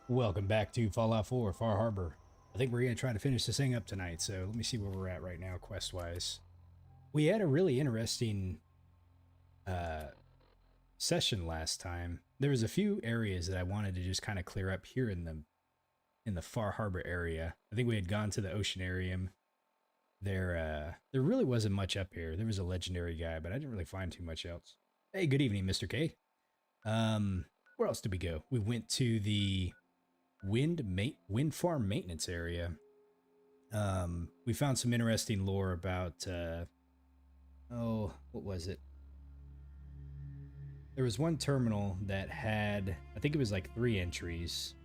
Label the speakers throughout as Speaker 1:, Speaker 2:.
Speaker 1: Welcome back to Fallout 4, Far Harbor. I think we're going to try to finish this thing up tonight, so let me see where we're at right now, quest-wise. We had a really interesting uh, session last time. There was a few areas that I wanted to just kind of clear up here in the Far Harbor area. I think we had gone to the Oceanarium. There really wasn't much up here. There was a legendary guy, but I didn't really find too much else. Hey, good evening, Mr. K. Where else did we go? We went to the wind farm maintenance area. We found some interesting lore about what was it? There was one terminal that had, I think it was like 3 entries,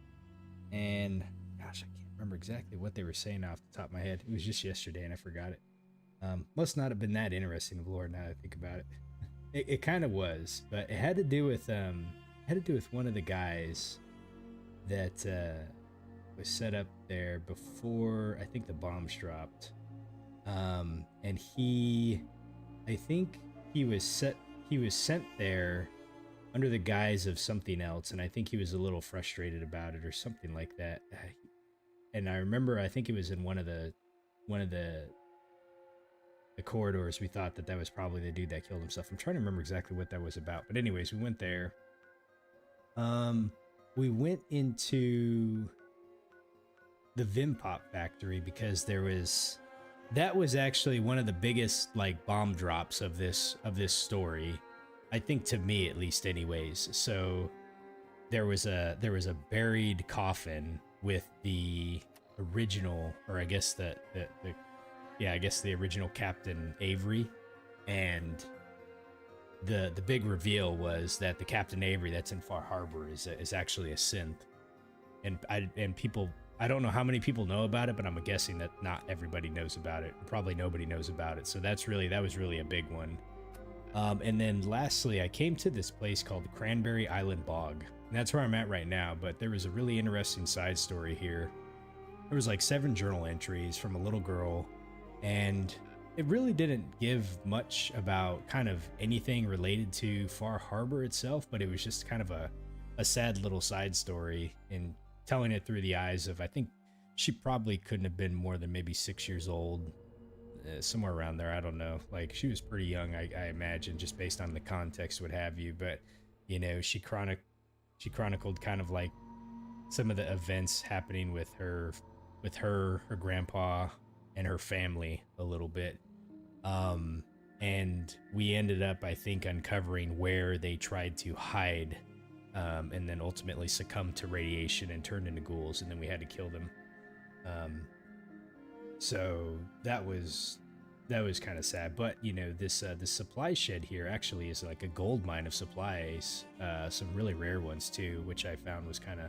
Speaker 1: and gosh, I can't remember exactly what they were saying off the top of my head. It was just yesterday and I forgot it. Must not have been that interesting of lore now that I think about it. It kind of was, but it had to do with one of the guys that was set up there before I think the bombs dropped. And I think he was sent there under the guise of something else, and I think he was a little frustrated about it or something like that. And I remember, I think it was in one of the corridors. We thought that was probably the dude that killed himself. I'm trying to remember exactly what that was about, but anyways, we went there. We went into the Vim Pop factory because that was actually one of the biggest like bomb drops of this story, I think, to me at least, anyways. So there was a buried coffin with the original, or I guess the original Captain Avery, and the big reveal was that the Captain Avery that's in Far Harbor is actually a synth, and people, I don't know how many people know about it, but I'm guessing that not everybody knows about it. Probably nobody knows about it. So that was really a big one. And then lastly, I came to this place called Cranberry Island Bog, and that's where I'm at right now. But there was a really interesting side story here. There was like 7 journal entries from a little girl, and it really didn't give much about kind of anything related to Far Harbor itself, but it was just kind of a sad little side story, and telling it through the eyes of, I think she probably couldn't have been more than maybe 6 years old, somewhere around there. I don't know. Like, she was pretty young, I imagine, just based on the context, what have you. But, you know, she chronicled kind of like some of the events happening with her grandpa, and her family a little bit. And we ended up, I think, uncovering where they tried to hide, and then ultimately succumbed to radiation and turned into ghouls, and then we had to kill them. So that was kind of sad. But, you know, this supply shed here actually is like a gold mine of supplies, some really rare ones too, which I found was kind of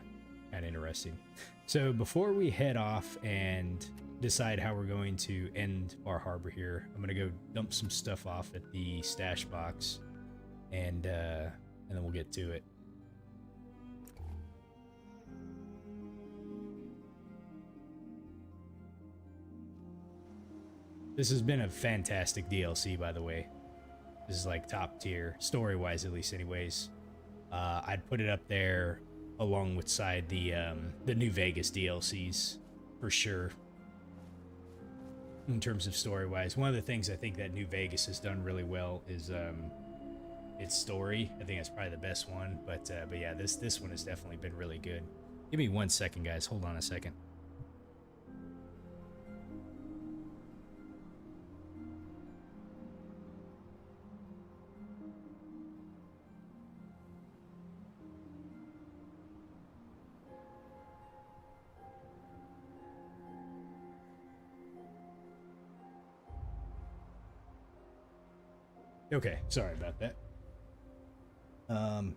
Speaker 1: interesting. So before we head off and decide how we're going to end Far Harbor here, I'm gonna go dump some stuff off at the stash box, and then we'll get to it. This has been a fantastic DLC, by the way. This is like top tier, story-wise at least, anyways. I'd put it up there along with the New Vegas DLCs for sure. In terms of story-wise, one of the things I think that New Vegas has done really well is its story. I think that's probably the best one. But yeah, this one has definitely been really good. Give me 1 second, guys. Hold on a second. Okay, sorry about that.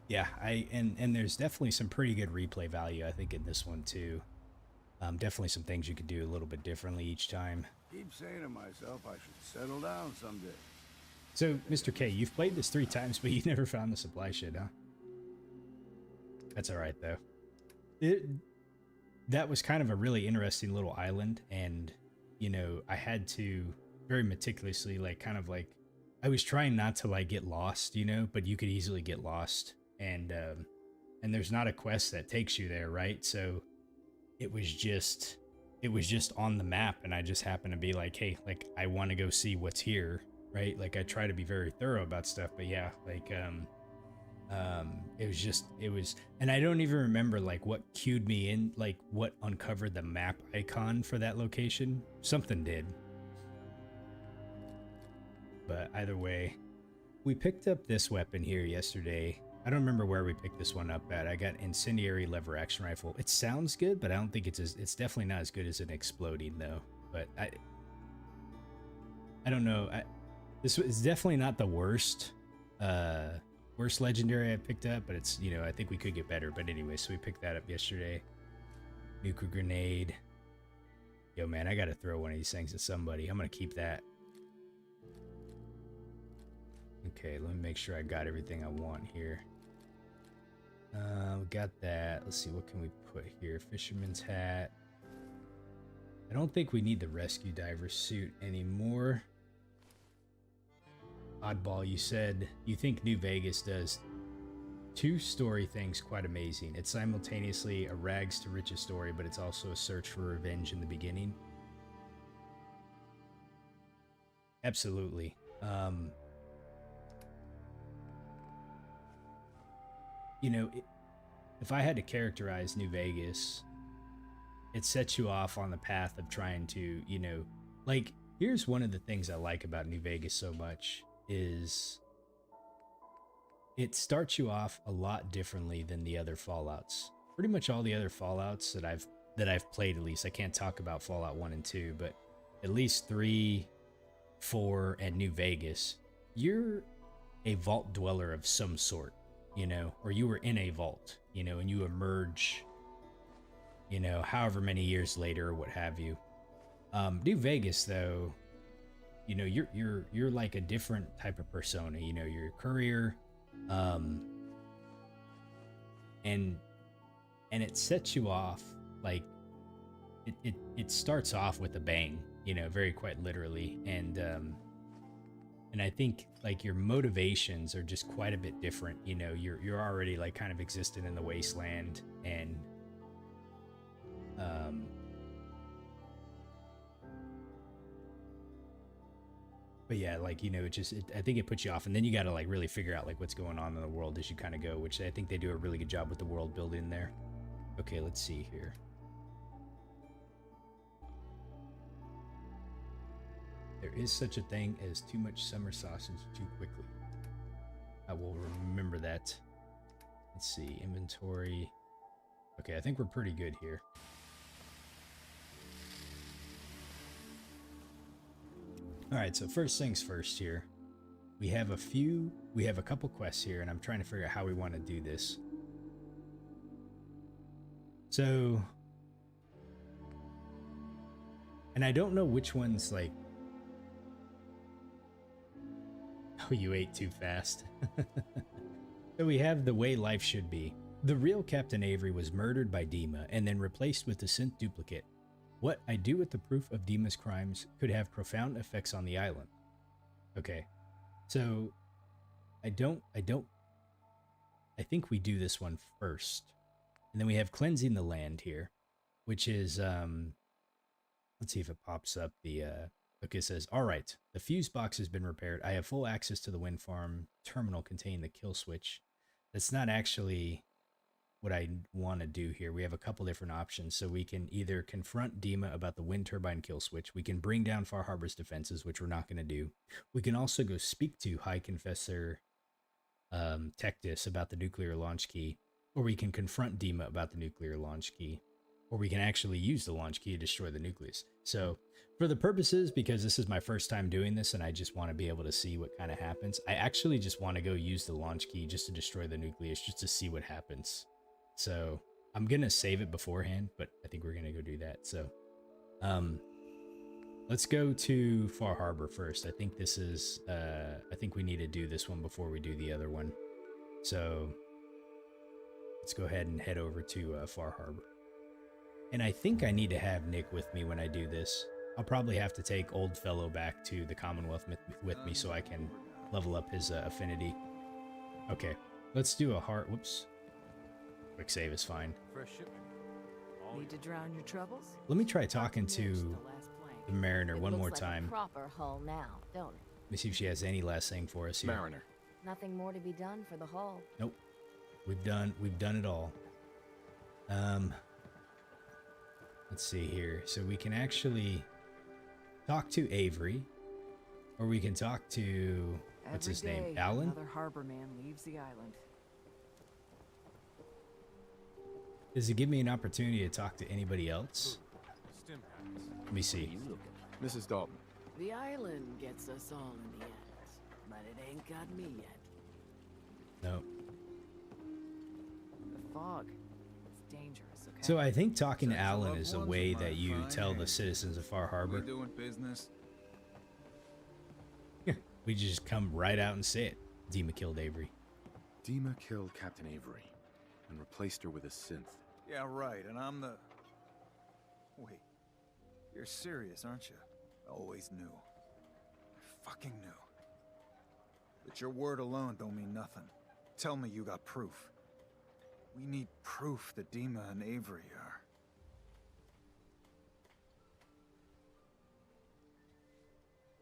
Speaker 1: Yeah, and there's definitely some pretty good replay value, I think, in this one too. Definitely some things you could do a little bit differently each time.
Speaker 2: Keep saying to myself I should settle down someday.
Speaker 1: So, Mr. K, you've played this 3 times, but you never found the supply shed, huh? That's all right though. That was kind of a really interesting little island, and you know, I had to very meticulously, like, kind of like, I was trying not to like get lost, you know, but you could easily get lost. And and there's not a quest that takes you there, right? So it was just on the map, and I just happened to be like, hey, like I want to go see what's here, right? Like I try to be very thorough about stuff, but yeah, like it was, and I don't even remember like what cued me in, like what uncovered the map icon for that location. Something did. But either way, we picked up this weapon here yesterday. I don't remember where we picked this one up at. I got incendiary lever action rifle. It sounds good, but I don't think it's definitely not as good as an exploding though. But I don't know. This is definitely not the worst worst legendary I picked up, but it's, you know, I think we could get better. But anyway, so we picked that up yesterday. Nuka grenade. Yo man, I gotta throw one of these things at somebody. I'm gonna keep that. Okay, let me make sure I got everything I want here. We got that. Let's see, what can we put here? Fisherman's hat. I don't think we need the rescue diver suit anymore. Oddball, you said you think New Vegas does two story things quite amazing. It's simultaneously a rags to riches story, but it's also a search for revenge in the beginning. Absolutely. You know, if I had to characterize New Vegas, it sets you off on the path of trying to, you know, like, here's one of the things I like about New Vegas so much is it starts you off a lot differently than the other Fallouts. Pretty much all the other Fallouts that I've played, at least, I can't talk about Fallout 1 and 2, but at least 3, 4, and New Vegas, you're a vault dweller of some sort. You know, or you were in a vault, you know, and you emerge, you know, however many years later or what have you. New Vegas, though, you know, you're like a different type of persona. You know, you're a courier, and it sets you off like it starts off with a bang, you know, very quite literally, and I think like your motivations are just quite a bit different. You know, you're already like kind of existing in the wasteland, and but yeah, like, you know, I think it puts you off, and then you got to like really figure out like what's going on in the world as you kind of go, which I think they do a really good job with the world building there. Okay, let's see here. There is such a thing as too much summer sausage too quickly. I will remember that. Let's see, inventory. Okay, I think we're pretty good here. All right, so first things first here. We have a couple quests here, and I'm trying to figure out how we want to do this. So, and I don't know which one's like, oh, you ate too fast. So we have The Way Life Should Be. The real Captain Avery was murdered by Dima and then replaced with the synth duplicate. What I do with the proof of Dima's crimes could have profound effects on the island. Okay, so I think we do this one first. And then we have Cleansing the Land here, which is, let's see if it pops up the, okay, it says, all right, the fuse box has been repaired. I have full access to the wind farm terminal containing the kill switch. That's not actually what I want to do here. We have a couple different options. So we can either confront Dima about the wind turbine kill switch. We can bring down Far Harbor's defenses, which we're not going to do. We can also go speak to High Confessor Tectis about the nuclear launch key. Or we can confront Dima about the nuclear launch key. Or we can actually use the launch key to destroy the nucleus. So for the purposes, because this is my first time doing this and I just want to be able to see what kind of happens, I actually just want to go use the launch key just to destroy the nucleus, just to see what happens. So I'm going to save it beforehand, but I think we're going to go do that. So let's go to Far Harbor first. I think this is, I think we need to do this one before we do the other one. So let's go ahead and head over to Far Harbor. And I think I need to have Nick with me when I do this. I'll probably have to take Old Fellow back to the Commonwealth with me so I can level up his affinity. Okay, let's do a heart. Whoops. Quick save is fine.
Speaker 3: Fresh shipment.
Speaker 4: Need to drown your troubles?
Speaker 1: Let me try talking
Speaker 4: There's
Speaker 1: to
Speaker 4: the last plank.
Speaker 1: the Mariner
Speaker 5: It
Speaker 1: one
Speaker 5: looks
Speaker 1: more
Speaker 5: like
Speaker 1: time.
Speaker 5: A proper hull now, don't it?
Speaker 1: Let me see if she has any last thing for us here.
Speaker 3: Mariner.
Speaker 5: Nothing more to be done for the hull.
Speaker 1: Nope. We've done it all. Let's see here. So we can actually talk to Avery, or we can talk to what's his name? Alan?
Speaker 4: Another harbor man leaves the island.
Speaker 1: Does it give me an opportunity to talk to anybody else?
Speaker 3: Stim packs.
Speaker 1: Let me see.
Speaker 3: Mrs. Dalton.
Speaker 4: The island gets us all in the end, but it ain't got me yet.
Speaker 1: No.
Speaker 4: The fog. It's dangerous, okay?
Speaker 1: So I think talking to
Speaker 2: Sense of
Speaker 1: Alan
Speaker 2: loved
Speaker 1: is a
Speaker 2: ones
Speaker 1: way
Speaker 2: in my
Speaker 1: that you
Speaker 2: fine
Speaker 1: tell the
Speaker 2: hands.
Speaker 1: citizens of Far Harbor.
Speaker 2: We doing business?
Speaker 1: We just come right out and say it. Dima killed Avery.
Speaker 6: Dima killed Captain Avery and replaced her with a synth.
Speaker 2: Yeah, right, and I'm the... Wait. You're serious, aren't you? I always knew. I fucking knew. But your word alone don't mean nothing. Tell me you got proof. We need proof that Dima and Avery are...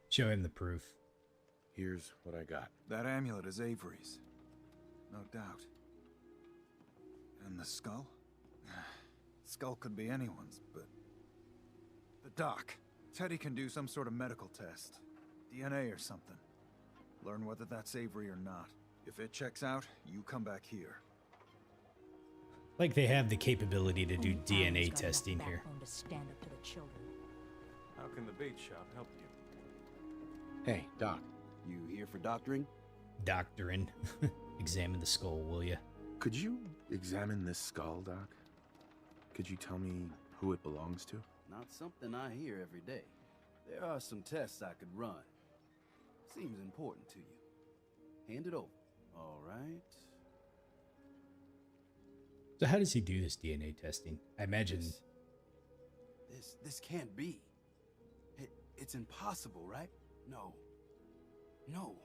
Speaker 1: Show him the proof.
Speaker 6: Here's what I got.
Speaker 2: That amulet is Avery's. No doubt. And the skull? Skull could be anyone's, but... The doc. Teddy can do some sort of medical test. DNA or something. Learn whether that's Avery or not. If it checks out, you come back here.
Speaker 1: Like they have the capability to do
Speaker 7: Only
Speaker 1: DNA
Speaker 7: Alan's got enough
Speaker 1: testing here.
Speaker 7: backbone to stand up to the children.
Speaker 3: How can the bait shop help you?
Speaker 6: Hey, Doc.
Speaker 8: You here for doctoring?
Speaker 1: Doctoring. Examine the skull, will ya?
Speaker 6: Could you examine this skull, Doc? Could you tell me who it belongs to?
Speaker 8: Not something I hear every day. There are some tests I could run. Seems important to you. Hand it over. All right.
Speaker 1: So how does he do this DNA testing? I imagine.
Speaker 8: This can't be. It's impossible, right? No. No.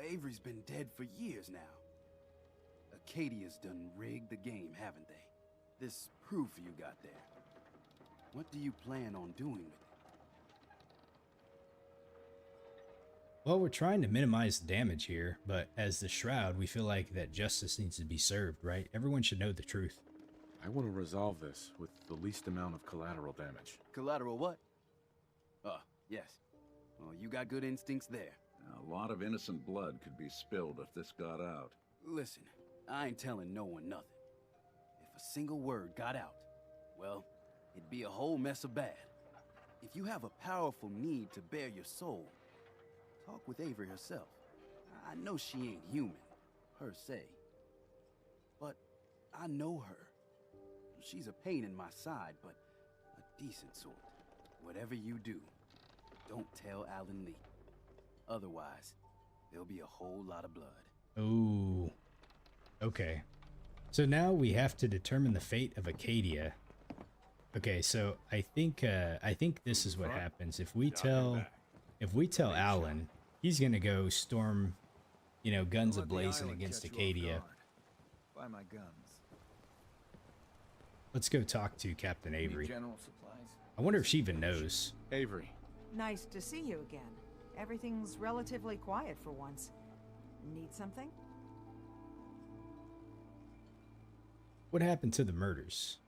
Speaker 8: Avery's been dead for years now. Acadia's done rigged the game, haven't they? This proof you got there. What do you plan on doing with it?
Speaker 1: Well, we're trying to minimize the damage here, but as the Shroud, we feel like that justice needs to be served, right? Everyone should know the truth.
Speaker 6: I want to resolve this with the least amount of collateral damage.
Speaker 8: Collateral what? Yes. Well, you got good instincts there.
Speaker 9: A lot of innocent blood could be spilled if this got out.
Speaker 8: Listen, I ain't telling no one nothing. If a single word got out, well, it'd be a whole mess of bad. If you have a powerful need to bare your soul, talk with Avery herself. I know she ain't human, per se. But I know her. She's a pain in my side, but a decent sort. Whatever you do, don't tell Alan Lee. Otherwise, there'll be a whole lot of blood.
Speaker 1: Ooh. Okay. So now we have to determine the fate of Acadia. Okay, so I think this is what happens. If we tell Alan, he's gonna go storm, guns
Speaker 2: Let the
Speaker 1: ablazing
Speaker 2: island
Speaker 1: against
Speaker 2: catch you off
Speaker 1: Acadia.
Speaker 2: guard. Buy my guns.
Speaker 1: Let's go talk to Captain
Speaker 2: Need
Speaker 1: Avery.
Speaker 2: general supplies.
Speaker 1: I wonder if she even knows.
Speaker 6: Avery.
Speaker 4: Nice to see you again. Everything's relatively quiet for once. Need something?
Speaker 1: What happened to the murders?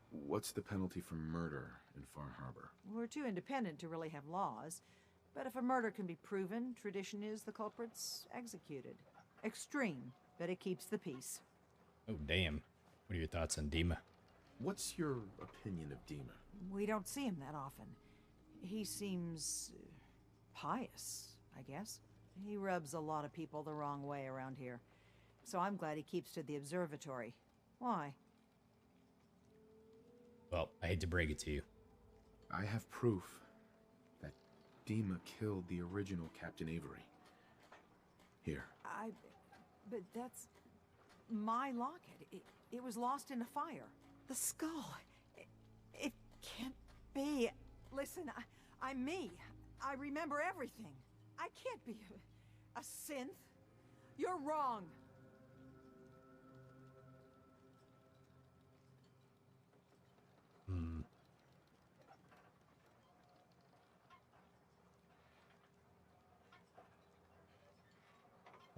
Speaker 6: What's the penalty for murder in Far Harbor?
Speaker 4: We're too independent to really have laws. But if a murder can be proven, tradition is the culprit's executed. Extreme, but it keeps the peace.
Speaker 1: Oh, damn. What are your thoughts on Dima?
Speaker 6: What's your opinion of Dima?
Speaker 4: We don't see him that often. He seems pious, I guess. He rubs a lot of people the wrong way around here. So I'm glad he keeps to the observatory. Why?
Speaker 1: Well, I hate to break it to you.
Speaker 6: I have proof that Dima killed the original Captain Avery. Here.
Speaker 4: But that's my locket. It was lost in a fire. The skull. It can't be. Listen, I'm me. I remember everything. I can't be a synth. You're wrong.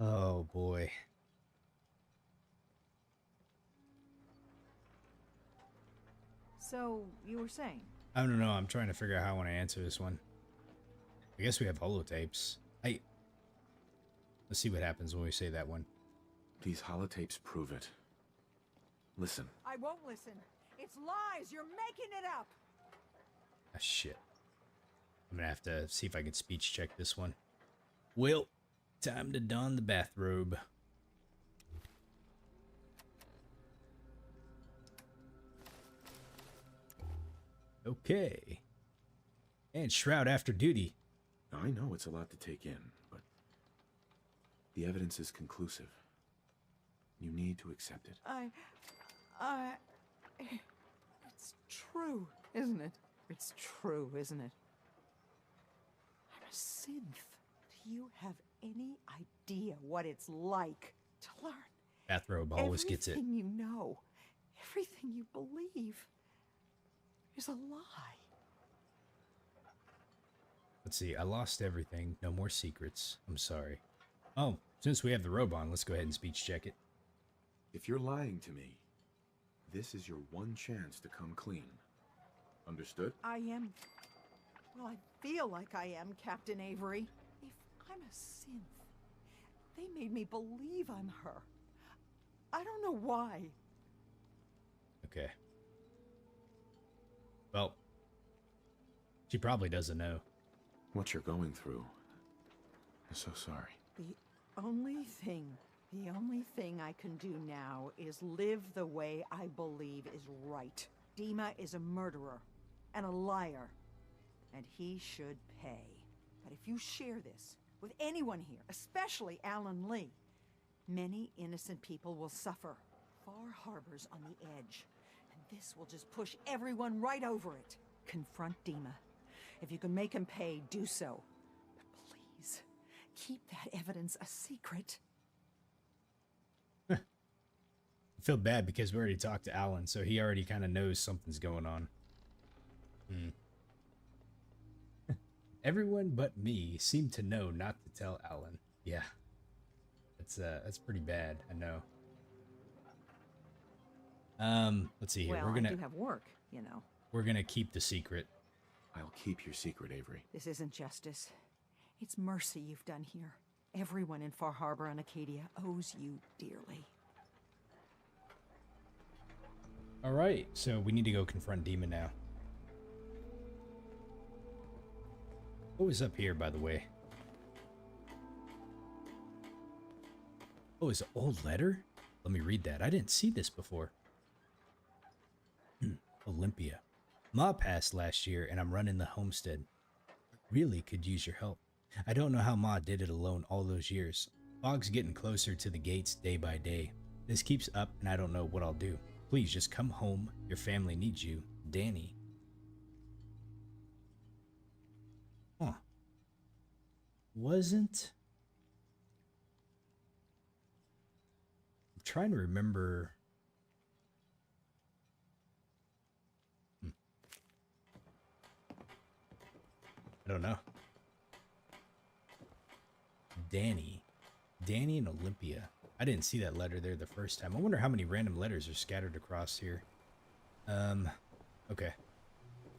Speaker 1: Oh boy.
Speaker 4: So, you were saying?
Speaker 1: I don't know. I'm trying to figure out how I want to answer this one. I guess we have holotapes. Let's see what happens when we say that one.
Speaker 6: These holotapes prove it. Listen.
Speaker 4: I won't listen. It's lies. You're making it up.
Speaker 1: Ah, shit. I'm gonna have to see if I can speech check this one. Well, time to don the bathrobe. Okay. And shroud after duty.
Speaker 6: I know it's a lot to take in, but the evidence is conclusive. You need to accept it.
Speaker 4: It's true, isn't it? It's true, isn't it? I'm a synth. Do you have any idea what it's like to learn?
Speaker 1: Bathrobe always gets it.
Speaker 4: Everything you know, everything you believe is a lie.
Speaker 1: Let's see. I lost everything. No more secrets. I'm sorry. Oh, since we have the robe on, let's go ahead and speech check it.
Speaker 6: If you're lying to me, this is your one chance to come clean. Understood?
Speaker 4: I am. Well, I feel like I am, Captain Avery. If I'm a synth, they made me believe I'm her. I don't know why.
Speaker 1: Okay. Well, she probably doesn't know.
Speaker 6: What you're going through. I'm so sorry.
Speaker 4: The only thing I can do now is live the way I believe is right. Dima is a murderer and a liar, and he should pay. But if you share this with anyone here, especially Alan Lee, many innocent people will suffer. Far Harbor's on the edge, and this will just push everyone right over it. Confront Dima. If you can make him pay, do so. But please, keep that evidence a secret.
Speaker 1: I feel bad because we already talked to Alan, so he already kind of knows something's going on. Everyone but me seemed to know not to tell Alan. Yeah. That's pretty bad, I know. Let's see here.
Speaker 4: Well, I do have work, you know.
Speaker 1: We're gonna keep the secret.
Speaker 6: I'll keep your secret, Avery.
Speaker 4: This isn't justice. It's mercy you've done here. Everyone in Far Harbor and Acadia owes you dearly.
Speaker 1: All right, so we need to go confront Demon now. What was up here, by the way? Oh, it's an old letter? Let me read that. I didn't see this before. Olympia. Ma passed last year, and I'm running the homestead. Really could use your help. I don't know how Ma did it alone all those years. Fog's getting closer to the gates day by day. This keeps up, and I don't know what I'll do. Please just come home. Your family needs you. Danny. Huh. Wasn't... I'm trying to remember... I don't know. Danny and Olympia. I didn't see that letter there the first time. I wonder how many random letters are scattered across here. Okay.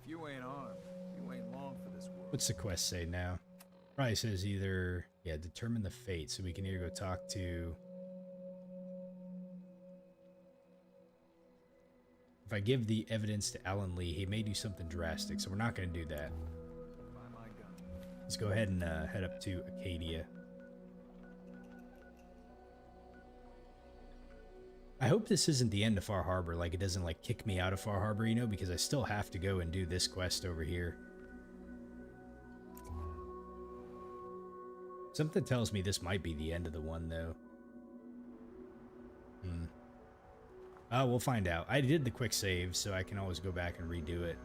Speaker 2: If you ain't armed, you ain't long for this world.
Speaker 1: What's the quest say now? Probably says either, yeah, determine the fate. So we can either go talk to... If I give the evidence to Alan Lee, he may do something drastic, so we're not going to do that.
Speaker 2: Buy my gun.
Speaker 1: Let's go ahead and head up to Acadia. I hope this isn't the end of Far Harbor, like it doesn't like kick me out of Far Harbor, you know, because I still have to go and do this quest over here. Something tells me this might be the end of the one, though. We'll find out. I did the quick save, so I can always go back and redo it.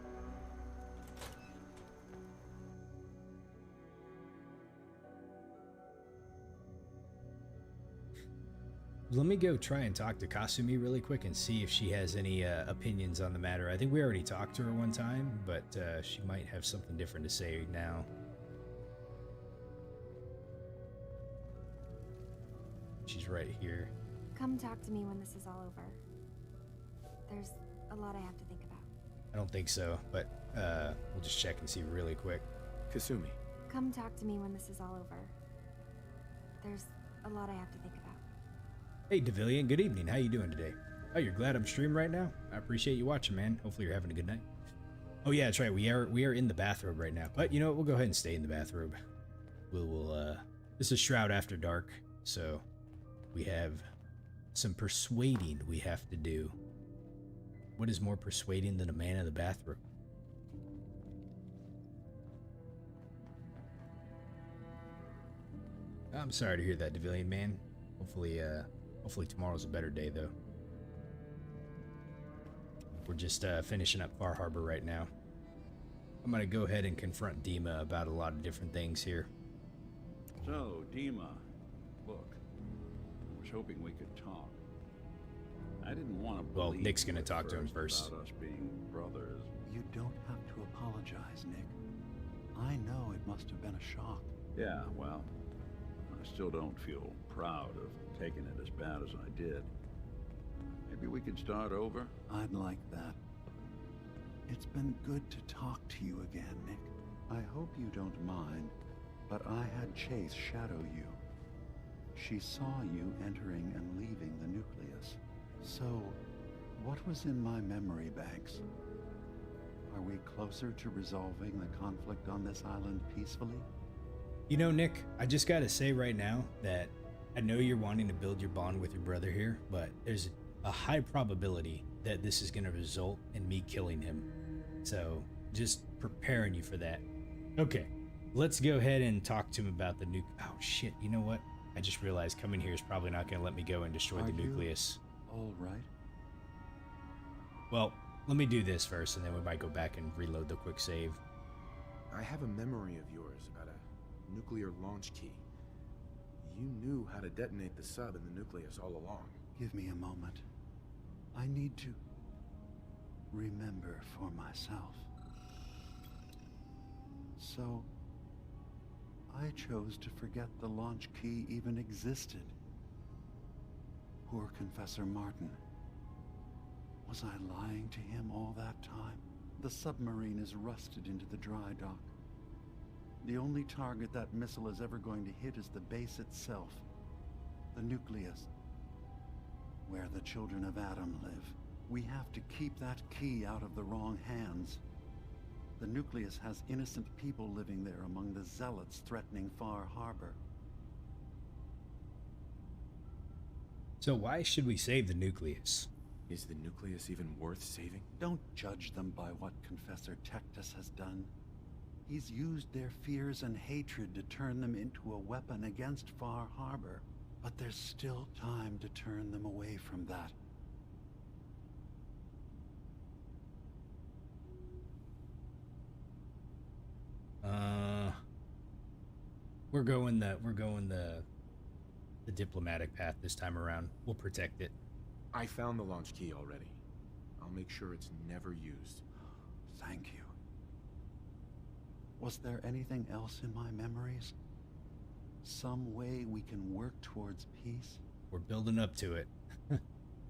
Speaker 1: Let me go try and talk to Kasumi really quick and see if she has any opinions on the matter. I think we already talked to her one time, but she might have something different to say now. She's right here.
Speaker 7: Come talk to me when this is all over. There's a lot I have to think about.
Speaker 1: I don't think so, but we'll just check and see really quick.
Speaker 6: Kasumi.
Speaker 7: Come talk to me when this is all over. There's a lot I have to think about.
Speaker 1: Hey, Devillian, good evening. How you doing today? Oh, you're glad I'm streaming right now? I appreciate you watching, man. Hopefully you're having a good night. Oh yeah, that's right. We are in the bathrobe right now. But you know what? We'll go ahead and stay in the bathrobe. This is Shroud After Dark, so we have some persuading we have to do. What is more persuading than a man in the bathrobe? I'm sorry to hear that, Devillian man. Hopefully tomorrow's a better day, though. We're just finishing up Far Harbor right now. I'm gonna go ahead and confront Dima about a lot of different things here.
Speaker 9: So, Dima, look, I was hoping we could talk. I didn't want to
Speaker 1: Well,
Speaker 9: believe
Speaker 1: Nick's gonna
Speaker 9: you at
Speaker 1: talk to him first.
Speaker 9: about us being brothers.
Speaker 10: You don't have to apologize, Nick. I know it must have been a shock.
Speaker 9: Yeah, well, I still don't feel proud of taking it as bad as I did. Maybe we could start over?
Speaker 10: I'd like that. It's been good to talk to you again, Nick. I hope you don't mind, but I had Chase shadow you. She saw you entering and leaving the nucleus. So, what was in my memory banks? Are we closer to resolving the conflict on this island peacefully?
Speaker 1: You know, Nick, I just gotta say right now that I know you're wanting to build your bond with your brother here, but there's a high probability that this is gonna result in me killing him. So, just preparing you for that. Okay, let's go ahead and talk to him about the Oh shit, you know what? I just realized coming here is probably not gonna let me go and destroy the nucleus.
Speaker 10: All right.
Speaker 1: Well, let me do this first, and then we might go back and reload the quick save.
Speaker 6: I have a memory of yours about a nuclear launch key. You knew how to detonate the sub in the nucleus all along.
Speaker 10: Give me a moment. I need to remember for myself. So, I chose to forget the launch key even existed. Poor Confessor Martin. Was I lying to him all that time? The submarine is rusted into the dry dock. The only target that missile is ever going to hit is the base itself. The nucleus. Where the children of Adam live. We have to keep that key out of the wrong hands. The nucleus has innocent people living there among the zealots threatening Far Harbor.
Speaker 1: So why should we save the nucleus?
Speaker 6: Is the nucleus even worth saving?
Speaker 10: Don't judge them by what Confessor Tectus has done. He's used their fears and hatred to turn them into a weapon against Far Harbor. But there's still time to turn them away from that.
Speaker 1: We're going the diplomatic path this time around. We'll protect it.
Speaker 6: I found the launch key already. I'll make sure it's never used.
Speaker 10: Thank you. Was there anything else in my memories? Some way we can work towards peace?
Speaker 1: We're building up to it.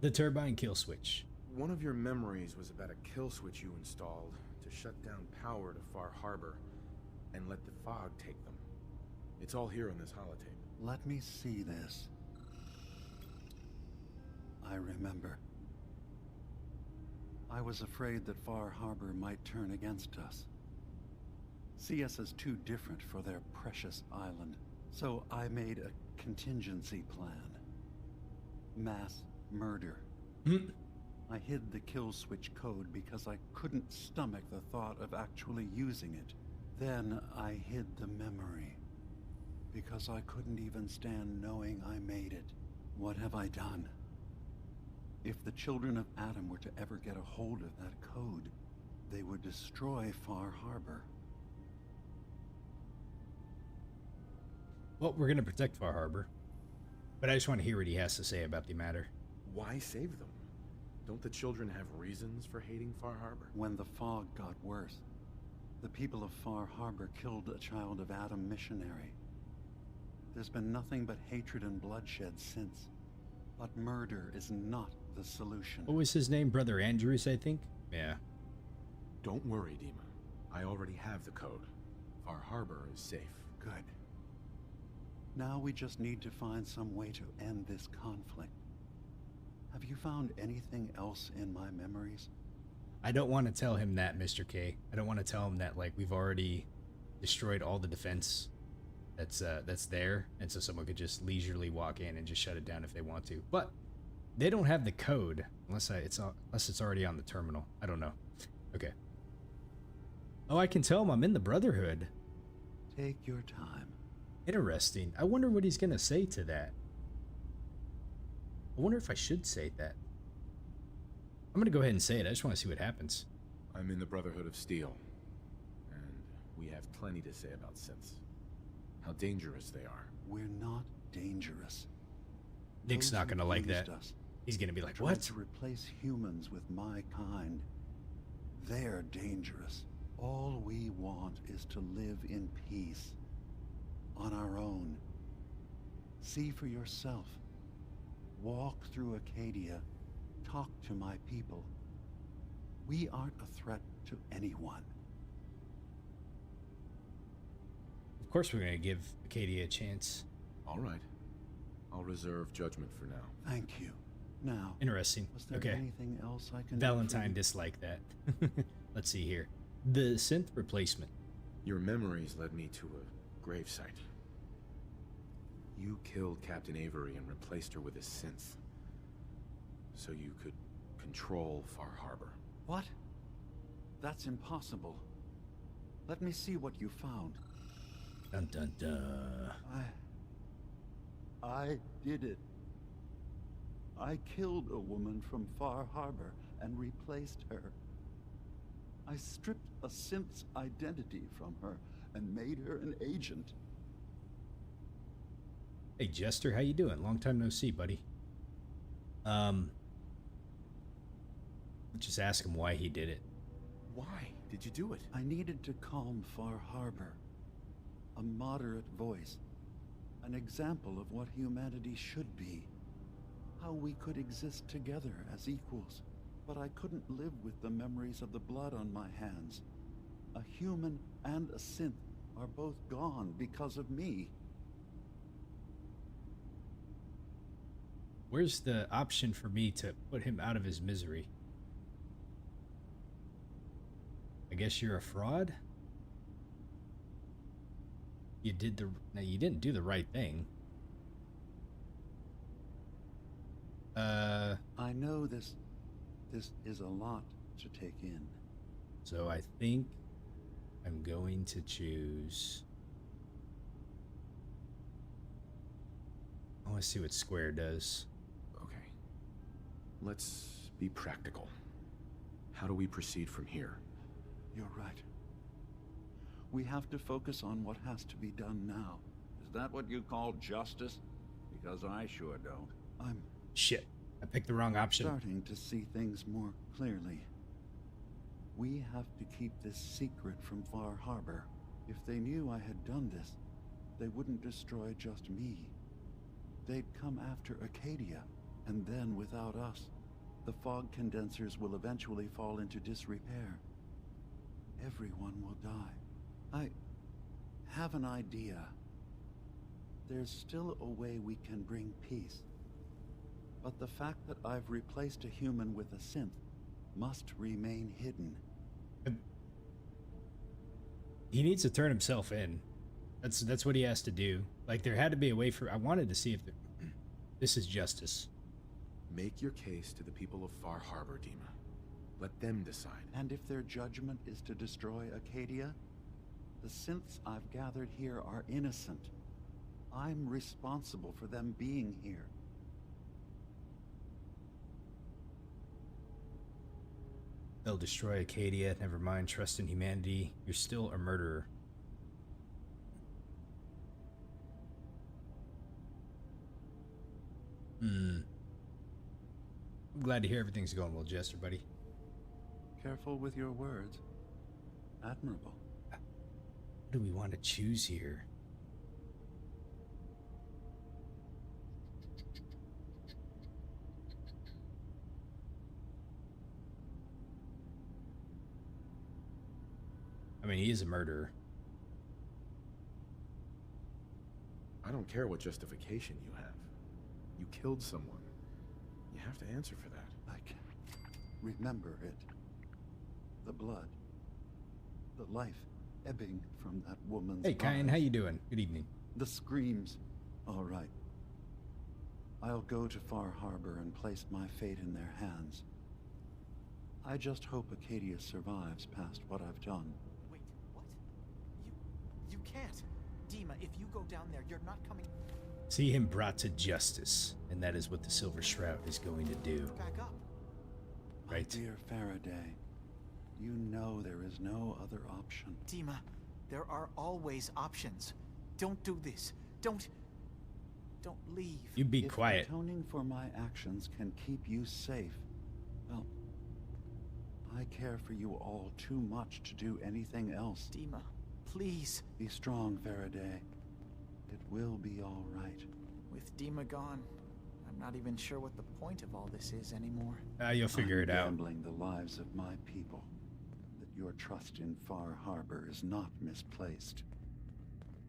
Speaker 1: The turbine kill switch.
Speaker 6: One of your memories was about a kill switch you installed to shut down power to Far Harbor and let the fog take them. It's all here on this holotape.
Speaker 10: Let me see this. I remember. I was afraid that Far Harbor might turn against us. See us as too different for their precious island. So I made a contingency plan. Mass murder. I hid the kill switch code because I couldn't stomach the thought of actually using it. Then I hid the memory because I couldn't even stand knowing I made it. What have I done? If the children of Adam were to ever get a hold of that code, they would destroy Far Harbor.
Speaker 1: Well, we're gonna protect Far Harbor. But I just want to hear what he has to say about the matter.
Speaker 6: Why save them? Don't the children have reasons for hating Far Harbor?
Speaker 10: When the fog got worse, the people of Far Harbor killed a child of Adam missionary. There's been nothing but hatred and bloodshed since. But murder is not the solution.
Speaker 1: What was his name? Brother Andrews, I think? Yeah.
Speaker 6: Don't worry, Dima. I already have the code. Far Harbor is safe.
Speaker 10: Good. Now we just need to find some way to end this conflict. Have you found anything else in my memories?
Speaker 1: I don't want to tell him that, Mr. K. I don't want to tell him that, like, we've already destroyed all the defense that's there, and so someone could just leisurely walk in and just shut it down if they want to. But they don't have the code unless it's already on the terminal. I don't know. Okay. Oh, I can tell him I'm in the Brotherhood.
Speaker 10: Take your time.
Speaker 1: Interesting. I wonder what he's gonna say to that. I wonder if I should say that. I'm gonna go ahead and say it. I just want to see what happens.
Speaker 6: I'm in the Brotherhood of Steel, and we have plenty to say about synths. How dangerous they are.
Speaker 10: We're not dangerous.
Speaker 1: Nick's not gonna like that.
Speaker 10: Us
Speaker 1: He's gonna be like,
Speaker 10: tried
Speaker 1: what?
Speaker 10: to replace humans with my kind. They're dangerous. All we want is to live in peace. On our own. See for yourself. Walk through Acadia. Talk to my people. We aren't a threat to anyone.
Speaker 1: Of course we're gonna give Acadia a chance.
Speaker 6: All right. I'll reserve judgment for now.
Speaker 10: Thank you. Now,
Speaker 1: Interesting.
Speaker 10: was there
Speaker 1: Okay.
Speaker 10: anything else I can
Speaker 1: Valentine
Speaker 10: do
Speaker 1: disliked that. Let's see here. The synth replacement.
Speaker 6: Your memories led me to a gravesite. You killed Captain Avery and replaced her with a synth, so you could control Far Harbor.
Speaker 10: What? That's impossible. Let me see what you found.
Speaker 1: Dun dun dun.
Speaker 10: I did it. I killed a woman from Far Harbor and replaced her. I stripped a synth's identity from her and made her an agent.
Speaker 1: Hey Jester, how you doing? Long time no see, buddy. Just ask him why he did it.
Speaker 6: Why did you do it?
Speaker 10: I needed to calm Far Harbor. A moderate voice. An example of what humanity should be. How we could exist together as equals. But I couldn't live with the memories of the blood on my hands. A human and a synth are both gone because of me.
Speaker 1: Where's the option for me to put him out of his misery? I guess you're a fraud? You didn't do the right thing.
Speaker 10: I know this is a lot to take in.
Speaker 1: So I think I'm going to choose... I want to see what Square does.
Speaker 6: Okay. Let's be practical. How do we proceed from here?
Speaker 10: You're right. We have to focus on what has to be done now.
Speaker 11: Is that what you call justice? Because I sure don't.
Speaker 10: I'm
Speaker 1: Shit. I picked the wrong option.
Speaker 10: starting to see things more clearly. We have to keep this secret from Far Harbor. If they knew I had done this, they wouldn't destroy just me. They'd come after Acadia, and then without us, the fog condensers will eventually fall into disrepair. Everyone will die. I have an idea. There's still a way we can bring peace. But the fact that I've replaced a human with a synth must remain hidden.
Speaker 1: He needs to turn himself in. That's what he has to do. Like, there had to be a way for... I wanted to see if this is justice.
Speaker 6: Make your case to the people of Far Harbor, Dima. Let them decide.
Speaker 10: And if their judgment is to destroy Acadia, the synths I've gathered here are innocent. I'm responsible for them being here.
Speaker 1: They'll destroy Acadia. Never mind. Trust in humanity. You're still a murderer. I'm glad to hear everything's going well, Jester, buddy.
Speaker 10: Careful with your words. Admirable.
Speaker 1: What do we want to choose here? mean, he is a murderer.
Speaker 6: I don't care what justification you have. You killed someone. You have to answer for that.
Speaker 10: I can remember it. The blood. The life ebbing from that woman's
Speaker 1: Hey, Kyan,
Speaker 10: eyes.
Speaker 1: how you doing? Good evening.
Speaker 10: The screams. All right. I'll go to Far Harbor and place my fate in their hands. I just hope Acadia survives past what I've done.
Speaker 12: Wait, what? You can't. Dima, if you go down there, you're not coming.
Speaker 1: See him brought to justice, and that is what the Silver Shroud is going to do.
Speaker 12: Back up.
Speaker 1: Right.
Speaker 10: My dear Faraday, you know there is no other option.
Speaker 12: Dima, there are always options. Don't do this. Don't leave.
Speaker 1: You be
Speaker 10: If
Speaker 1: quiet.
Speaker 10: atoning for my actions can keep you safe, well, I care for you all too much to do anything else.
Speaker 12: Dima, please.
Speaker 10: Be strong, Faraday. It will be all right.
Speaker 12: With Dima gone, I'm not even sure what the point of all this is anymore.
Speaker 1: You'll figure it out.
Speaker 10: Gambling the lives of my people. That your trust in Far Harbor is not misplaced.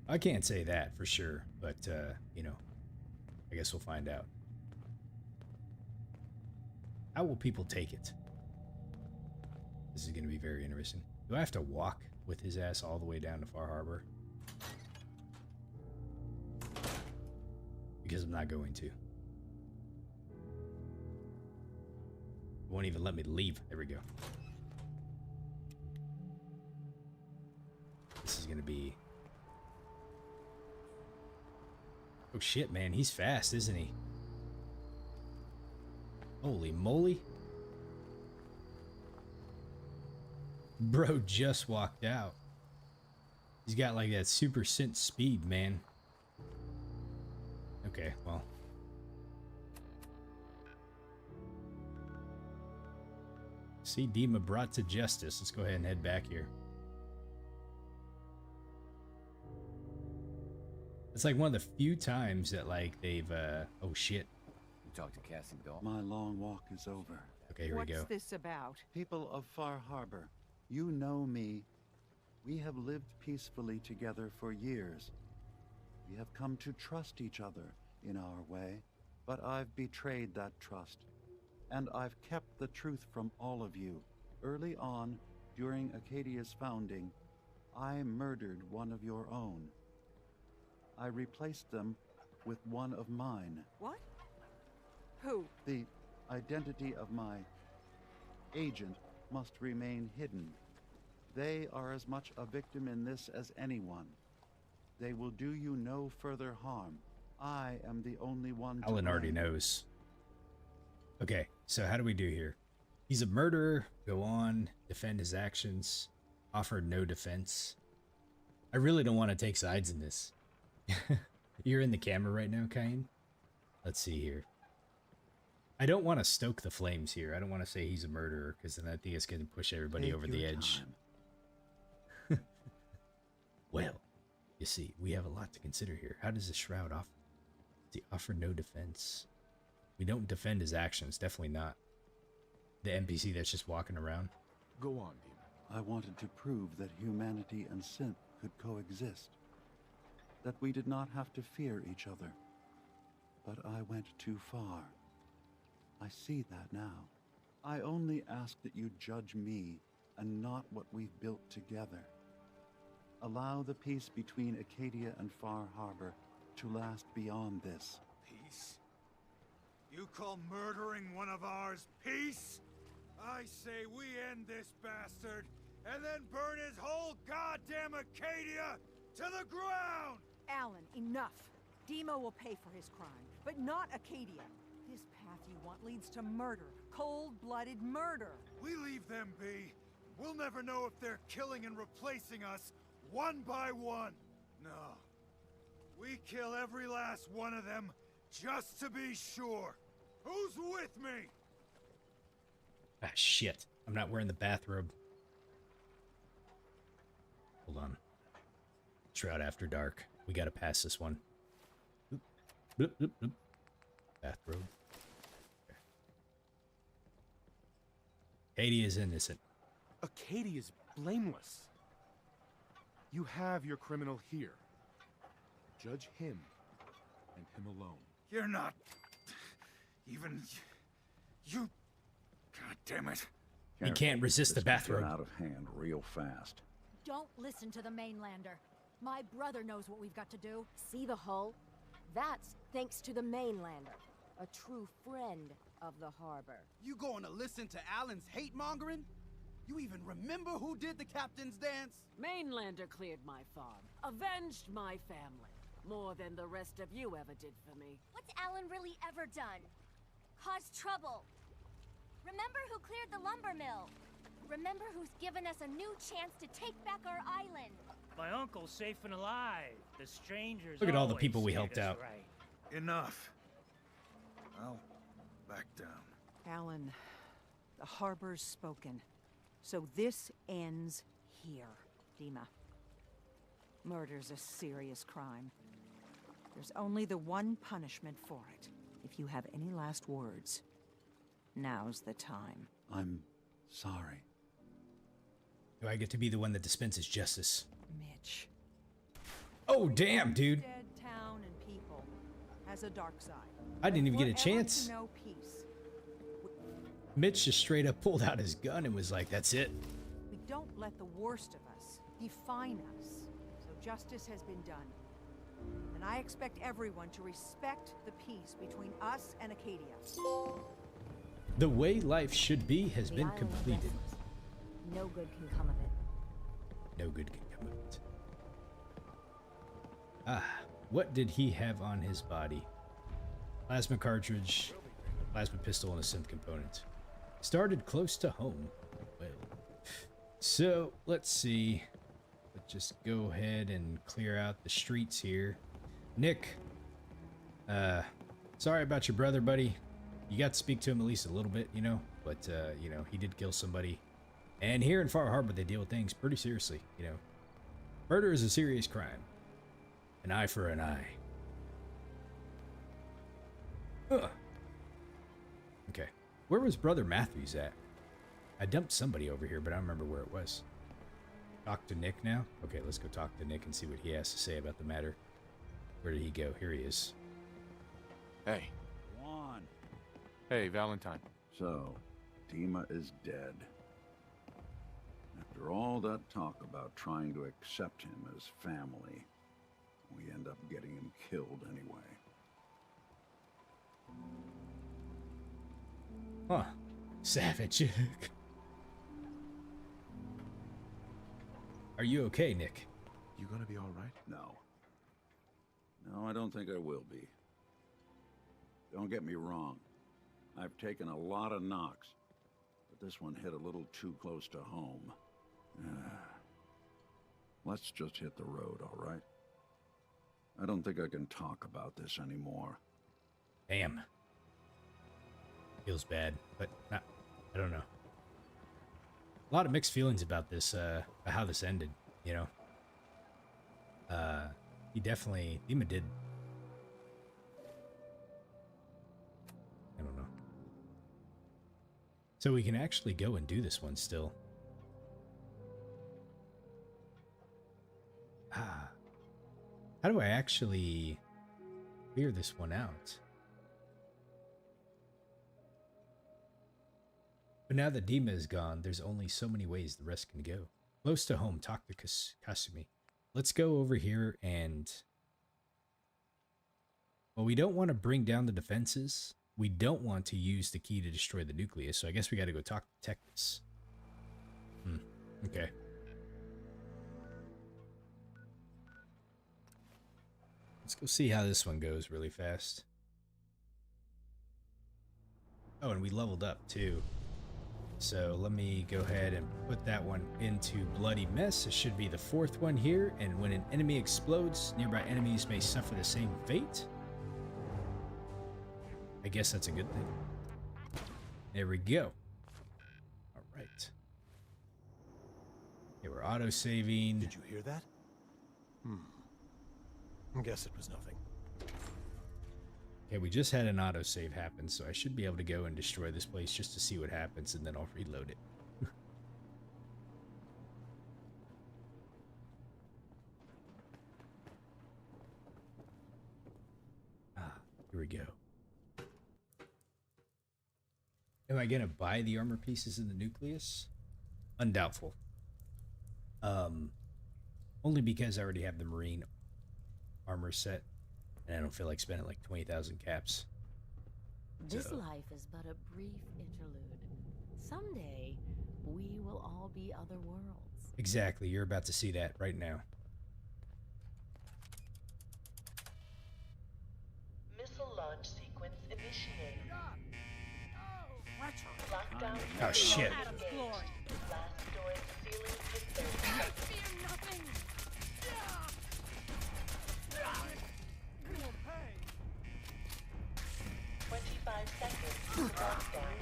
Speaker 1: I can't say that for sure, but, you know, I guess we'll find out. How will people take it? This is going to be very interesting. Do I have to walk with his ass all the way down to Far Harbor? Because I'm not going to. Won't even let me leave. There we go. This is going to be... Oh shit, man. He's fast, isn't he? Holy moly. Bro just walked out. He's got like that super synth speed, man. Okay, well. See Dima brought to justice. Let's go ahead and head back here. It's like one of the few times that like they've oh shit.
Speaker 13: You talked to Cassie Dahl?
Speaker 10: My long walk is over.
Speaker 1: Okay, here we go.
Speaker 4: What's this about?
Speaker 10: People of Far Harbor, you know me. We have lived peacefully together for years. We have come to trust each other in our way, but I've betrayed that trust. And I've kept the truth from all of you. Early on, during Acadia's founding, I murdered one of your own. I replaced them with one of mine.
Speaker 4: What? Who?
Speaker 10: The identity of my agent must remain hidden. They are as much a victim in this as anyone. They will do you no further harm. I am the only one to
Speaker 1: Alan already
Speaker 10: blame.
Speaker 1: knows. Okay, so how do we do here? He's a murderer. Go on, defend his actions. Offer no defense. I really don't want to take sides in this. You're in the camera right now, Kyan? Let's see here. I don't want to stoke the flames here. I don't want to say he's a murderer, because then I think it's going to push everybody
Speaker 10: Take
Speaker 1: over the
Speaker 10: your
Speaker 1: edge.
Speaker 10: time.
Speaker 1: Well, you see, we have a lot to consider here. How does the Shroud offer? Does he offer no defense? We don't defend his actions. Definitely not. The NPC that's just walking around.
Speaker 6: Go on, Dima.
Speaker 10: I wanted to prove that humanity and synth could coexist. That we did not have to fear each other. But I went too far. I see that now. I only ask that you judge me and not what we've built together. Allow the peace between Acadia and Far Harbor to last beyond this.
Speaker 2: Peace? You call murdering one of ours peace? I say we end this bastard, and then burn his whole goddamn Acadia to the ground!
Speaker 4: Alan, enough. Dima will pay for his crime, but not Acadia. This path you want leads to murder. Cold-blooded murder.
Speaker 2: We leave them be. We'll never know if they're killing and replacing us one by one. No. We kill every last one of them just to be sure. Who's with me?
Speaker 1: Ah, shit. I'm not wearing the bathrobe. Hold on. Shroud After Dark. We gotta pass this one. Oop. Bloop, bloop, bloop. Bathrobe. Katie is innocent.
Speaker 3: Acadia is blameless.
Speaker 6: You have your criminal here. Judge him, and him alone.
Speaker 2: You're not... even... you... God damn it.
Speaker 1: He can't resist the
Speaker 11: This could get
Speaker 1: bathrobe.
Speaker 11: out of hand real fast.
Speaker 14: Don't listen to the mainlander. My brother knows what we've got to do.
Speaker 5: See the hull? That's thanks to the mainlander, a true friend of the harbor.
Speaker 8: You going to listen to Alan's hate-mongering? You even remember who did the captain's dance?
Speaker 15: Mainlander cleared my farm, avenged my family, more than the rest of you ever did for me.
Speaker 16: What's Alan really ever done? Caused trouble. Remember who cleared the lumber mill? Remember who's given us a new chance to take back our island?
Speaker 17: My uncle's safe and alive. The strangers.
Speaker 1: Look at all the
Speaker 17: always
Speaker 1: people we
Speaker 17: treat
Speaker 1: helped
Speaker 17: us
Speaker 1: out.
Speaker 17: right.
Speaker 2: Enough. I'll back down.
Speaker 4: Alan, the harbor's spoken. So this ends here, Dima. Murder's a serious crime. There's only the one punishment for it. If you have any last words, now's the time.
Speaker 10: I'm sorry.
Speaker 1: Do I get to be the one that dispenses justice?
Speaker 4: Mitch.
Speaker 1: Oh, damn, dude.
Speaker 4: Dead town and people has a dark side.
Speaker 1: I didn't even get a
Speaker 4: Forever
Speaker 1: chance.
Speaker 4: to know peace.
Speaker 1: Mitch just straight up pulled out his gun and was like, that's it.
Speaker 4: We don't let the worst of us define us. So justice has been done. And I expect everyone to respect the peace between us and Acadia.
Speaker 1: The way life should be has
Speaker 5: The
Speaker 1: been
Speaker 5: island
Speaker 1: completed.
Speaker 5: rests. No good can come of it.
Speaker 1: No good can come of it. Ah, what did he have on his body? Plasma cartridge, plasma pistol, and a synth component. Started close to home. Well, so let's see. Let's just go ahead and clear out the streets here. Nick, sorry about your brother, buddy. You got to speak to him at least a little bit, you know, but you know, he did kill somebody. And here in Far Harbor, they deal with things pretty seriously, you know. Murder is a serious crime. An eye for an eye. Ugh. Okay. Where was Brother Matthews at? I dumped somebody over here, but I don't remember where it was. Talk to Nick now? Okay, let's go talk to Nick and see what he has to say about the matter. Where did he go? Here he is.
Speaker 6: Hey.
Speaker 11: Juan.
Speaker 6: Hey, Valentine.
Speaker 11: So, Dima is dead. After all that talk about trying to accept him as family, we end up getting him killed anyway.
Speaker 1: Huh. Savage. Are you okay, Nick?
Speaker 6: You gonna be all right?
Speaker 11: No. No, I don't think I will be. Don't get me wrong. I've taken a lot of knocks, but this one hit a little too close to home. Let's just hit the road, all right? I don't think I can talk about this anymore.
Speaker 1: Damn. Feels bad, but not, I don't know. A lot of mixed feelings about this, how this ended, you know? He definitely, Dima did. I don't know. So we can actually go and do this one still. Ah. How do I actually clear this one out? But now that Dima is gone, there's only so many ways the rest can go. Close to home, talk to Kasumi. Let's go over here and... Well, we don't want to bring down the defenses. We don't want to use the key to destroy the nucleus, so I guess we got to go talk to Tectus. Okay. Let's go see how this one goes really fast. Oh, and we leveled up too. So let me go ahead and put that one into Bloody Mess. It should be the 4th one here. And when an enemy explodes, nearby enemies may suffer the same fate. I guess that's a good thing. There we go. All right. Okay, we're auto-saving.
Speaker 18: Did you hear that? I guess it was nothing.
Speaker 1: Okay, we just had an autosave happen, so I should be able to go and destroy this place just to see what happens, and then I'll reload it. Here we go. Am I gonna buy the armor pieces in the nucleus? Undoubtful. Only because I already have the Marine armor set, and I don't feel like spending like 20,000 caps.
Speaker 15: This life is but a brief interlude. Someday, we will all be other worlds.
Speaker 1: Exactly, you're about to see that right now.
Speaker 18: Missile launch sequence initiated.
Speaker 1: Oh shit.
Speaker 18: Last storage ceiling in 30 seconds.
Speaker 15: Fear nothing!
Speaker 18: 25 seconds to lockdown.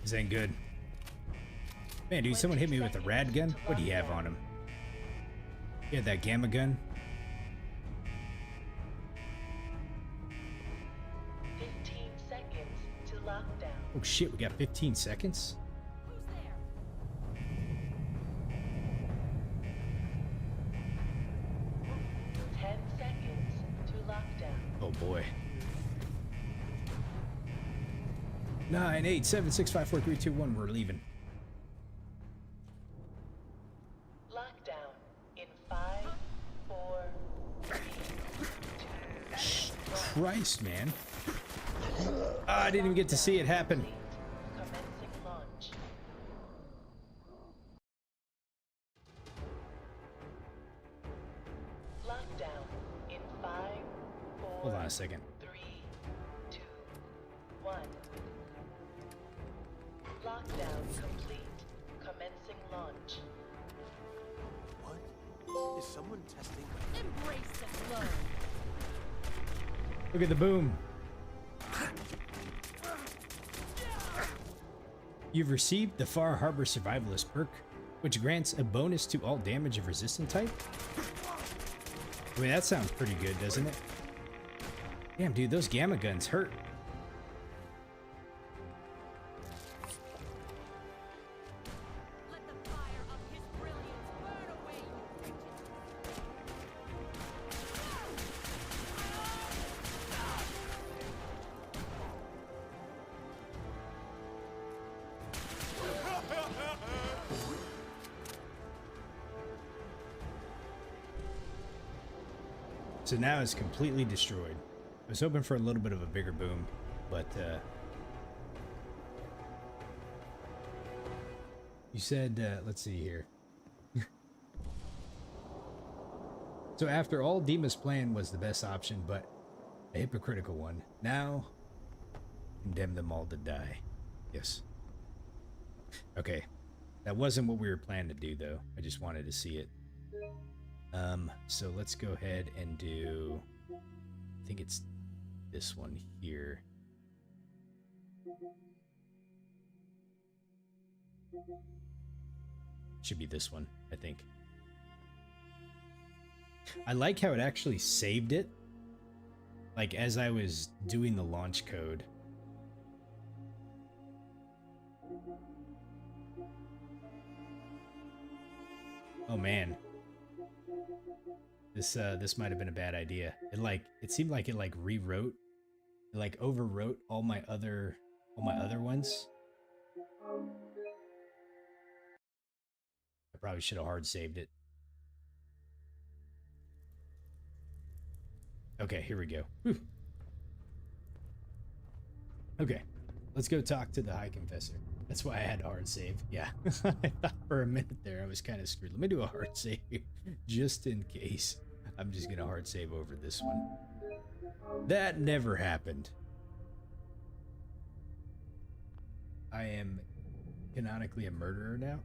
Speaker 1: This ain't good. Man, dude, someone hit me with a rad gun? What do you have on him? You had that gamma gun?
Speaker 18: 15 seconds to lockdown.
Speaker 1: Oh shit, we got 15 seconds?
Speaker 15: Who's there?
Speaker 18: 10 seconds to lockdown.
Speaker 1: Oh boy. 9, 8, 7, 6, 5, 4, 3, 2, 1. We're leaving.
Speaker 18: Lockdown in 5, 4, 3, 2, 1.
Speaker 1: Christ, man. I didn't even get to see it happen.
Speaker 18: Commencing launch. Lockdown in 5, 4,
Speaker 1: Hold on a second.
Speaker 18: 3, 2, 1. Lockdown complete. Commencing launch.
Speaker 12: What? Is someone testing?
Speaker 15: Embrace the flow.
Speaker 1: Look at the boom. You've received the Far Harbor Survivalist perk, which grants a bonus to all damage of resistant type. I mean, that sounds pretty good, doesn't it? Damn, dude, those gamma guns hurt.
Speaker 15: Let the fire of his brilliance burn away your wretches.
Speaker 1: So now it's completely destroyed. I was hoping for a little bit of a bigger boom, but you said, let's see here. So after all, Dima's plan was the best option, but a hypocritical one. Now, condemn them all to die. Yes. Okay. That wasn't what we were planning to do, though. I just wanted to see it. So let's go ahead and do, I think it's this one here. Should be this one, I think. I like how it actually saved it. Like as I was doing the launch code. Oh man. This might have been a bad idea. It seemed like it rewrote, it overwrote all my other ones. I probably should have hard saved it. Okay, here we go. Whew. Okay, let's go talk to the High Confessor. That's why I had to hard save. Yeah, I thought for a minute there I was kind of screwed. Let me do a hard save just in case. I'm just gonna hard save over this one. That never happened. I am canonically a murderer now.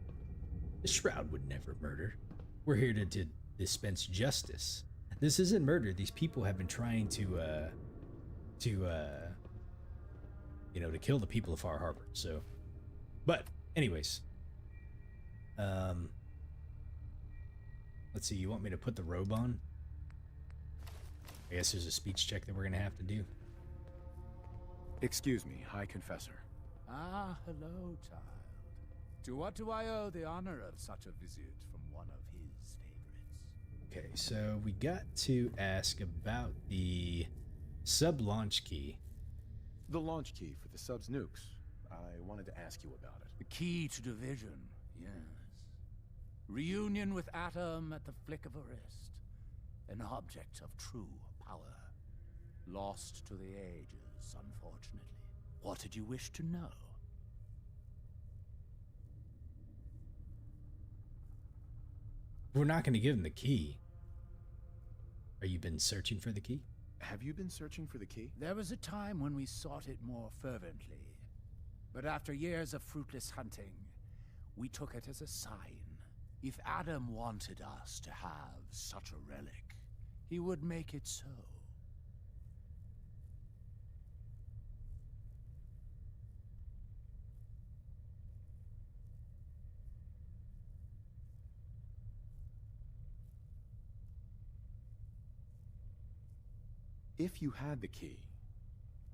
Speaker 1: The Shroud would never murder. We're here to dispense justice. This isn't murder. These people have been trying to kill the people of Far Harbor. So, but anyways, let's see. You want me to put the robe on? I guess there's a speech check that we're gonna have to do.
Speaker 6: Excuse me, High Confessor.
Speaker 19: Ah, hello, child. To what do I owe the honor of such a visit from one of his favorites?
Speaker 1: Okay, so we got to ask about the sub launch key.
Speaker 6: The launch key for the sub's nukes. I wanted to ask you about it.
Speaker 19: The key to division, yes. Reunion with Atom at the flick of a wrist. An object of true power. Lost to the ages, unfortunately. What did you wish to know?
Speaker 1: We're not going to give him the key. Are you been searching for the key?
Speaker 6: Have you been searching for the key?
Speaker 19: There was a time when we sought it more fervently. But after years of fruitless hunting, we took it as a sign. If Adam wanted us to have such a relic, he would make it so.
Speaker 6: If you had the key,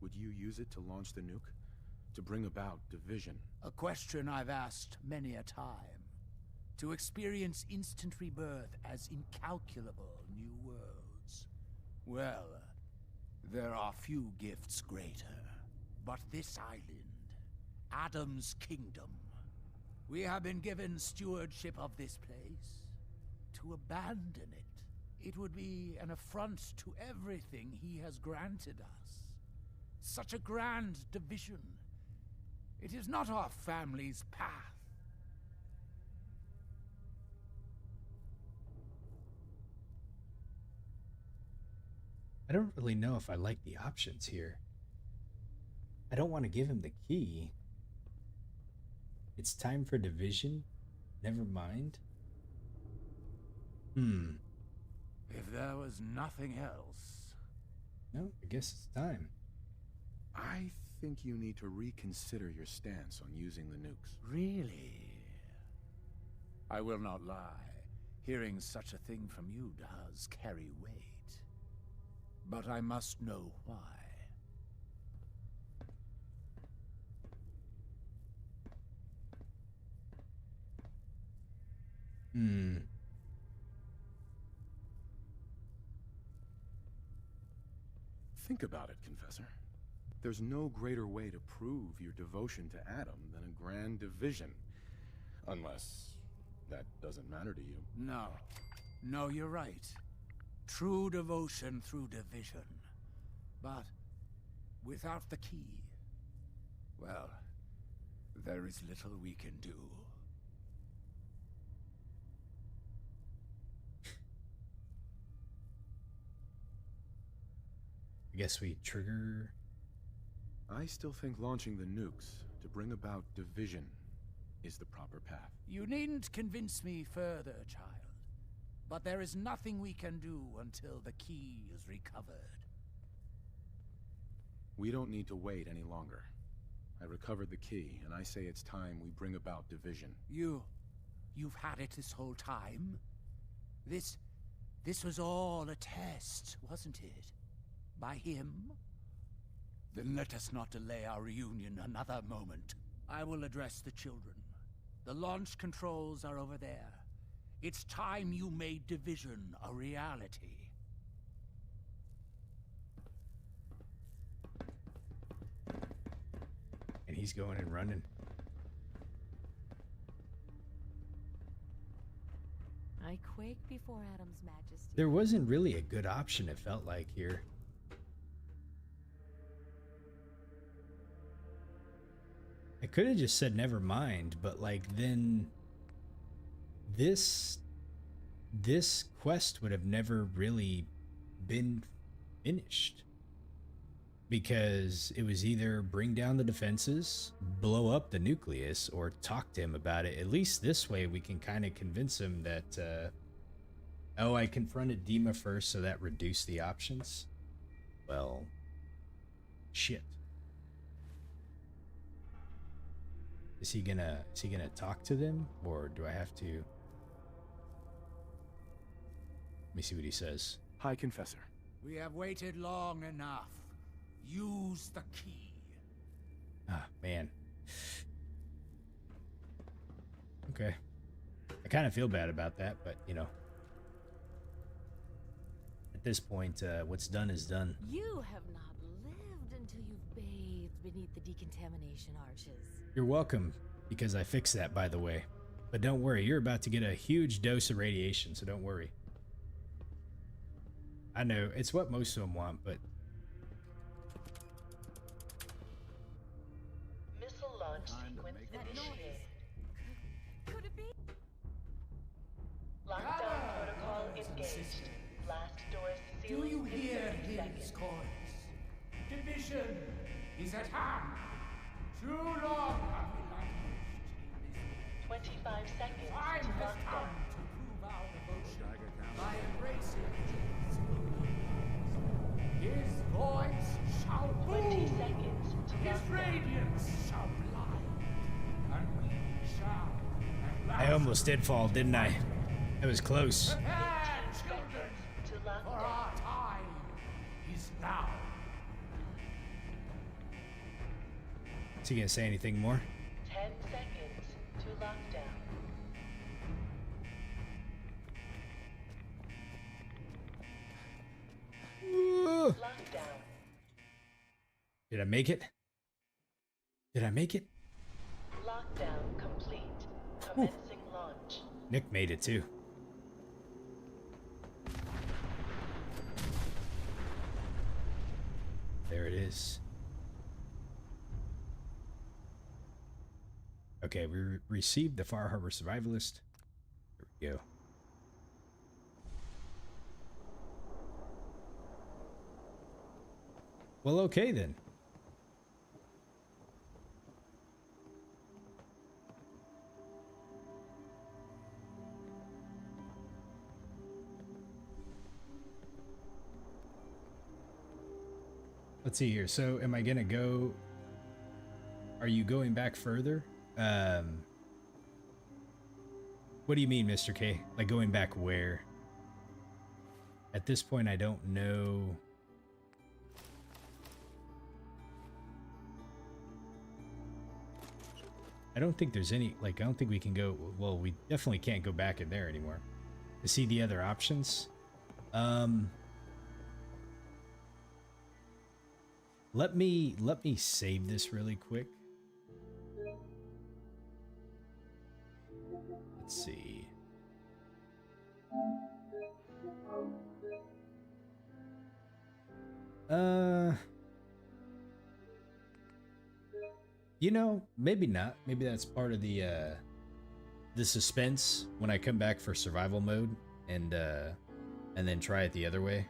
Speaker 6: would you use it to launch the nuke? To bring about division?
Speaker 19: A question I've asked many a time. To experience instant rebirth as incalculable new worlds. Well, there are few gifts greater. But this island, Adam's kingdom, we have been given stewardship of this place. To abandon it, it would be an affront to everything he has granted us. Such a grand division. It is not our family's path.
Speaker 1: I don't really know if I like the options here. I don't want to give him the key. It's time for division? Never mind.
Speaker 19: If there was nothing else...
Speaker 1: No, I guess it's time.
Speaker 6: I think you need to reconsider your stance on using the nukes.
Speaker 19: Really? I will not lie. Hearing such a thing from you does carry weight. But I must know why.
Speaker 6: Think about it, Confessor. There's no greater way to prove your devotion to Adam than a grand division. Unless that doesn't matter to you.
Speaker 19: No. No, you're right. True devotion through division. But without the key, well, there is little we can do.
Speaker 1: I guess we trigger...
Speaker 6: I still think launching the nukes to bring about division is the proper path.
Speaker 19: You needn't convince me further, child. But there is nothing we can do until the key is recovered.
Speaker 6: We don't need to wait any longer. I recovered the key, and I say it's time we bring about division.
Speaker 19: You've had it this whole time? This was all a test, wasn't it? By him? Then let us not delay our reunion another moment. I will address the children. The launch controls are over there. It's time you made division a reality.
Speaker 1: And he's going and running.
Speaker 15: I quake before Adam's majesty.
Speaker 1: There wasn't really a good option, it felt like, here. I could have just said never mind, but like then this quest would have never really been finished, because it was either bring down the defenses, blow up the nucleus, or talk to him about it. At least this way we can kind of convince him that oh, I confronted Dima first, so that reduced the options. Well, shit. Is he gonna talk to them, or do I have to? Let me see what he says.
Speaker 6: Hi, Confessor.
Speaker 19: We have waited long enough. Use the key.
Speaker 1: Ah, man. Okay. I kind of feel bad about that, but, you know. this point, what's done is done.
Speaker 15: You have not lived until you've bathed beneath the decontamination arches.
Speaker 1: You're welcome, because I fixed that, by the way. But don't worry, you're about to get a huge dose of radiation, so don't worry. I know, it's what most of them want, but...
Speaker 18: Missile launch sequence initiated.
Speaker 5: Could it be?
Speaker 18: Lockdown protocol engaged. Blast doors
Speaker 19: Do you
Speaker 18: sealing in
Speaker 19: hear
Speaker 18: 30
Speaker 19: his
Speaker 18: seconds.
Speaker 19: chorus? Division is at hand. Too long have we languished in this
Speaker 18: 25 seconds
Speaker 19: Time
Speaker 18: to
Speaker 19: has come
Speaker 18: lockdown.
Speaker 19: to prove our devotion by embracing his voice shall
Speaker 18: 20
Speaker 19: boom.
Speaker 18: seconds to
Speaker 19: His
Speaker 18: lockdown.
Speaker 19: radiance shall blind, and we shall at
Speaker 1: I
Speaker 19: last
Speaker 1: almost did fall, didn't I? It was close.
Speaker 19: prepare, children,
Speaker 18: To
Speaker 19: for
Speaker 18: lockdown.
Speaker 19: our time is now.
Speaker 1: Is he gonna say anything more?
Speaker 18: 10 seconds to lockdown. Lockdown.
Speaker 1: Did I make it? Did I make it?
Speaker 18: Lockdown complete. Commencing launch.
Speaker 1: Nick made it too. There it is. Okay, we received the Far Harbor Survivalist. Here we go. Well, okay then. Let's see here. So, am I gonna go? Are you going back further? What do you mean, Mr. K? Like going back where? At this point, I don't know. I don't think there's any, like, I don't think we can go, well, we definitely can't go back in there anymore. To see the other options. Let me save this really quick. Let's see. You know, maybe not. Maybe that's part of the suspense when I come back for survival mode and then try it the other way.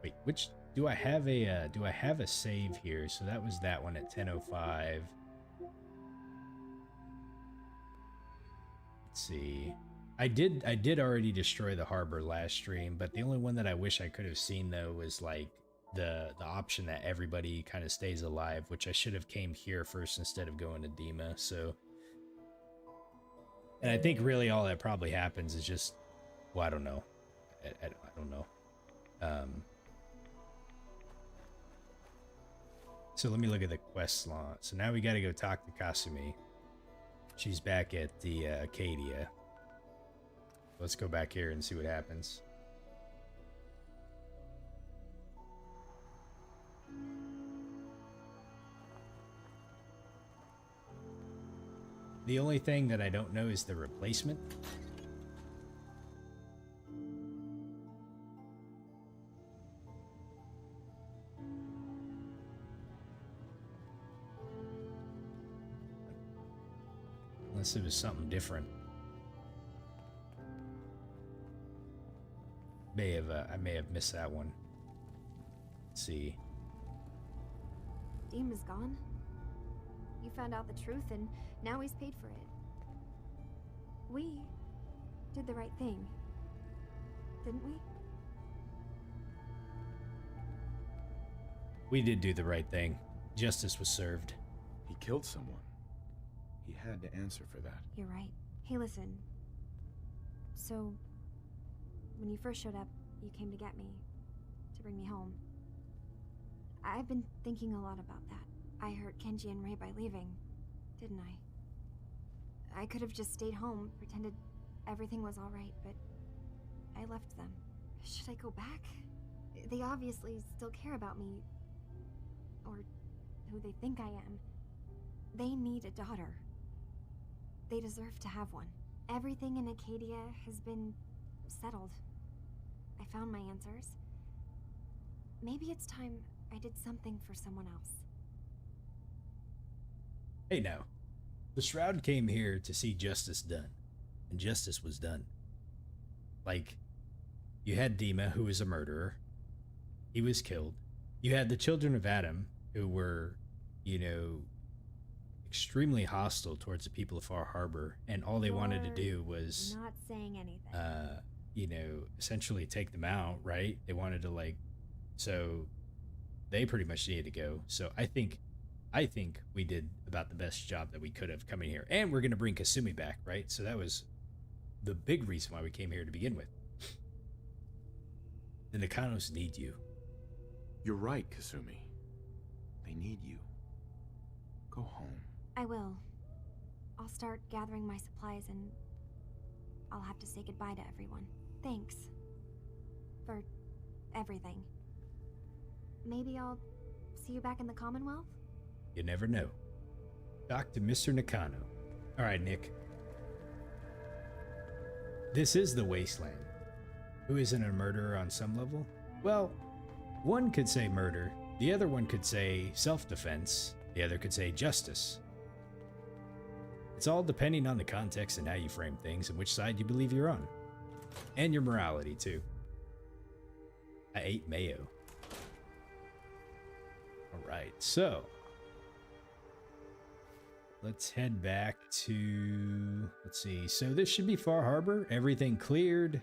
Speaker 1: Wait, which do I have a save here? So that was that one at 10:05. Let's see. I did already destroy the harbor last stream, but the only one that I wish I could have seen though was like the option that everybody kind of stays alive, which I should have came here first instead of going to Dima. So, and I think really all that probably happens is just, well, I don't know. I don't know. So let me look at the quest slot. So now we got to go talk to Kasumi. She's back at the Acadia. Let's go back here and see what happens. The only thing that I don't know is the replacement. Unless it was something different. I may have missed that one. Let's see.
Speaker 7: Deem is gone. You found out the truth and now he's paid for it. We did the right thing, didn't we?
Speaker 1: We did do the right thing. Justice was served.
Speaker 6: He killed someone. He had to answer for that.
Speaker 7: You're right. Hey, listen. So, when you first showed up, you came to get me, to bring me home. I've been thinking a lot about that. I hurt Kenji and Ray by leaving, didn't I? I could have just stayed home, pretended everything was all right, but I left them. Should I go back? They obviously still care about me. Or who they think I am. They need a daughter. They deserve to have one. Everything in Acadia has been settled. I found my answers. Maybe it's time I did something for someone else.
Speaker 1: Hey now, the Shroud came here to see justice done, and justice was done. Like, you had Dima, who was a murderer. He was killed. You had the children of Adam, who were, you know, extremely hostile towards the people of Far Harbor, and all they wanted to do was
Speaker 7: not saying anything.
Speaker 1: You know, essentially take them out, right? They wanted to, like, so they pretty much needed to go. So I think we did about the best job that we could have coming here. And we're going to bring Kasumi back, right? So that was the big reason why we came here to begin with. The Nakanos need you.
Speaker 6: You're right, Kasumi. They need you. Go home.
Speaker 7: I will. I'll start gathering my supplies and I'll have to say goodbye to everyone. Thanks. For everything. Maybe I'll see you back in the Commonwealth?
Speaker 1: You never know. Talk to Mr. Nakano. All right, Nick. This is the wasteland. Who isn't a murderer on some level? Well, one could say murder. The other one could say self-defense. The other could say justice. It's all depending on the context and how you frame things and which side you believe you're on. And your morality, too. I ate mayo. Alright, so let's head back to, let's see, so this should be Far Harbor. Everything cleared.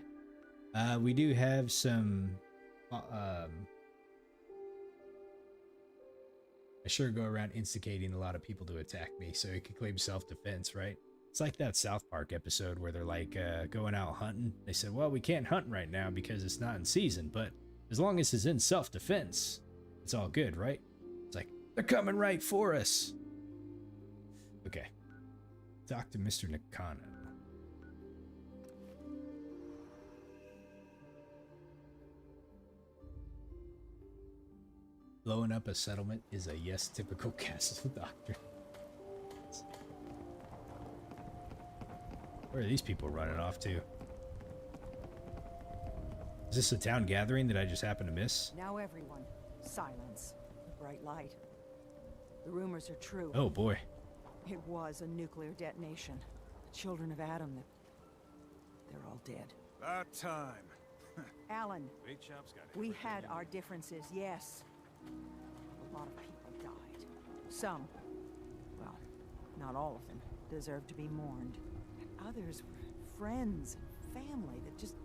Speaker 1: We do have some I sure go around instigating a lot of people to attack me so he could claim self-defense, right? It's like that South Park episode where they're like going out hunting. They said, well, we can't hunt right now because it's not in season, but as long as it's in self-defense, it's all good, right? It's like, they're coming right for us. Okay. Talk to Mr. Nakano. Blowing up a settlement is a yes, typical castle doctor. Where are these people running off to? Is this a town gathering that I just happened to miss?
Speaker 4: Now everyone, silence. Bright light. The rumors are true.
Speaker 1: Oh boy.
Speaker 4: It was a nuclear detonation. The children of Adam, they're all dead.
Speaker 2: About time.
Speaker 4: Alan,
Speaker 3: Bait shop's got
Speaker 4: we
Speaker 3: everything
Speaker 4: had
Speaker 3: you
Speaker 4: our
Speaker 3: need.
Speaker 4: differences, yes. A lot of people died. Some, well, not all of them, deserve to be mourned. And others were friends and family that just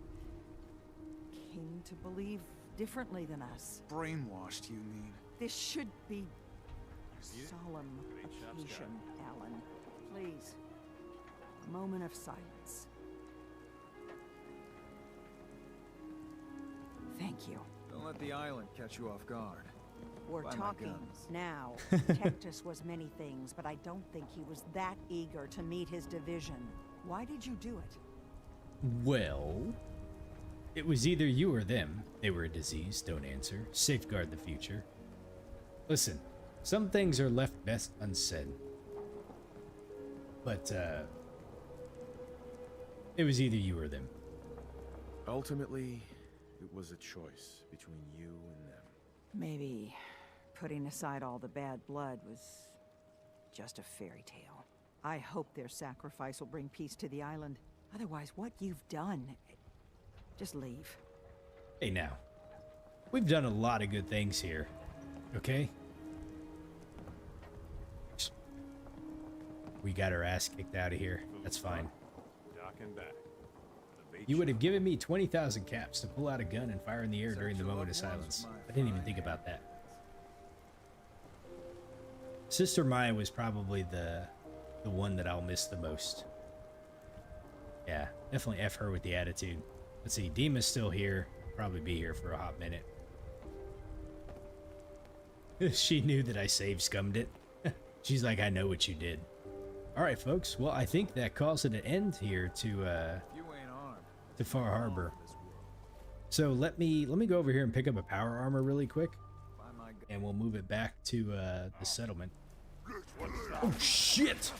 Speaker 4: came to believe differently than us.
Speaker 2: Brainwashed, you mean?
Speaker 4: This should be a
Speaker 3: See it?
Speaker 4: solemn
Speaker 3: Bait shop's got
Speaker 4: occasion, Alan. Please, a moment of silence. Thank you.
Speaker 2: Don't let the island catch you off guard.
Speaker 4: We're
Speaker 2: Buy my
Speaker 4: talking
Speaker 2: guns.
Speaker 4: now. Tectus was many things, but I don't think he was that eager to meet his division. Why did you do it?
Speaker 1: Well, it was either you or them. They were a disease, don't answer. Safeguard the future. Listen, some things are left best unsaid. But, it was either you or them.
Speaker 6: Ultimately, it was a choice between you and them.
Speaker 4: Maybe putting aside all the bad blood was just a fairy tale. I hope their sacrifice will bring peace to the island. Otherwise, what you've done... Just leave.
Speaker 1: Hey now, we've done a lot of good things here, okay? We got our ass kicked out of here. That's fine.
Speaker 3: Docking back. The bait
Speaker 1: You would have
Speaker 3: shop.
Speaker 1: given me 20,000 caps to pull out a gun and fire in the air during the moment of silence. I didn't even think about that. Sister Maya was probably the one that I'll miss the most. Yeah, definitely F her with the attitude. Let's see, Dima's still here. Probably be here for a hot minute. She knew that I save scummed it. She's like, I know what you did. All right, folks. Well, I think that calls it an end here to Far Harbor. So let me go over here and pick up a power armor really quick, and we'll move it back to the settlement. Oh shit!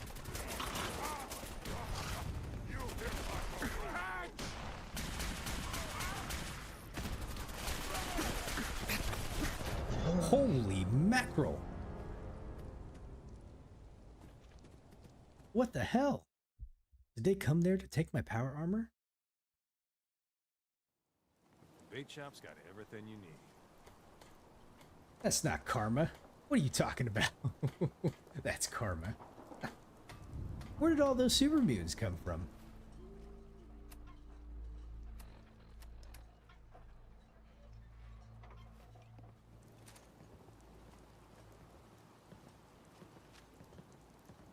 Speaker 1: Holy mackerel! What the hell? Did they come there to take my power armor?
Speaker 3: The bait shop's got everything you need.
Speaker 1: That's not karma. What are you talking about? That's karma. Where did all those super mutants come from?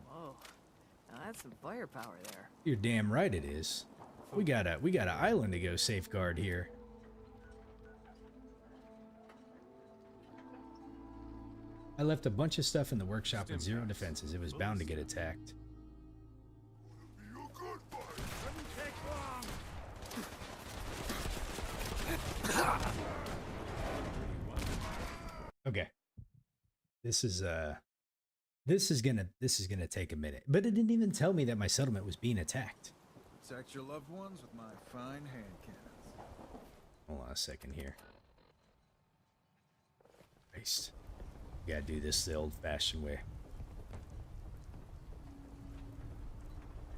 Speaker 20: Whoa, now that's some firepower there.
Speaker 1: You're damn right it is. We got an island to go safeguard here. I left a bunch of stuff in the workshop with 0 defenses. It was bound to get attacked. Okay. This is gonna take a minute. But it didn't even tell me that my settlement was being attacked.
Speaker 2: Protect your loved ones with my fine hand cannons.
Speaker 1: Hold on a second here. Christ. Gotta do this the old-fashioned way.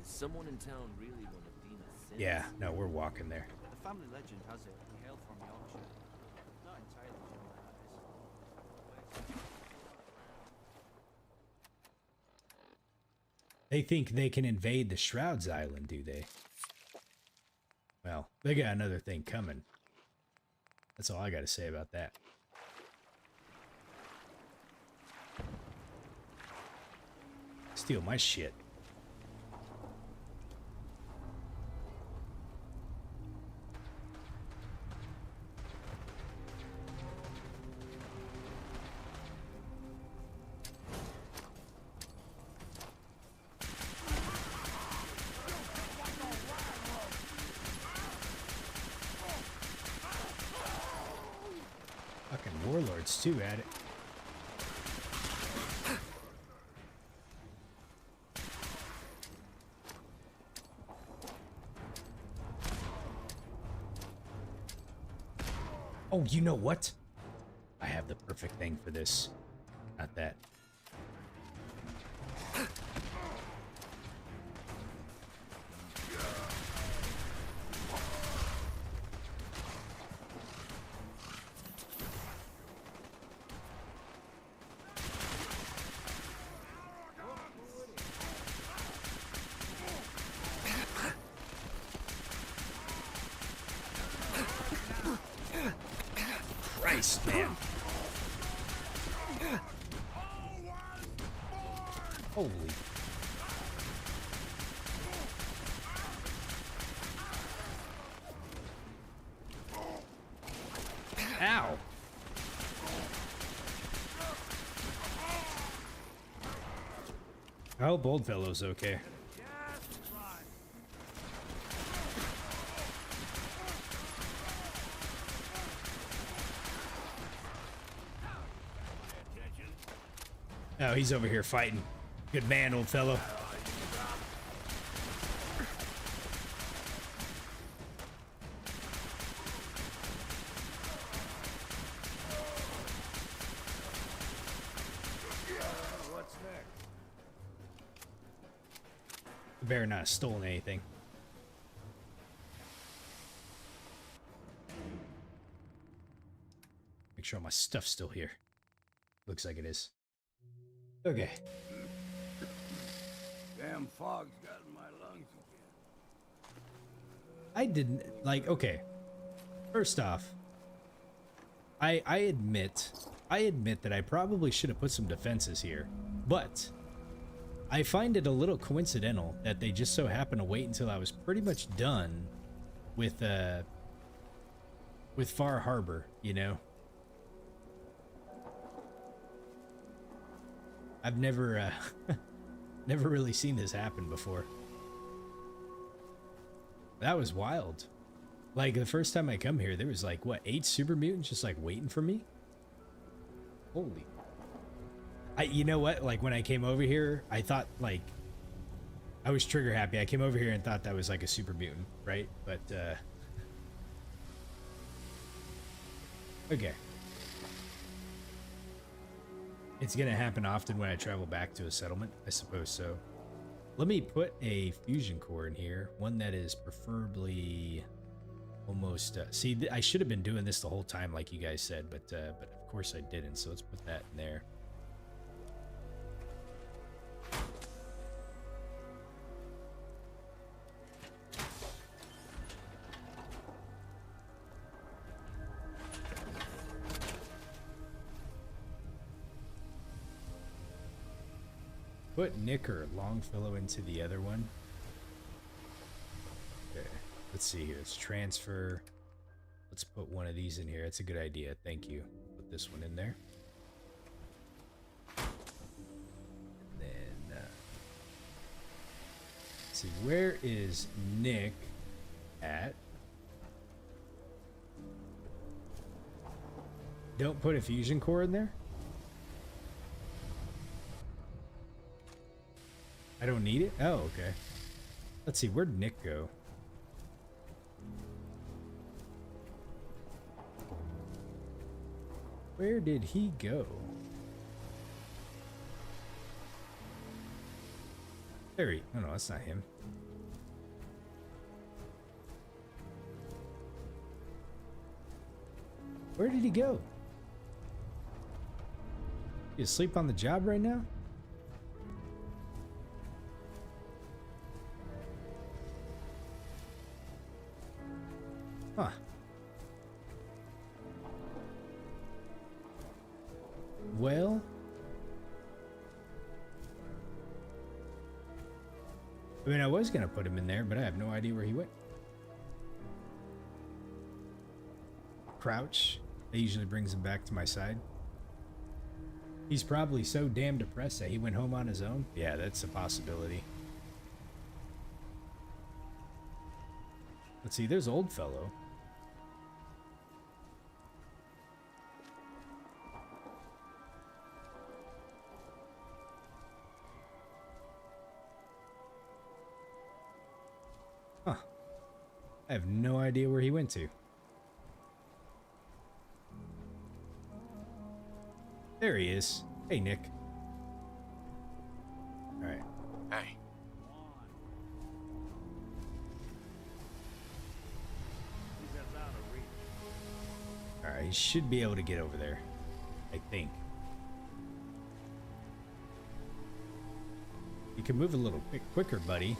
Speaker 21: Is someone in town really one of Dina's sins?
Speaker 1: Yeah, no, we're walking there.
Speaker 22: The family legend has it he hailed from Yorkshire. Not entirely sure where that is.
Speaker 1: They think they can invade the Shrouds Island, do they? Well, they got another thing coming. That's all I gotta say about that. Steal my shit. Fucking warlords too at it. Oh, you know what? I have the perfect thing for this. Not that. Christ, man. Holy. Ow. I hope old fellow's okay. Oh, he's over here fighting. Good man, old fellow.
Speaker 3: What's next?
Speaker 1: Better not have stolen anything. Make sure all my stuff's still here. Looks like it is. Okay.
Speaker 23: Damn fog's got in my lungs again.
Speaker 1: I didn't like. Okay. First off, I admit that I probably should have put some defenses here, but I find it a little coincidental that they just so happen to wait until I was pretty much done with Far Harbor, you know. I've never Never really seen this happen before. That was wild. Like, the first time I come here, there was like, what, 8 super mutants just like waiting for me? Holy. You know what? Like, when I came over here, I thought, like, I was trigger happy. I came over here and thought that was like a super mutant, right? But, okay. It's gonna happen often when I travel back to a settlement, I suppose so. Let me put a fusion core in here. One that is preferably almost... see, I should have been doing this the whole time like you guys said, but of course I didn't, so let's put that in there. Put Nick or Longfellow into the other one. Okay, let's see here. Let's transfer. Let's put one of these in here. That's a good idea. Thank you. Put this one in there. And then, let's see, where is Nick at? Don't put a fusion core in there? I don't need it? Oh, okay. Let's see, where'd Nick go? Where did he go? There he... Oh, no, that's not him. Where did he go? You asleep on the job right now? Huh. Well, I mean, I was gonna put him in there, but I have no idea where he went. Crouch. That usually brings him back to my side. He's probably so damn depressed that he went home on his own. Yeah, that's a possibility. Let's see, there's old fellow. Huh. I have no idea where he went to. There he is. Hey, Nick. All right.
Speaker 6: Hey.
Speaker 1: All right, he should be able to get over there, I think. You can move a little quicker, buddy.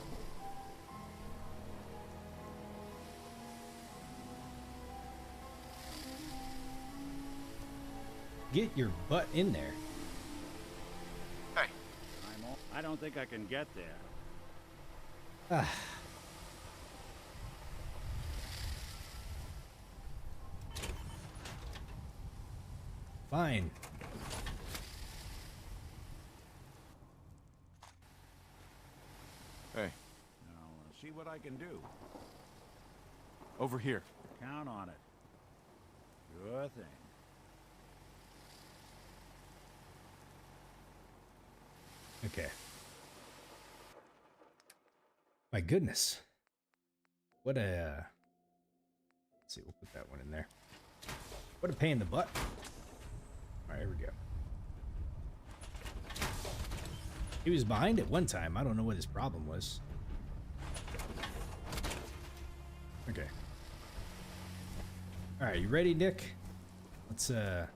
Speaker 1: Get your butt in there.
Speaker 6: Hey.
Speaker 23: I don't think I can get there.
Speaker 1: Ah. Fine.
Speaker 6: Hey.
Speaker 23: Now, see what I can do.
Speaker 6: Over here.
Speaker 23: Count on it. Sure thing.
Speaker 1: Okay. My goodness. What a... let's see, we'll put that one in there. What a pain in the butt. All right, here we go. He was behind at one time. I don't know what his problem was. Okay. All right, you ready, Nick? Let's, let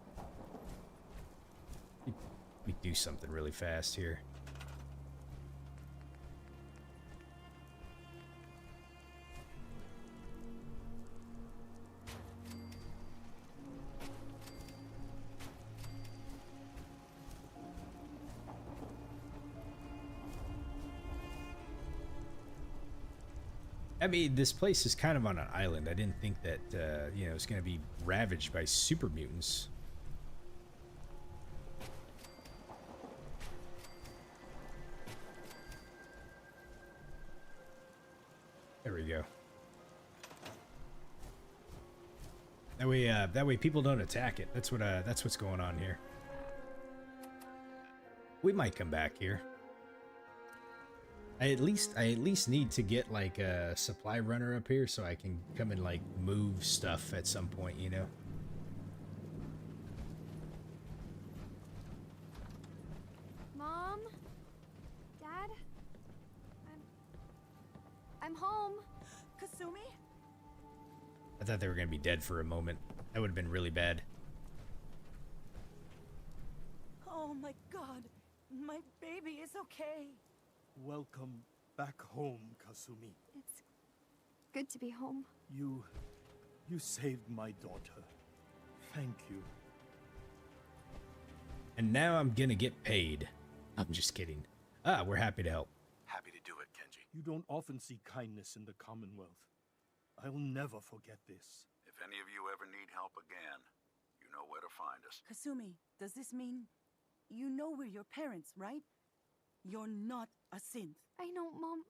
Speaker 1: me do something really fast here. I mean, this place is kind of on an island. I didn't think that, you know, it's going to be ravaged by super mutants. There we go. That way people don't attack it. That's what's going on here. We might come back here. I at least need to get like a supply runner up here so I can come and like move stuff at some point, you know.
Speaker 7: Mom? Dad? I'm home.
Speaker 4: Kasumi?
Speaker 1: I thought they were gonna be dead for a moment. That would have been really bad.
Speaker 4: Oh my god. My baby is okay.
Speaker 9: Welcome back home, Kasumi.
Speaker 7: It's good to be home.
Speaker 9: You saved my daughter. Thank you.
Speaker 1: And now I'm gonna get paid. I'm just kidding. We're happy to help.
Speaker 9: Happy to do it, Kenji. You don't often see kindness in the Commonwealth. I'll never forget this.
Speaker 11: If any of you ever need help again, you know where to find us.
Speaker 13: Kasumi, does this mean you know we're your parents, right? You're not a synth.
Speaker 7: I know, Mom.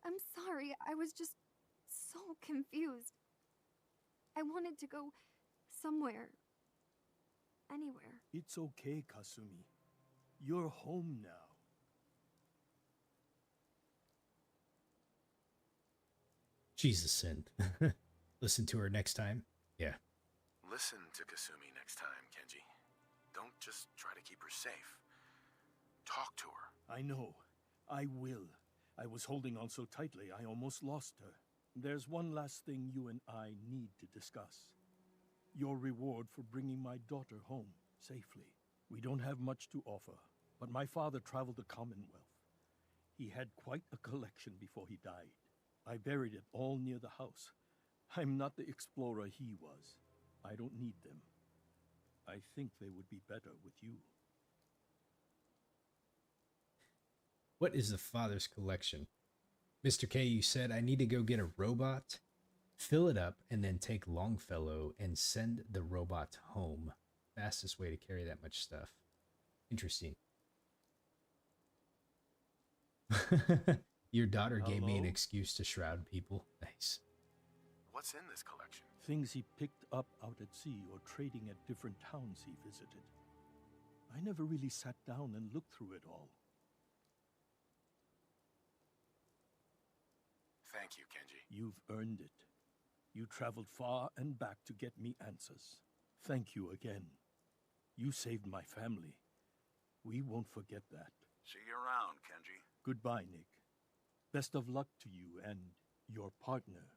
Speaker 7: I'm sorry. I was just so confused. I wanted to go somewhere. Anywhere.
Speaker 9: It's okay, Kasumi. You're home now.
Speaker 1: She's a synth. Listen to her next time. Yeah.
Speaker 6: Listen to Kasumi next time, Kenji. Don't just try to keep her safe. Talk to her.
Speaker 9: I know. I will. I was holding on so tightly, I almost lost her. There's one last thing you and I need to discuss. Your reward for bringing my daughter home safely. We don't have much to offer, but my father traveled the Commonwealth. He had quite a collection before he died. I buried it all near the house. I'm not the explorer he was. I don't need them. I think they would be better with you.
Speaker 1: What is the father's collection? Mr. K, you said I need to go get a robot, fill it up, and then take Longfellow and send the robot home. Fastest way to carry that much stuff. Interesting. Your daughter gave me an excuse to shroud people. Nice.
Speaker 6: What's in this collection?
Speaker 9: Things he picked up out at sea or trading at different towns he visited. I never really sat down and looked through it all.
Speaker 6: Thank you, Kenji.
Speaker 9: You've earned it. You traveled far and back to get me answers. Thank you again. You saved my family. We won't forget that.
Speaker 11: See you around, Kenji.
Speaker 9: Goodbye, Nick. Best of luck to you and your partner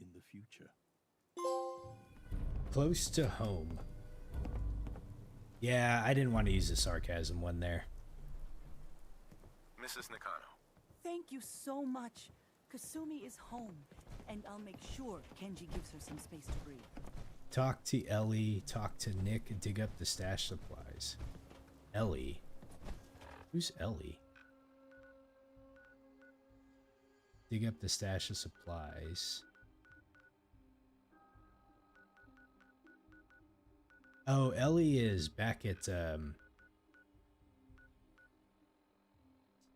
Speaker 9: in the future.
Speaker 1: Close to home. Yeah, I didn't want to use the sarcasm one there.
Speaker 6: Mrs. Nakano.
Speaker 13: Thank you so much. Kasumi is home, and I'll make sure Kenji gives her some space to breathe.
Speaker 1: Talk to Ellie, talk to Nick, dig up the stash supplies. Ellie? Who's Ellie? Dig up the stash of supplies. Oh, Ellie is back at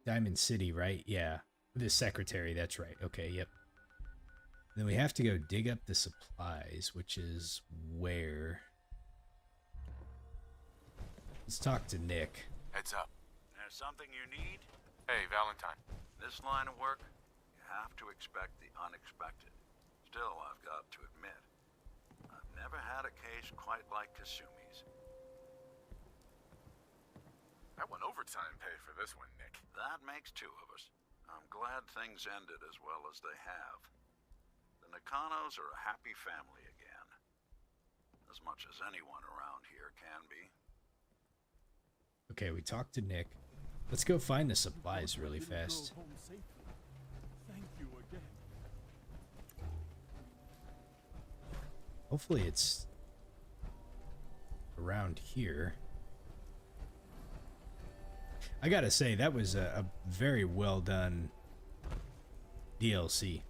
Speaker 1: Diamond City, right? Yeah. The secretary, that's right. Okay, yep. Then we have to go dig up the supplies, which is where? Let's talk to Nick.
Speaker 6: Heads up.
Speaker 11: There's something you need?
Speaker 6: Hey, Valentine.
Speaker 11: This line of work, you have to expect the unexpected. Still, I've got to admit, I've never had a case quite like Kasumi's.
Speaker 6: I want overtime pay for this one, Nick.
Speaker 11: That makes two of us. I'm glad things ended as well as they have. The Nakanos are a happy family again. As much as anyone around here can be.
Speaker 1: Okay, we talked to Nick. Let's go find the supplies really fast.
Speaker 9: Thank you again.
Speaker 1: Hopefully it's around here. I gotta say, that was a very well done DLC.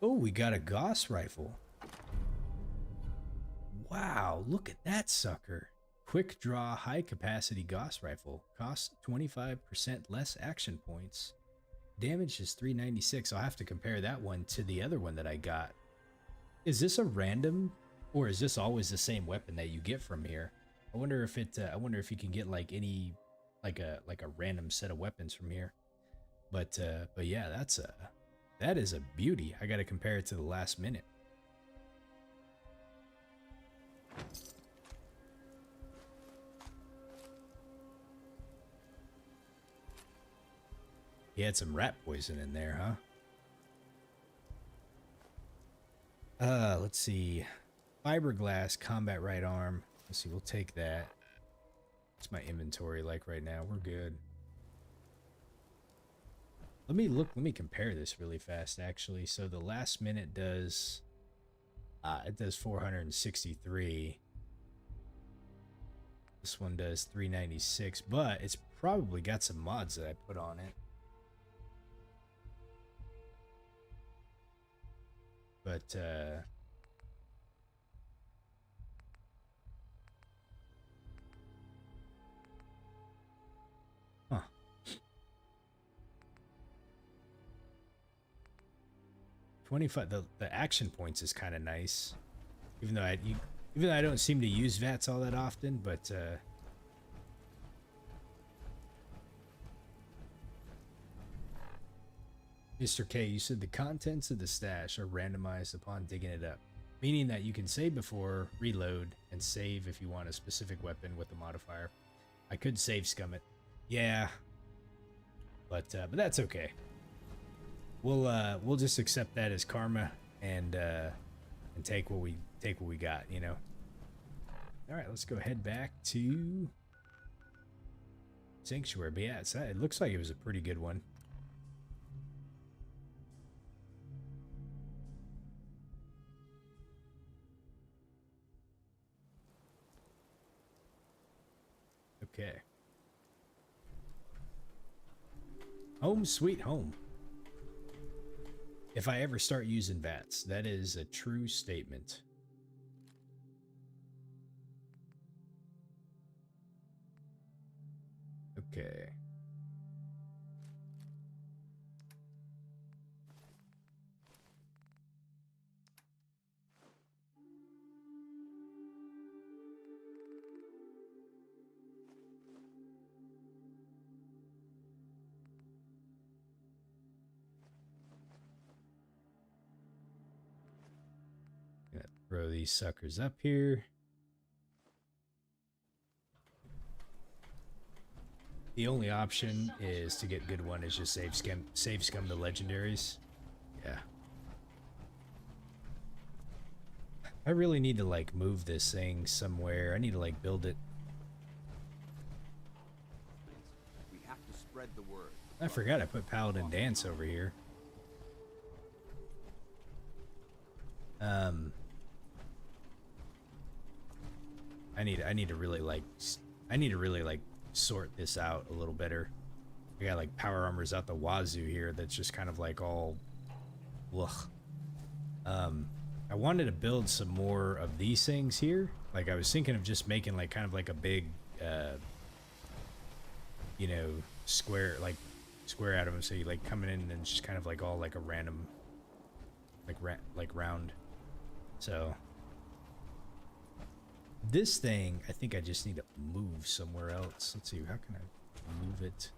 Speaker 1: Oh, we got a Gauss rifle. Wow, look at that sucker. Quick draw, high capacity Gauss rifle. Costs 25% less action points. Damage is 396. I'll have to compare that one to the other one that I got. Is this a random, or is this always the same weapon that you get from here? I wonder if it. I wonder if you can get like any, like a random set of weapons from here. But yeah, that is a beauty. I got to compare it to the last minute. He had some rat poison in there, huh? Let's see. Fiberglass combat right arm. Let's see, we'll take that. What's my inventory like right now? We're good. Let me compare this really fast actually. So the last minute does it does 463. This one does 396, but it's probably got some mods that I put on it. But huh. 25. The action points is kind of nice, even though I don't seem to use VATS all that often. But Mr. K, you said the contents of the stash are randomized upon digging it up, meaning that you can save before reload and save if you want a specific weapon with a modifier. I could save scum it, yeah, but that's okay. We'll just accept that as karma and take what we got, you know. All right, let's go head back to Sanctuary. But yeah, it looks like it was a pretty good one. Okay. Home sweet home. If I ever start using VATS, that is a true statement. Okay. Gonna throw these suckers up here. The only option is to get good one is just save scum the legendaries. Yeah. I really need to like move this thing somewhere. I need to like build it.
Speaker 3: We have to spread the word.
Speaker 1: I forgot I put Paladin Dance over here. I need to really like sort this out a little better. I got like power armors out the wazoo here that's just kind of like all ugh. I wanted to build some more of these things here. Like I was thinking of just making like kind of like a big you know, square out of them, so you like coming in and just kind of like all like a random like round. So this thing, I think I just need to move somewhere else. Let's see, how can I move it?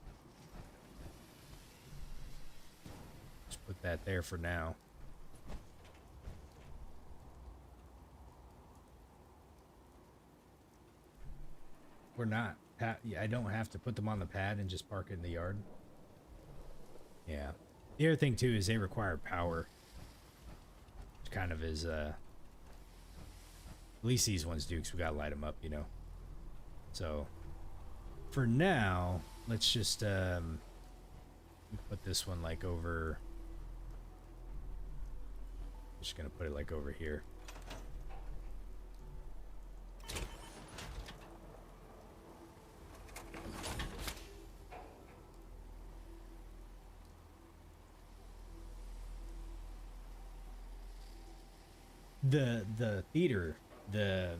Speaker 1: Just put that there for now. Or not. I don't have to put them on the pad and just park it in the yard. Yeah. The other thing too is they require power. Which kind of is at least these ones do, because we gotta light them up, you know. So for now, let's just put this one like over. Just gonna put it like over here. The theater, the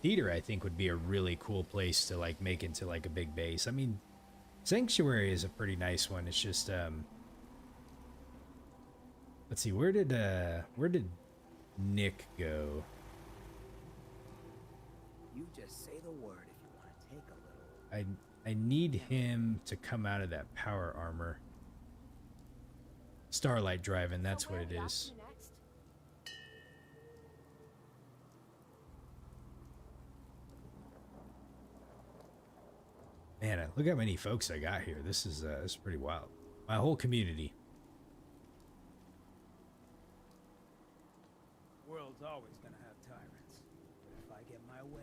Speaker 1: theater I think would be a really cool place to like make into like a big base. I mean, Sanctuary is a pretty nice one. It's just let's see, where did Nick go?
Speaker 23: You just say the word if you want to take a little.
Speaker 1: I need him to come out of that power armor. Starlight driving, that's what it is. Man, look how many folks I got here. This is pretty wild. My whole community.
Speaker 23: World's always gonna have tyrants. But if I get my way,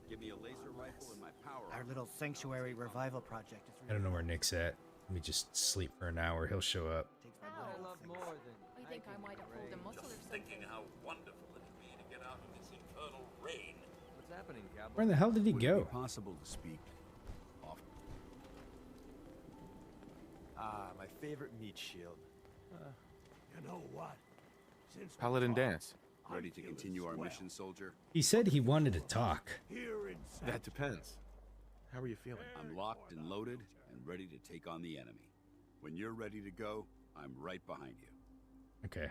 Speaker 3: Give me a laser rifle and my power.
Speaker 12: Our little sanctuary revival project is
Speaker 1: I don't know where Nick's at. Let me just sleep for an hour. He'll show up.
Speaker 22: I love more than.
Speaker 5: I think I might have pulled a muscle or something.
Speaker 11: Thinking how wonderful it'd be to get out of this infernal rain.
Speaker 22: What's happening, Cowboy?
Speaker 1: Where the hell did he
Speaker 3: Would it
Speaker 1: go?
Speaker 3: be possible to speak off?
Speaker 8: Ah, my favorite meat shield.
Speaker 23: you know what? Since we
Speaker 6: Paladin
Speaker 23: talked,
Speaker 6: dance.
Speaker 23: I'm
Speaker 3: Ready to
Speaker 23: feeling
Speaker 3: continue our
Speaker 23: swell.
Speaker 3: mission, soldier?
Speaker 1: He said he wanted to talk.
Speaker 23: Here in
Speaker 6: That depends. How are you feeling?
Speaker 3: I'm locked and loaded and ready to take on the enemy. When you're ready to go, I'm right behind you.
Speaker 1: Okay.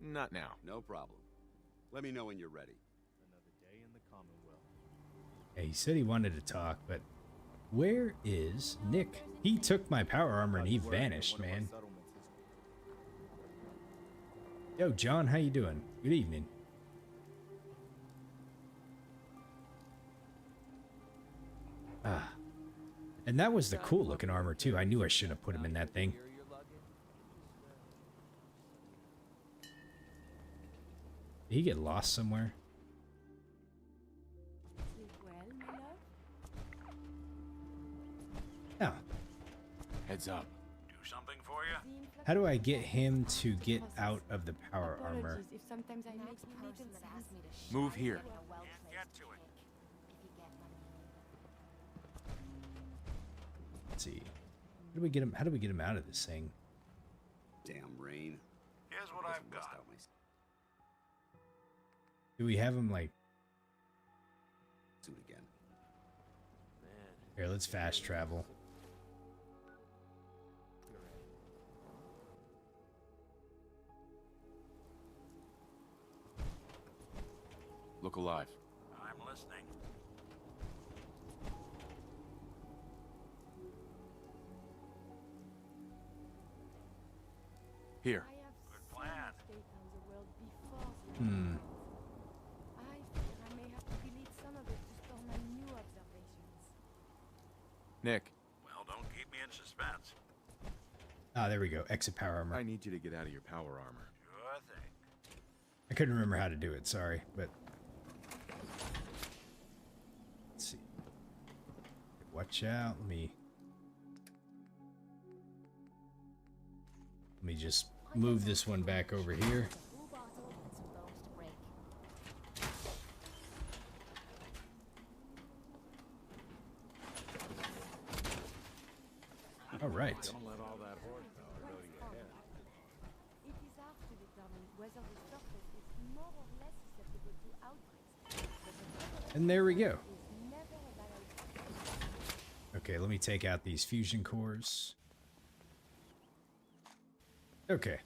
Speaker 6: Not now.
Speaker 3: No problem. Let me know when you're ready.
Speaker 22: Another day in the Commonwealth.
Speaker 1: Yeah, he said he wanted to talk, but where is Nick? He took my power armor and he vanished, man. Yo, John, how you doing? Good evening. Ah. And that was the cool looking armor too. I knew I shouldn't have put him in that thing. Did he get lost somewhere? No.
Speaker 6: Heads up.
Speaker 11: Do something for you?
Speaker 1: How do I get him to get out of the power armor?
Speaker 5: If sometimes I make little sense.
Speaker 6: Move here.
Speaker 11: Can't get to it.
Speaker 1: Let's see. How do we get him? How do we get him out of this thing?
Speaker 3: Damn rain.
Speaker 11: Here's what I've got.
Speaker 1: Do we have him like?
Speaker 3: Suit again.
Speaker 1: Here, let's fast travel.
Speaker 6: Look alive.
Speaker 11: I'm listening.
Speaker 6: Here.
Speaker 11: Good plan.
Speaker 1: Hmm.
Speaker 5: I fear I may have to delete some of it to store my new observations.
Speaker 6: Nick.
Speaker 11: Well, don't keep me in suspense.
Speaker 1: Ah, there we go. Exit power armor.
Speaker 6: I need you to get out of your power armor.
Speaker 11: Sure thing.
Speaker 1: I couldn't remember how to do it. Sorry, but let's see. Watch out. Let me just move this one back over here. All right.
Speaker 6: Don't let all that horsepower go to your head.
Speaker 5: It is hard to determine whether the surface is more or less susceptible to outbreaks.
Speaker 1: And there we go.
Speaker 5: Is never a bad
Speaker 1: Okay, let me take out these fusion cores. Okay.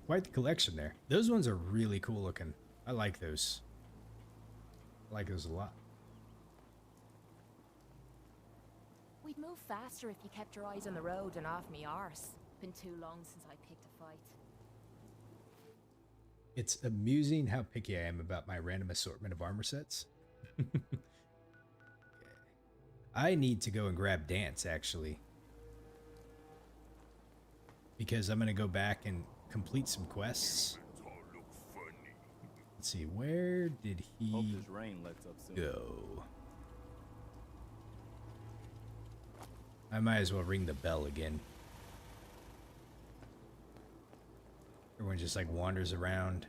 Speaker 1: Quite the collection there. Those ones are really cool looking. I like those. I like those a lot.
Speaker 5: We'd move faster if you kept your eyes on the road and off me arse. Been too long since I picked a fight.
Speaker 1: It's amusing how picky I am about my random assortment of armor sets. I need to go and grab Dance, actually. Because I'm going to go back and complete some quests. Let's see, where did he
Speaker 14: Hope this rain lets up soon.
Speaker 1: go? I might as well ring the bell again. Everyone just like wanders around.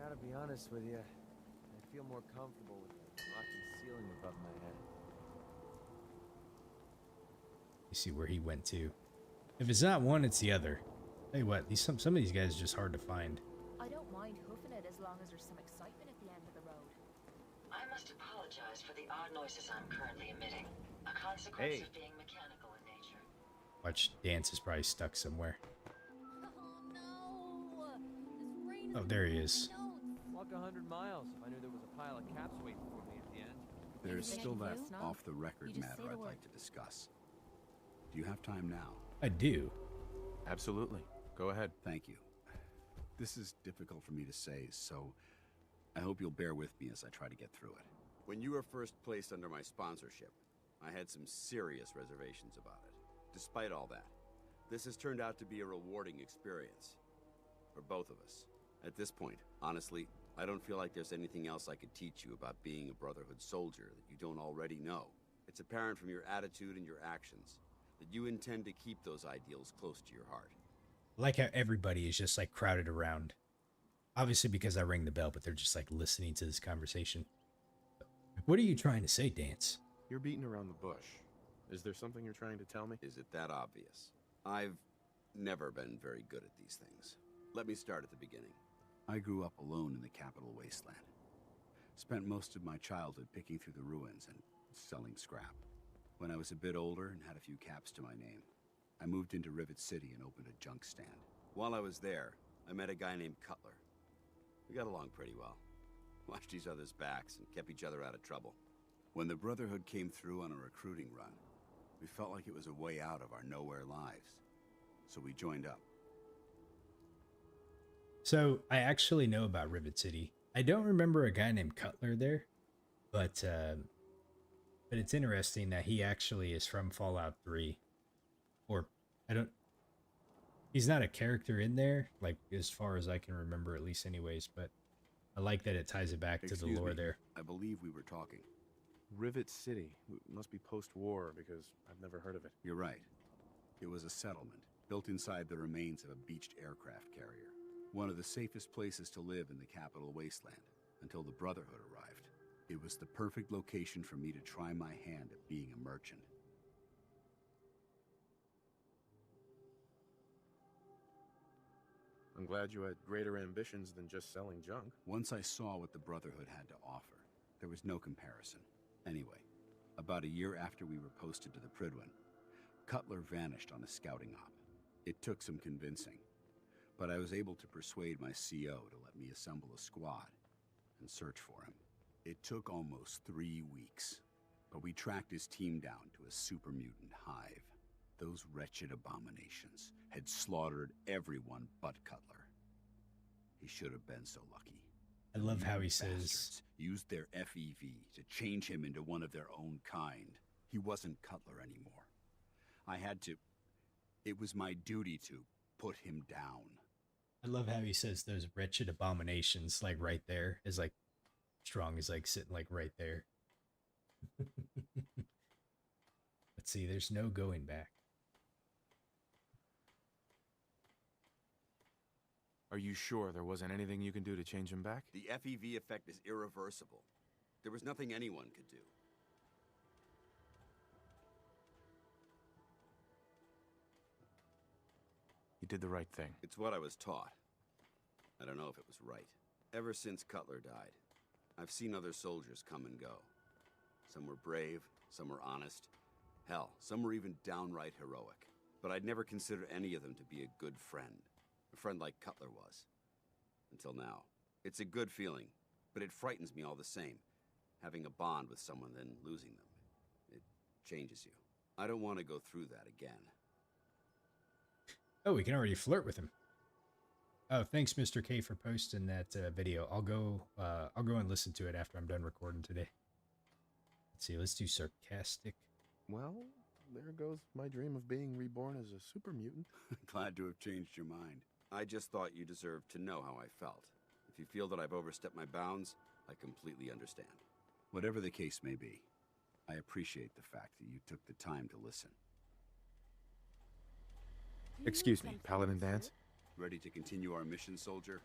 Speaker 22: Gotta be honest with you, I feel more comfortable with the rocky ceiling above my head.
Speaker 1: You see where he went to. If it's not one, it's the other. Tell you what, some of these guys are just hard to find.
Speaker 14: I don't mind hoofing it as long as there's some excitement at the end of the road.
Speaker 18: I must apologize for the odd noises I'm currently emitting. A consequence
Speaker 1: Hey.
Speaker 18: of being mechanical in nature.
Speaker 1: Watch, Dance is probably stuck somewhere.
Speaker 21: Oh,
Speaker 1: Oh, there he is.
Speaker 21: Walk 100 miles if I knew there was a pile of caps waiting for me at the end.
Speaker 3: There's still that
Speaker 21: No.
Speaker 3: off-the-record
Speaker 21: You just
Speaker 3: matter
Speaker 21: say the
Speaker 3: I'd
Speaker 21: word.
Speaker 3: like to discuss. Do you have time now?
Speaker 1: I do.
Speaker 6: Absolutely. Go ahead.
Speaker 3: Thank you. This is difficult for me to say, so I hope you'll bear with me as I try to get through it. When you were first placed under my sponsorship, I had some serious reservations about it. Despite all that, this has turned out to be a rewarding experience for both of us. At this point, honestly, I don't feel like there's anything else I could teach you about being a Brotherhood soldier that you don't already know. It's apparent from your attitude and your actions that you intend to keep those ideals close to your heart.
Speaker 1: I like how everybody is just like crowded around. Obviously because I rang the bell, but they're just like listening to this conversation. What are you trying to say, Dance?
Speaker 6: You're beating around the bush. Is there something you're trying to tell me?
Speaker 3: Is it that obvious? I've never been very good at these things. Let me start at the beginning. I grew up alone in the capital wasteland. Spent most of my childhood picking through the ruins and selling scrap. When I was a bit older and had a few caps to my name, I moved into Rivet City and opened a junk stand. While I was there, I met a guy named Cutler. We got along pretty well. Watched each other's backs and kept each other out of trouble. When the Brotherhood came through on a recruiting run, we felt like it was a way out of our nowhere lives. So we joined up.
Speaker 1: So I actually know about Rivet City. I don't remember a guy named Cutler there, but it's interesting that he actually is from Fallout 3. Or I don't. He's not a character in there, like as far as I can remember, at least, anyways. But I like that it ties it back to the lore there.
Speaker 3: I believe we were talking.
Speaker 6: Rivet City. Must be post-war because I've never heard of it.
Speaker 3: You're right. It was a settlement built inside the remains of a beached aircraft carrier. One of the safest places to live in the capital wasteland until the Brotherhood arrived. It was the perfect location for me to try my hand at being a merchant.
Speaker 6: I'm glad you had greater ambitions than just selling junk.
Speaker 3: Once I saw what the Brotherhood had to offer, there was no comparison. Anyway, about a year after we were posted to the Prydwen, Cutler vanished on a scouting op. It took some convincing, but I was able to persuade my CO to let me assemble a squad and search for him. It took almost 3 weeks, but we tracked his team down to a super mutant hive. Those wretched abominations had slaughtered everyone but Cutler. He should have been so lucky.
Speaker 1: I love how he
Speaker 3: Bastards
Speaker 1: says
Speaker 3: used their FEV to change him into one of their own kind. He wasn't Cutler anymore. I had to... It was my duty to put him down.
Speaker 1: I love how he says those wretched abominations, like right there, is like Strong is like sitting like right there. Let's see, there's no going back.
Speaker 6: Are you sure there wasn't anything you can do to change him back?
Speaker 3: The FEV effect is irreversible. There was nothing anyone could do.
Speaker 6: You did the right thing.
Speaker 3: It's what I was taught. I don't know if it was right. Ever since Cutler died, I've seen other soldiers come and go. Some were brave, some were honest. Hell, some were even downright heroic. But I'd never considered any of them to be a good friend. A friend like Cutler was. Until now. It's a good feeling, but it frightens me all the same. Having a bond with someone, then losing them. It changes you. I don't want to go through that again.
Speaker 1: Oh, we can already flirt with him. Oh, thanks, Mr. K, for posting that video. I'll go and listen to it after I'm done recording today. Let's see. Let's do sarcastic.
Speaker 6: Well, there goes my dream of being reborn as a super mutant.
Speaker 3: Glad to have changed your mind. I just thought you deserved to know how I felt. If you feel that I've overstepped my bounds, I completely understand. Whatever the case may be, I appreciate the fact that you took the time to listen.
Speaker 6: Excuse me, Paladin Dance?
Speaker 3: Ready to continue our mission, soldier?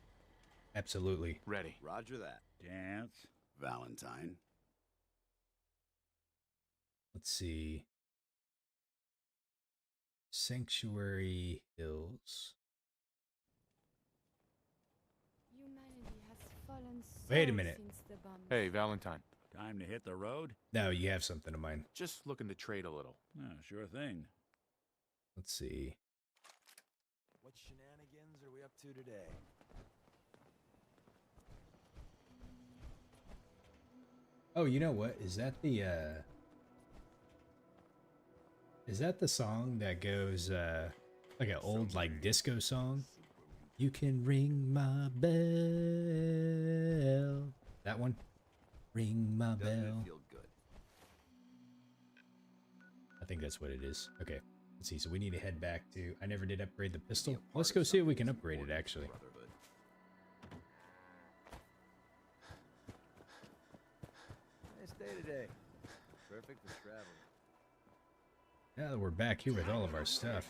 Speaker 1: Absolutely.
Speaker 6: Ready.
Speaker 3: Roger that.
Speaker 23: Dance.
Speaker 3: Valentine.
Speaker 1: Let's see. Sanctuary Hills. Wait a minute.
Speaker 6: Hey, Valentine.
Speaker 23: Time to hit the road?
Speaker 1: No, you have something of mine.
Speaker 6: Just looking to trade a little.
Speaker 23: Sure thing.
Speaker 1: Let's see.
Speaker 8: What shenanigans are we up to today?
Speaker 1: Oh, you know what? Is that the song that goes like an old like disco song? You can ring my bell. That one? Ring my
Speaker 3: Doesn't
Speaker 1: bell.
Speaker 3: it feel good?
Speaker 1: I think that's what it is. Okay. Let's see. So we need to head back to... I never did upgrade the pistol. Let's go see if we can upgrade it, actually.
Speaker 8: Nice day today. Perfect for travel.
Speaker 1: Now that we're back here with all of our stuff.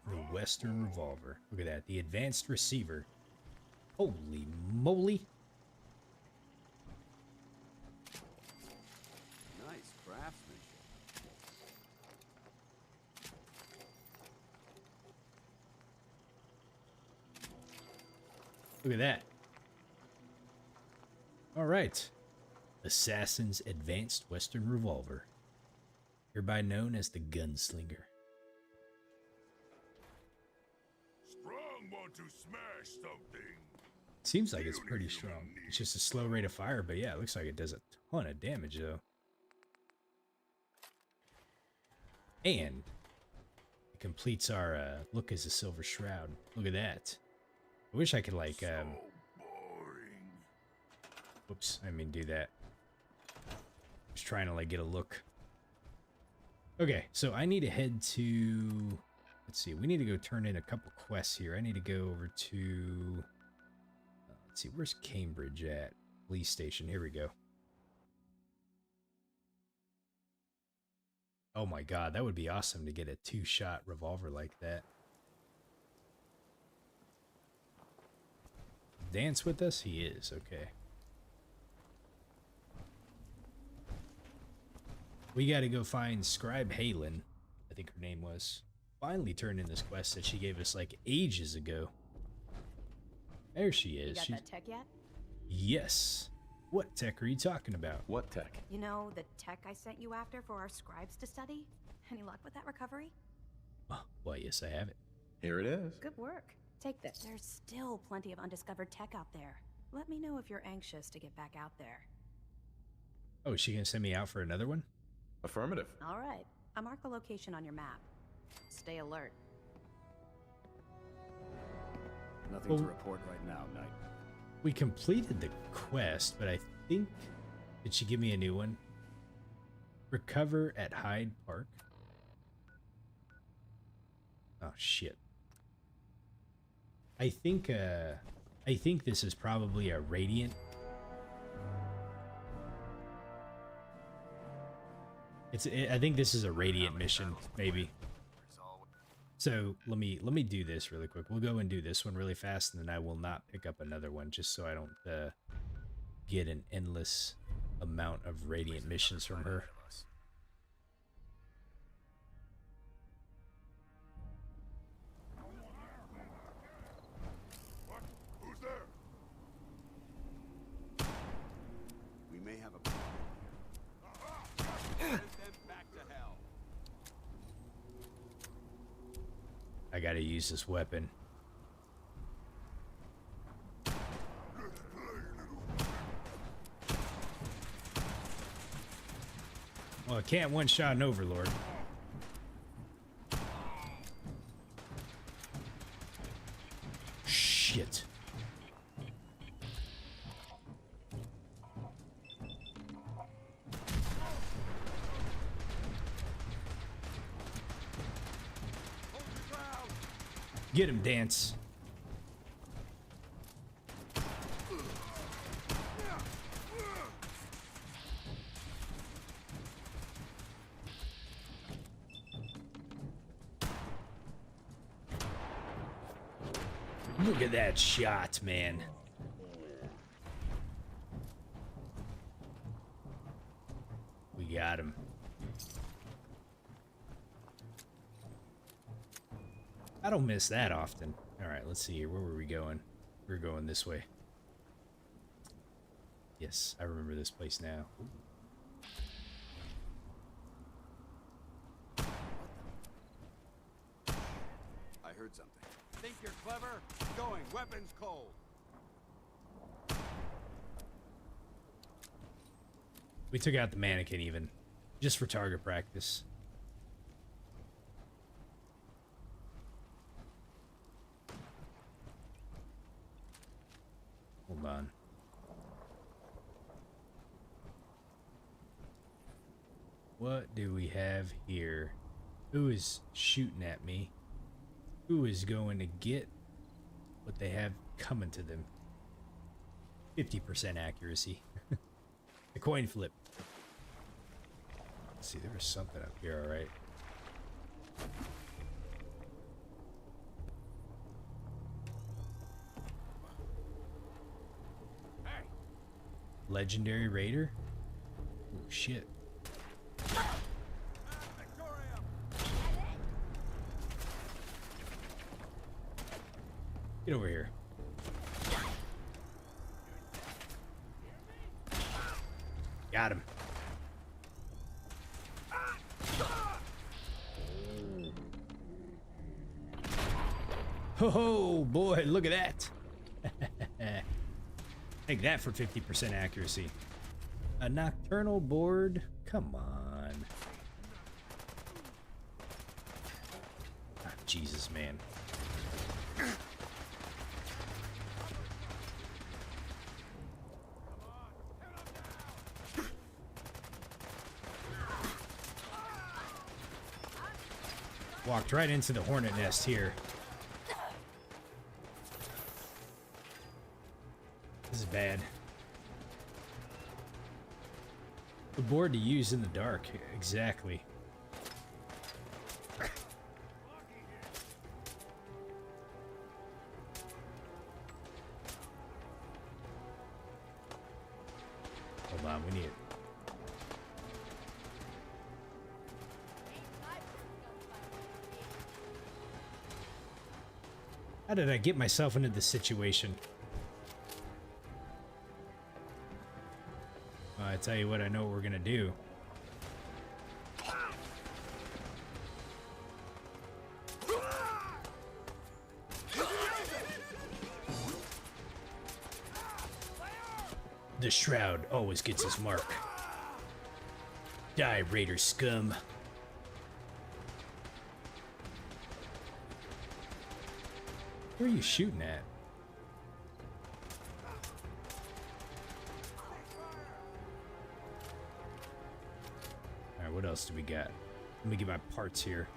Speaker 1: The Western Revolver. Look at that. The Advanced Receiver. Holy moly.
Speaker 3: Nice craftsmanship.
Speaker 1: Look at that. All right. Assassin's Advanced Western Revolver. Hereby known as the Gunslinger.
Speaker 23: Strong want to smash something.
Speaker 1: Seems like it's pretty strong. It's just a slow rate of fire, but yeah, it looks like it does a ton of damage though. And it completes our look as a silver shroud. Look at that. I wish I could like whoops, I mean do that. Just trying to like get a look. Okay, so I need to head to, let's see, we need to go turn in a couple quests here. I need to go over to, let's see, where's Cambridge at? Police station, here we go. Oh my god, that would be awesome to get a two-shot revolver like that. Dance with us? He is, okay. We gotta go find Scribe Halen, I think her name was. Finally turned in this quest that she gave us like ages ago. There she is.
Speaker 14: You got that tech yet?
Speaker 1: Yes. What tech are you talking about?
Speaker 6: What tech?
Speaker 14: You know, the tech I sent you after for our scribes to study? Any luck with that recovery?
Speaker 1: Oh, well, yes, I have it.
Speaker 6: Here it is.
Speaker 14: Good work. Take this. There's still plenty of undiscovered tech out there. Let me know if you're anxious to get back out there.
Speaker 1: Oh, is she gonna send me out for another one?
Speaker 6: Affirmative.
Speaker 14: All right. I marked the location on your map. Stay alert.
Speaker 23: Nothing to report right now, Knight.
Speaker 1: We completed the quest, but I think... Did she give me a new one? Recover at Hyde Park. Oh, shit. I think this is probably a Radiant. I think this is a Radiant mission, maybe. So let me do this really quick. We'll go and do this one really fast, and then I will not pick up another one just so I don't get an endless amount of Radiant missions from her.
Speaker 23: Who's there?
Speaker 3: We may have a problem here. Send them back to hell.
Speaker 1: I gotta use this weapon. Well, I can't one-shot an Overlord. Shit. Get him, Dance. Look at that shot, man. We got him. I don't miss that often. All right, let's see here. Where were we going? We were going this way. Yes, I remember this place now. Ooh.
Speaker 3: I heard something. Think you're clever? Going, weapons cold.
Speaker 1: We took out the mannequin even, just for target practice. Hold on. What do we have here? Who is shooting at me? Who is going to get what they have coming to them? 50% accuracy. A coin flip. Let's see, there was something up here, alright. Legendary Raider? Oh shit. Get over here. Got him. Oh boy, look at that. Take that for 50% accuracy. A nocturnal board? Come on. Ah, Jesus, man. Walked right into the hornet nest here. This is bad. The board to use in the dark. Exactly. Hold on, we need it. How did I get myself into this situation? I tell you what, I know what we're gonna do. The shroud always gets his mark. Die, Raider scum. Where are you shooting at? Alright, what else do we got? Let me get my parts here.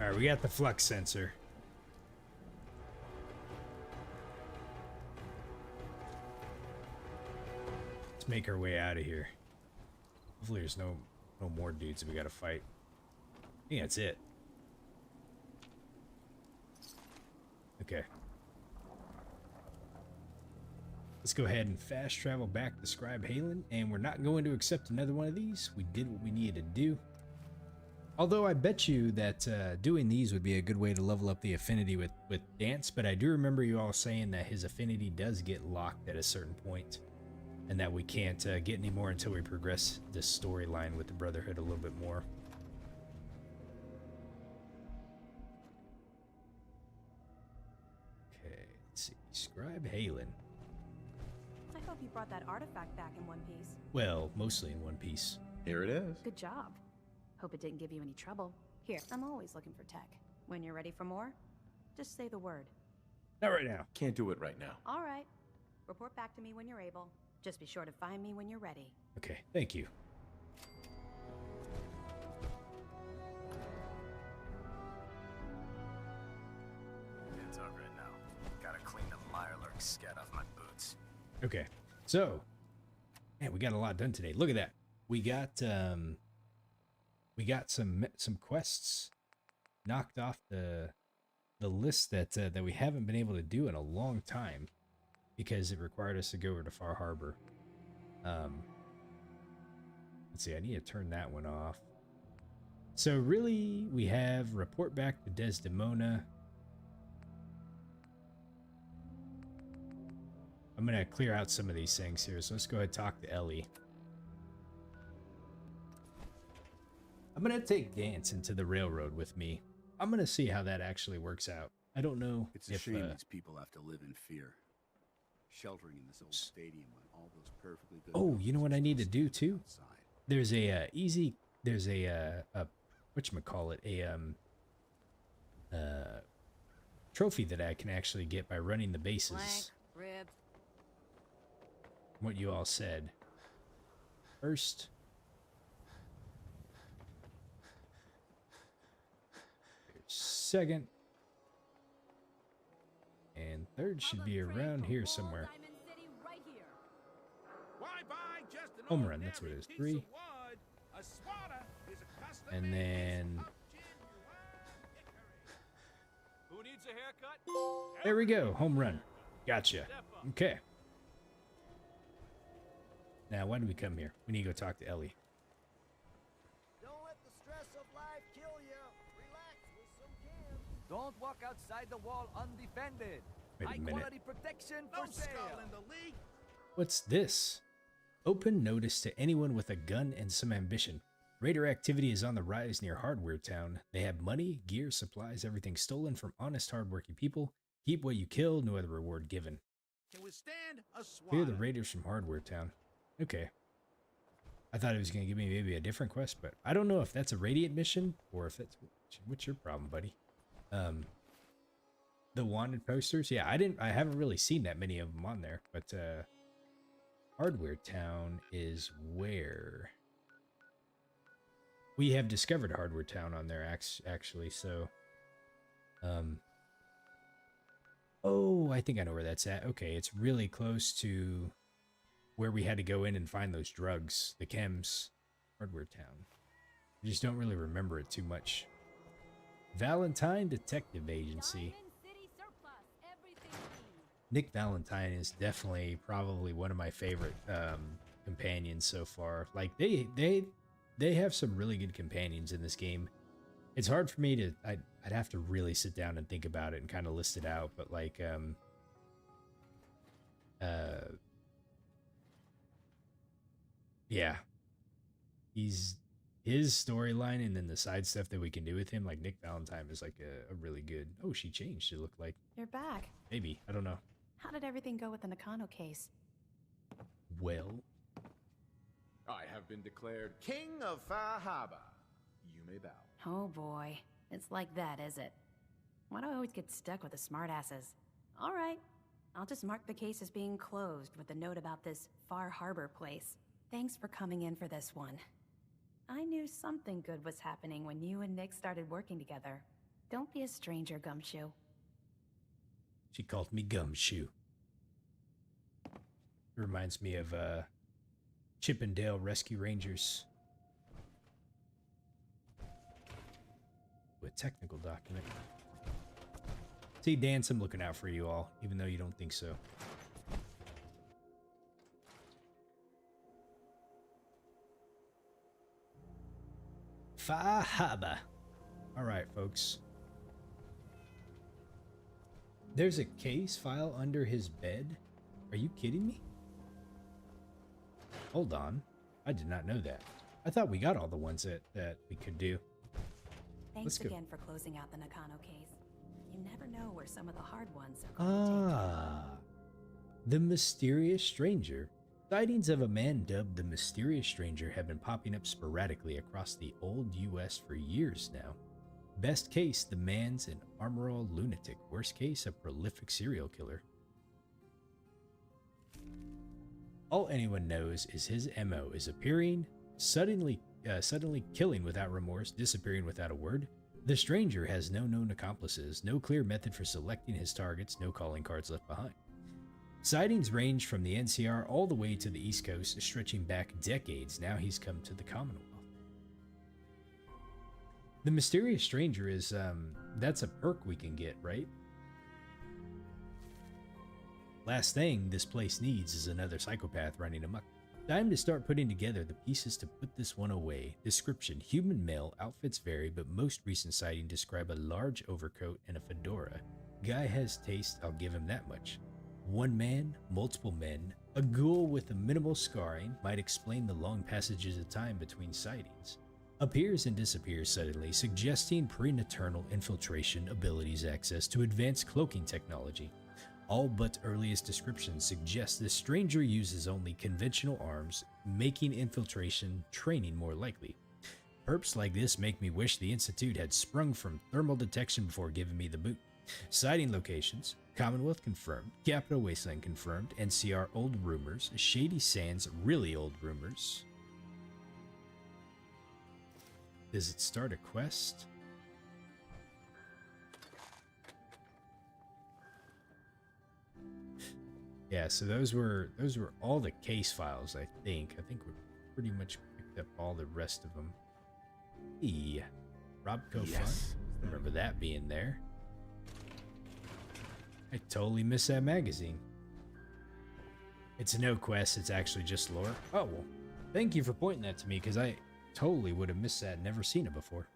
Speaker 1: Alright, we got the flux sensor. Let's make our way out of here. Hopefully there's no more dudes that we gotta fight. I think that's it. Okay. Let's go ahead and fast travel back to Scribe Halen, and we're not going to accept another one of these. We did what we needed to do. Although I bet you that doing these would be a good way to level up the affinity with Dance, but I do remember you all saying that his affinity does get locked at a certain point, and that we can't get any more until we progress this storyline with the Brotherhood a little bit more. Scribe Halen.
Speaker 14: I hope you brought that artifact back in one piece.
Speaker 1: Well, mostly in one piece.
Speaker 6: Here it is.
Speaker 14: Good job. Hope it didn't give you any trouble. Here, I'm always looking for tech. When you're ready for more, just say the word.
Speaker 1: Not right now.
Speaker 6: Can't do it right now.
Speaker 14: All right. Report back to me when you're able. Just be sure to find me when you're ready.
Speaker 1: Okay, thank you.
Speaker 10: It's all right now. Gotta clean the Mirelurk scat off my boots.
Speaker 1: Okay, so man, we got a lot done today. Look at that. We got some quests knocked off the list that we haven't been able to do in a long time because it required us to go over to Far Harbor. Let's see, I need to turn that one off. So really, we have report back to Desdemona. I'm gonna clear out some of these things here. So let's go ahead and talk to Ellie. I'm gonna take Gantz into the railroad with me. I'm gonna see how that actually works out. I don't know.
Speaker 3: It's a shame these people have to live in fear, sheltering in this old stadium when all those perfectly good.
Speaker 1: Oh, you know what I need to do too? There's a whatchamacallit, trophy that I can actually get by running the bases.
Speaker 5: Ribs.
Speaker 1: What you all said. First. Second. And third should be around here somewhere. Home run, that's what it is. 3. And then...
Speaker 22: Who needs a haircut?
Speaker 1: There we go, home run. Gotcha. Okay. Now, why did we come here? We need to go talk to Ellie.
Speaker 8: Don't let the stress of life kill you. Relax with some cam. Don't walk outside the wall undefended.
Speaker 1: Wait a minute.
Speaker 8: High quality protection for sale.
Speaker 12: in the league.
Speaker 1: What's this? Open notice to anyone with a gun and some ambition. Raider activity is on the rise near Hardware Town. They have money, gear, supplies, everything stolen from honest, hardworking people. Keep what you kill, no other reward given.
Speaker 12: Can withstand a swat.
Speaker 1: Fear the Raiders from Hardware Town. Okay. I thought it was going to give me maybe a different quest, but I don't know if that's a Radiant mission or if that's... What's your problem, buddy? The wanted posters? Yeah, I haven't really seen that many of them on there, but Hardware Town is where... We have discovered Hardware Town on there, actually, so... Oh, I think I know where that's at. Okay, it's really close to where we had to go in and find those drugs, the chems. Hardware Town. I just don't really remember it too much. Valentine Detective Agency. Nick Valentine is definitely probably one of my favorite companions so far. Like they have some really good companions in this game. It's hard for me to I'd have to really sit down and think about it and kind of list it out, but like yeah. His storyline and then the side stuff that we can do with him, like Nick Valentine is like a really good... Oh, she changed, it looked like.
Speaker 14: You're back.
Speaker 1: Maybe, I don't know.
Speaker 14: How did everything go with the Nakano case?
Speaker 1: Well...
Speaker 6: I have been declared King of Far Harbor. You may bow.
Speaker 14: Oh boy. It's like that, is it? Why do I always get stuck with the smartasses? Alright. I'll just mark the case as being closed with a note about this Far Harbor place. Thanks for coming in for this one. I knew something good was happening when you and Nick started working together. Don't be a stranger, Gumshoe.
Speaker 1: She called me Gumshoe. It reminds me of Chippendale Rescue Rangers. A technical document. See, Dance, I'm looking out for you all, even though you don't think so. Far Harbor. Alright, folks. There's a case file under his bed? Are you kidding me? Hold on. I did not know that. I thought we got all the ones that we could do.
Speaker 14: Thanks again for closing out the Nakano case. You never know where some of the hard ones are going to take you.
Speaker 1: The Mysterious Stranger. Sightings of a man dubbed the Mysterious Stranger have been popping up sporadically across the old US for years now. Best case, the man's an armorall lunatic. Worst case, a prolific serial killer. All anyone knows is his MO is appearing, suddenly killing without remorse, disappearing without a word. The Stranger has no known accomplices, no clear method for selecting his targets, no calling cards left behind. Sightings range from the NCR all the way to the East Coast, stretching back decades. Now he's come to the Commonwealth. The Mysterious Stranger is, that's a perk we can get, right? Last thing this place needs is another psychopath running amok. Time to start putting together the pieces to put this one away. Description: human male, outfits vary, but most recent sighting describe a large overcoat and a fedora. Guy has taste, I'll give him that much. One man, multiple men, a ghoul with a minimal scarring might explain the long passages of time between sightings. Appears and disappears suddenly, suggesting prenaturnal infiltration abilities access to advanced cloaking technology. All but earliest descriptions suggest this stranger uses only conventional arms, making infiltration training more likely. Perps like this make me wish the Institute had sprung from thermal detection before giving me the boot. Sighting locations: Commonwealth confirmed, Capital Wasteland confirmed, NCR old rumors, Shady Sands really old rumors. Does it start a quest? Yeah, so those were all the case files, I think. I think we pretty much picked up all the rest of them. Hey, Robco
Speaker 6: Yes.
Speaker 1: Fun. Remember that being there. I totally missed that magazine. It's no quest, it's actually just lore. Oh, well, thank you for pointing that to me, because I totally would have missed that, never seen it before.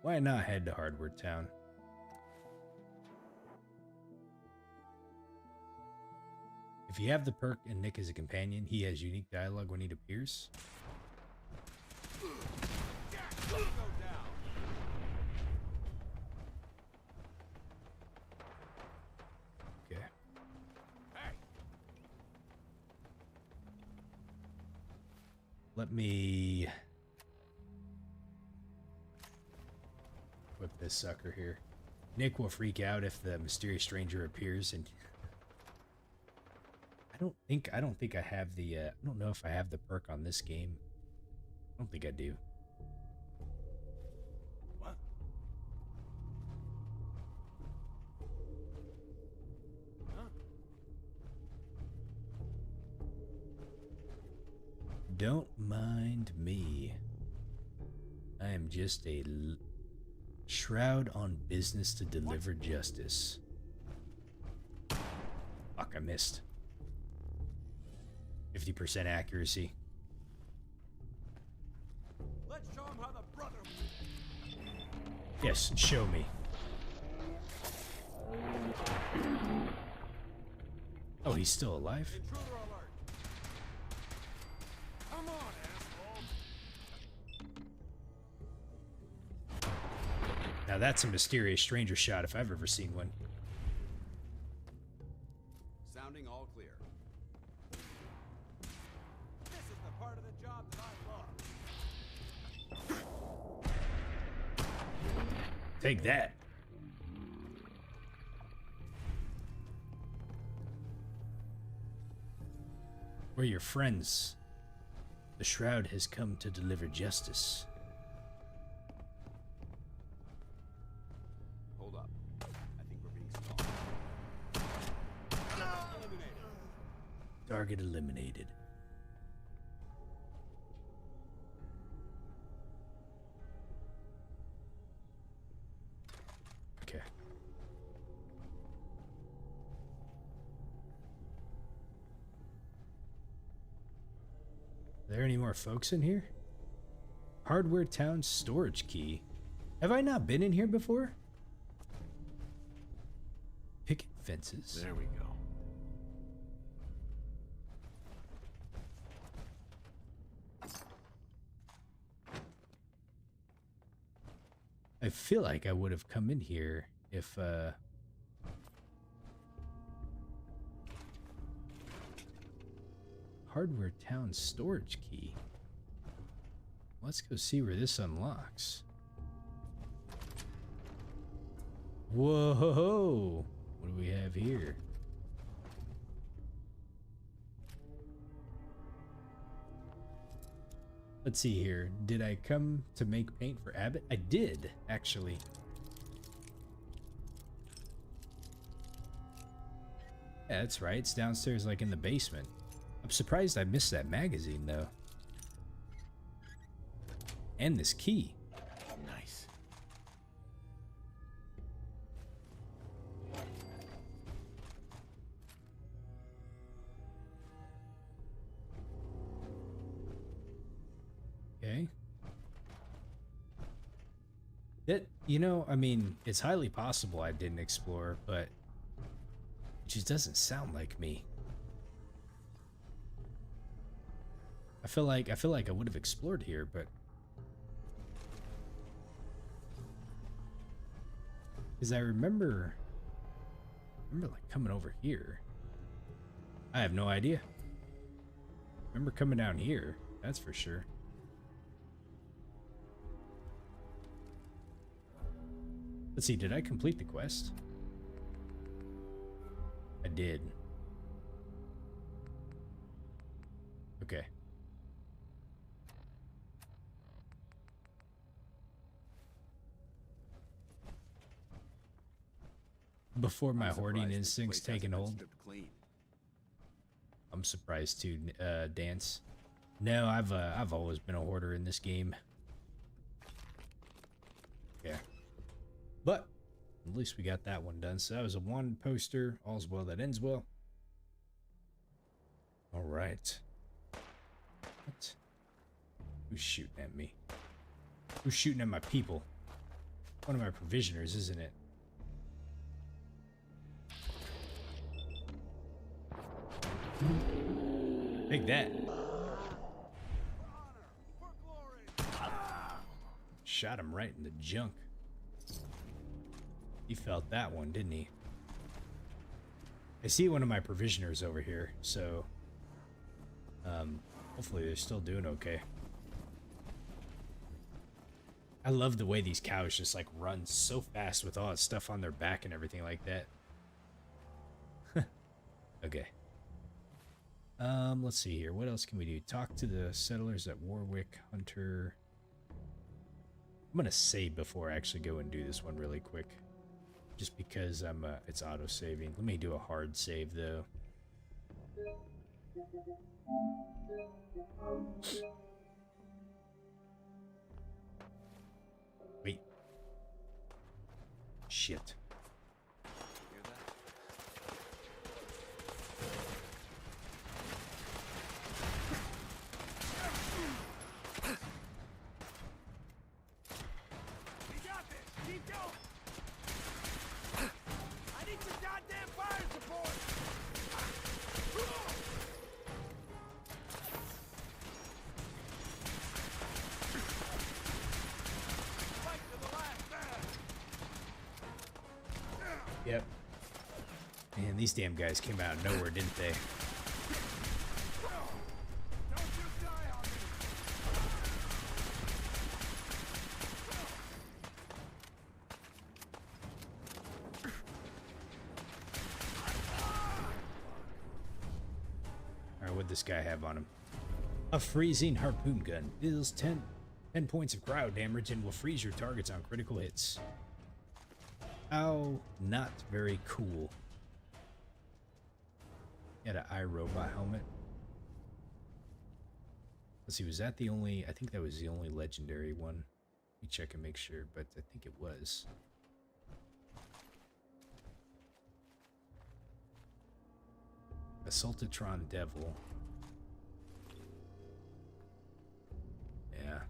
Speaker 1: Why not head to Hardware Town? If you have the perk and Nick as a companion, he has unique dialogue when he appears. Okay. Let me whip this sucker here. Nick will freak out if the mysterious stranger appears, and I don't think I have the I don't know if I have the perk on this game. I don't think I do.
Speaker 23: What? Huh?
Speaker 1: Don't mind me. I am just a shroud on business to deliver justice. Fuck, I missed. 50% accuracy.
Speaker 23: Let's show him how the brother.
Speaker 1: Yes, show me. Oh, he's still alive?
Speaker 23: Intruder alert. Come on, asshole.
Speaker 1: Now that's a mysterious stranger shot if I've ever seen one.
Speaker 3: Sounding all clear.
Speaker 23: This is the part of the job that I love.
Speaker 1: Take that. We're your friends. The Shroud has come to deliver justice.
Speaker 3: Hold up. I think we're being stalled. Eliminated.
Speaker 1: Target eliminated. Okay. Are there any more folks in here? Hardware Town storage key. Have I not been in here before? Picket fences.
Speaker 6: There we go.
Speaker 1: I feel like I would have come in here if Hardware Town storage key. Let's go see where this unlocks. Whoa! What do we have here? Let's see here. Did I come to make paint for Abbott? I did, actually. Yeah, that's right. It's downstairs, like in the basement. I'm surprised I missed that magazine, though. And this key.
Speaker 6: Nice.
Speaker 1: That, you know, I mean, it's highly possible I didn't explore, but it just doesn't sound like me. I feel like I would have explored here, but because I remember like coming over here. I have no idea. Remember coming down here, that's for sure. Let's see, did I complete the quest? I did. Okay. Before my hoarding instincts taking hold. I'm surprised too, Dance. No, I've always been a hoarder in this game. Yeah. But at least we got that one done. So that was a one poster. All's well that ends well. All right. What? Who's shooting at me? Who's shooting at my people? One of my provisioners, isn't it? Take that. Shot him right in the junk. He felt that one, didn't he? I see one of my provisioners over here, so hopefully they're still doing okay. I love the way these cows just like run so fast with all that stuff on their back and everything like that. Okay. Let's see here. What else can we do? Talk to the settlers at Warwick, Hunter. I'm gonna save before I actually go and do this one really quick. Just because it's auto-saving. Let me do a hard save though. Wait. Shit. Yep. Man, these damn guys came out of nowhere, didn't they? Alright, what'd this guy have on him? A freezing harpoon gun. Deals 10 points of cryo damage and will freeze your targets on critical hits. Oh, not very cool. He had an iRobot helmet. Let's see, was that the only... I think that was the only legendary one. Let me check and make sure, but I think it was. Automatron Devil. Yeah.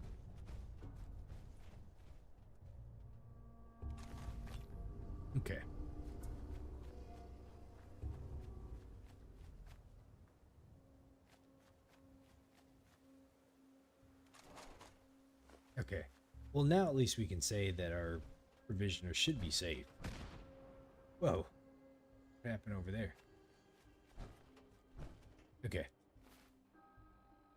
Speaker 1: Okay. Okay. Well, now at least we can say that our provisioner should be safe. Whoa. What happened over there? Okay.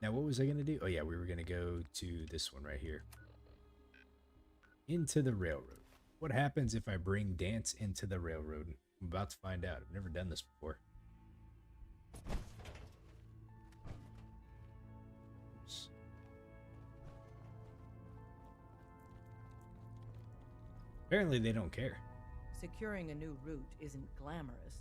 Speaker 1: Now, what was I going to do? Oh, yeah, we were going to go to this one right here. Into the railroad. What happens if I bring Dance into the railroad? I'm about to find out. I've never done this before. Oops. Apparently they don't care.
Speaker 15: Securing a new route isn't glamorous,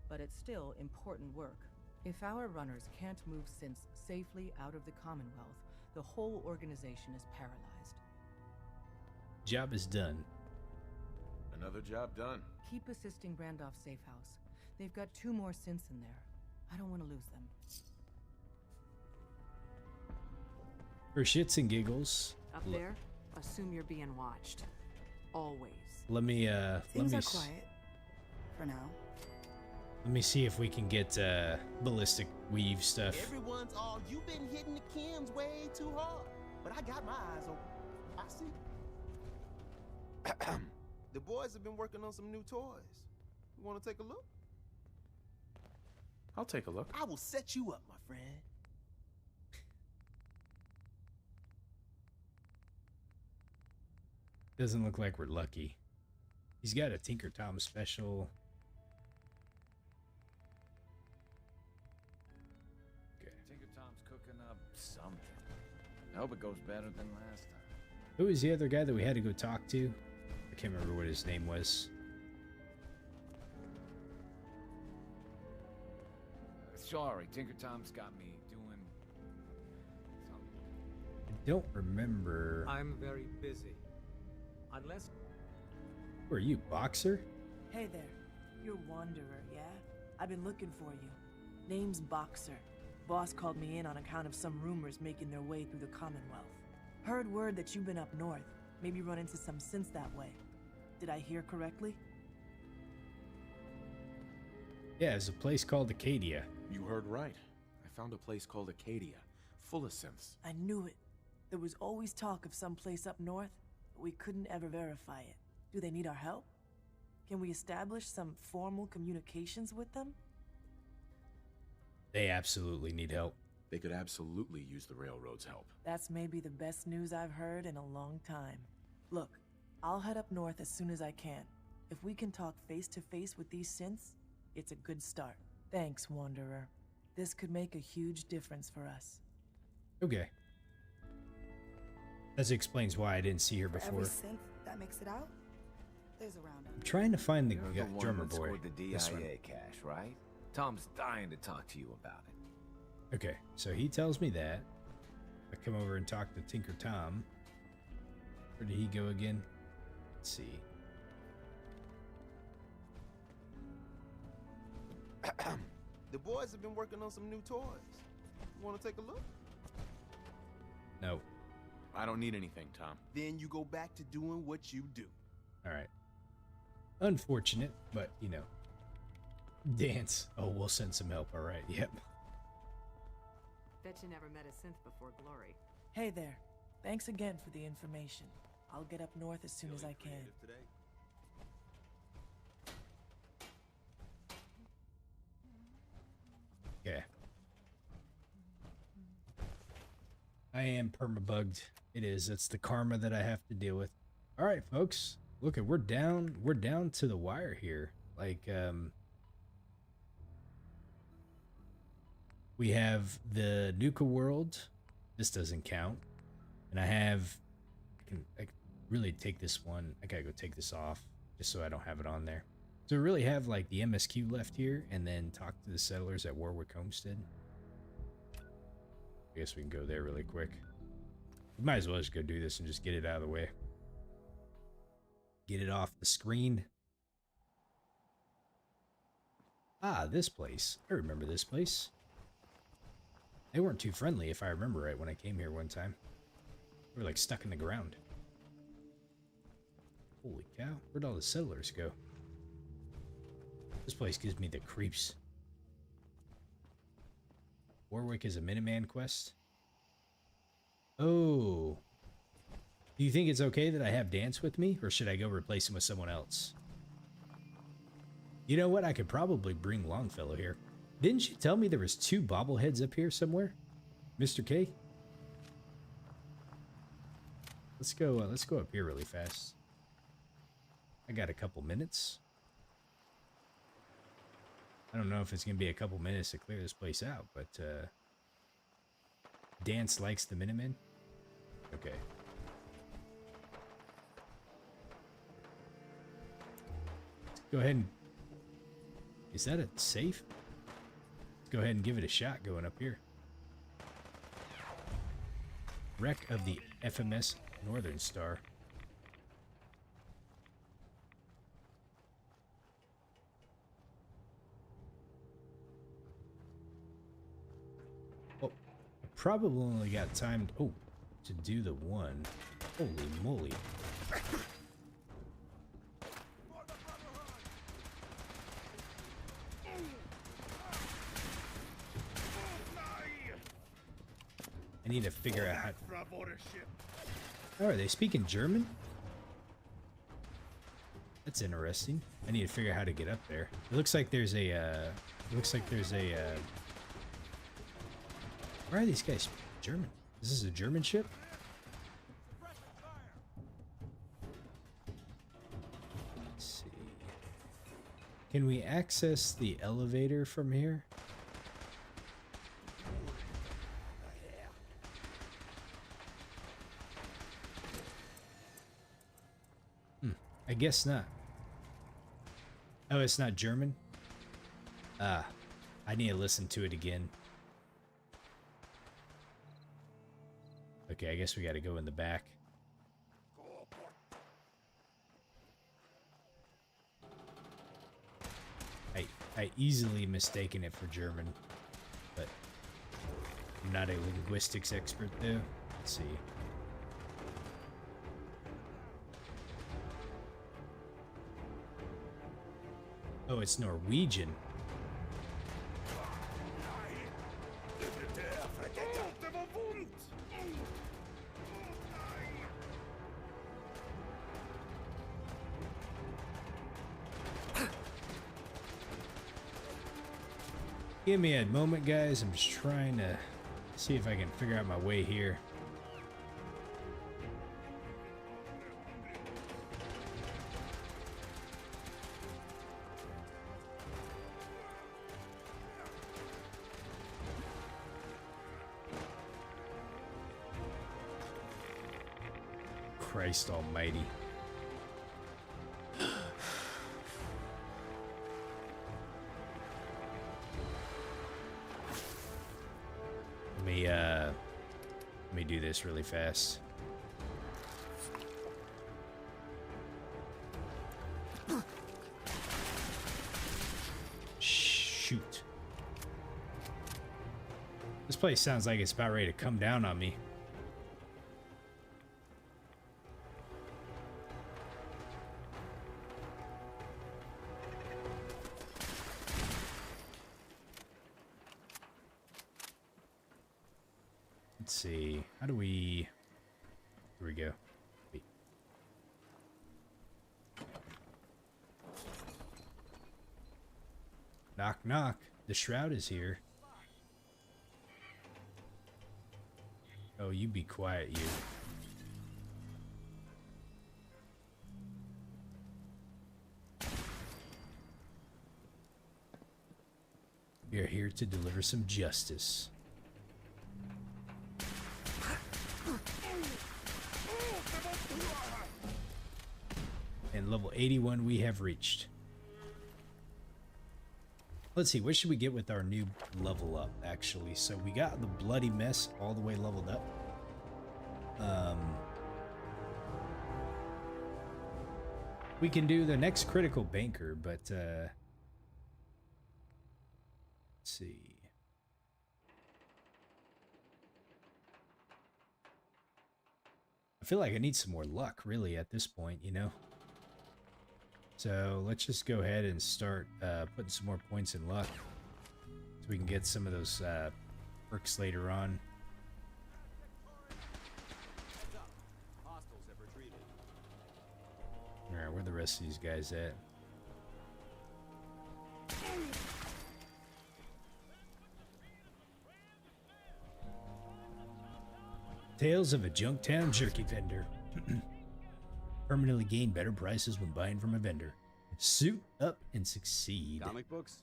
Speaker 15: but it's still important work. If our runners can't move synths safely out of the Commonwealth, the whole organization is paralyzed.
Speaker 1: Job is done.
Speaker 6: Another job done.
Speaker 15: Keep assisting Randolph's safe house. They've got 2 more synths in there. I don't want to lose them.
Speaker 1: For shits and giggles.
Speaker 4: Up there, assume you're being watched.
Speaker 16: always.
Speaker 1: Let me
Speaker 16: Things are quiet for now.
Speaker 1: Let me see if we can get ballistic weave stuff.
Speaker 17: Everyone's all, you've been hitting the chems way too hard. But I got my eyes open. I see. The boys have been working on some new toys. You want to take a look?
Speaker 6: I'll take a look.
Speaker 17: I will set you up, my friend.
Speaker 1: Doesn't look like we're lucky. He's got a Tinker Tom special. Okay.
Speaker 22: Tinker Tom's cooking up something. I hope it goes better than last time.
Speaker 1: Who was the other guy that we had to go talk to? I can't remember what his name was.
Speaker 22: Sorry, Tinker Tom's got me doing something.
Speaker 1: I don't remember.
Speaker 19: I'm very busy. Unless...
Speaker 1: Who are you, Boxer?
Speaker 16: Hey there. You're Wanderer, yeah? I've been looking for you. Name's Boxer. Boss called me in on account of some rumors making their way through the Commonwealth. Heard word that you've been up north. Maybe run into some synths that way. Did I hear correctly?
Speaker 1: Yeah, it's a place called Acadia.
Speaker 6: You heard right. I found a place called Acadia, full of synths.
Speaker 16: I knew it. There was always talk of some place up north, but we couldn't ever verify it. Do they need our help? Can we establish some formal communications with them?
Speaker 1: They absolutely need help.
Speaker 6: They could absolutely use the railroad's help.
Speaker 16: That's maybe the best news I've heard in a long time. Look, I'll head up north as soon as I can. If we can talk face to face with these synths, it's a good start. Thanks, Wanderer. This could make a huge difference for us.
Speaker 1: Okay. That explains why I didn't see her
Speaker 16: For
Speaker 1: before.
Speaker 16: every synth that makes it out, there's a round.
Speaker 1: I'm trying to find the
Speaker 22: You're the one
Speaker 1: drummer
Speaker 22: that
Speaker 1: boy.
Speaker 22: scored the
Speaker 1: This one.
Speaker 22: DIA cache, right? Tom's dying to talk to you about it.
Speaker 1: Okay, so he tells me that. I come over and talk to Tinker Tom. Where did he go again? Let's see.
Speaker 17: The boys have been working on some new toys. You want to take a look?
Speaker 1: No.
Speaker 6: I don't need anything, Tom.
Speaker 17: Then you go back to doing what you do.
Speaker 1: All right. Unfortunate, but you know. Dance. Oh, we'll send some help. All right. Yep.
Speaker 24: Bet you never met a synth before Glory.
Speaker 16: Hey there. Thanks again for the information. I'll get up north as soon as I can.
Speaker 1: Yeah. I am permabugged. It is. It's the karma that I have to deal with. All right, folks. Look, we're down to the wire here. Like, we have the Nuka-World. This doesn't count. And I can really take this one. I gotta go take this off just so I don't have it on there. So we really have like the MSQ left here, and then talk to the settlers at Warwick Homestead. I guess we can go there really quick. We might as well just go do this and just get it out of the way. Get it off the screen. Ah, this place. I remember this place. They weren't too friendly, if I remember right, when I came here one time. We were like stuck in the ground. Holy cow, where'd all the settlers go? This place gives me the creeps. Warwick is a Minuteman quest. Oh. Do you think it's okay that I have Dance with me, or should I go replace him with someone else? You know what? I could probably bring Longfellow here. Didn't you tell me there was 2 bobbleheads up here somewhere, Mr. K? Let's go up here really fast. I got a couple minutes. I don't know if it's gonna be a couple minutes to clear this place out, but Dance likes the Minutemen. Okay. Let's go ahead and... Is that a safe? Let's go ahead and give it a shot going up here. Wreck of the FMS Northern Star. Oh, I probably only got time to do the one. Holy moly. I need to figure out how. Oh, are they speaking German? That's interesting. I need to figure out how to get up there. It looks like there's a. Where are these guys? German. Is this a German ship? Let's see. Can we access the elevator from here? I guess not. Oh, it's not German? Ah, I need to listen to it again. Okay, I guess we gotta go in the back. I easily mistaken it for German, but I'm not a linguistics expert though. Let's see. Oh, it's Norwegian. Give me a moment, guys. I'm just trying to see if I can figure out my way here. Christ almighty. Let me do this really fast. Shoot. This place sounds like it's about ready to come down on me. Let's see. How do we... Here we go. Wait. Knock, knock. The shroud is here. Oh, you be quiet, you. We are here to deliver some justice. And level 81 we have reached. Let's see, what should we get with our new level up, actually? So we got the bloody mess all the way leveled up. We can do the next critical banker, but let's see. I feel like I need some more luck, really, at this point, you know? So let's just go ahead and start putting some more points in luck so we can get some of those perks later on. Alright, where are the rest of these guys at? Tales of a Junktown jerky vendor. Permanently gain better prices when buying from a vendor. Suit up and succeed.
Speaker 3: Comic books?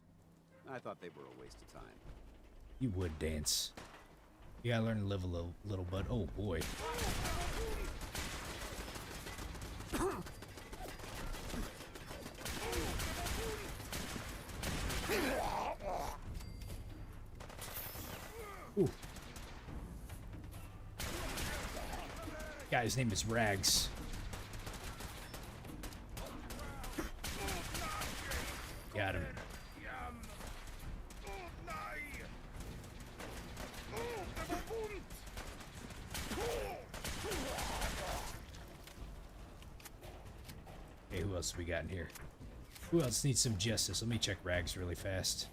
Speaker 3: I thought they were a waste of time.
Speaker 1: You would dance. You gotta learn to live a little bud. Oh boy. Ooh. Guy's name is Rags. Got him. Okay, who else we got in here? Who else needs some justice? Let me check Rags really fast.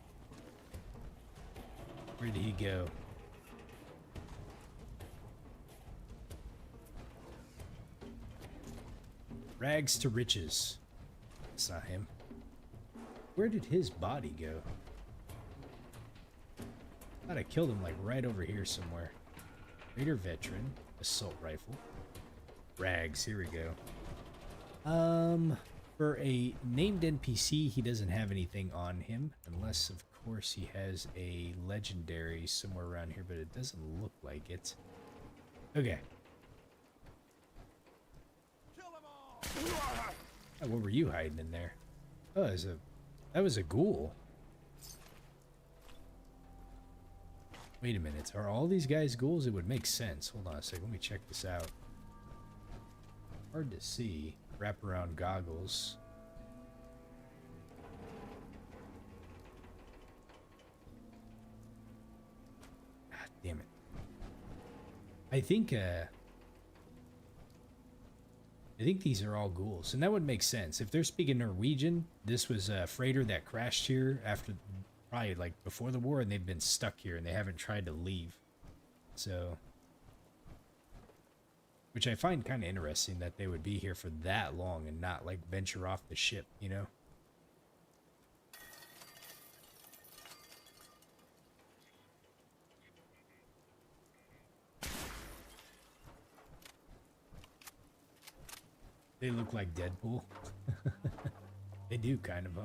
Speaker 1: Where did he go? Rags to riches. That's not him. Where did his body go? Thought I killed him like right over here somewhere. Raider veteran. Assault rifle. Rags. Here we go. For a named NPC, he doesn't have anything on him. Unless, of course, he has a legendary somewhere around here, but it doesn't look like it. Okay. Oh, what were you hiding in there? Oh, that was a ghoul. Wait a minute. Are all these guys ghouls? It would make sense. Hold on a second. Let me check this out. Hard to see. Wraparound goggles. God damn it. I think these are all ghouls, and that would make sense. If they're speaking Norwegian, this was a freighter that crashed here after, probably like before the war, and they've been stuck here and they haven't tried to leave. So, which I find kind of interesting that they would be here for that long and not like venture off the ship, you know? They look like Deadpool. They do, kind of, huh?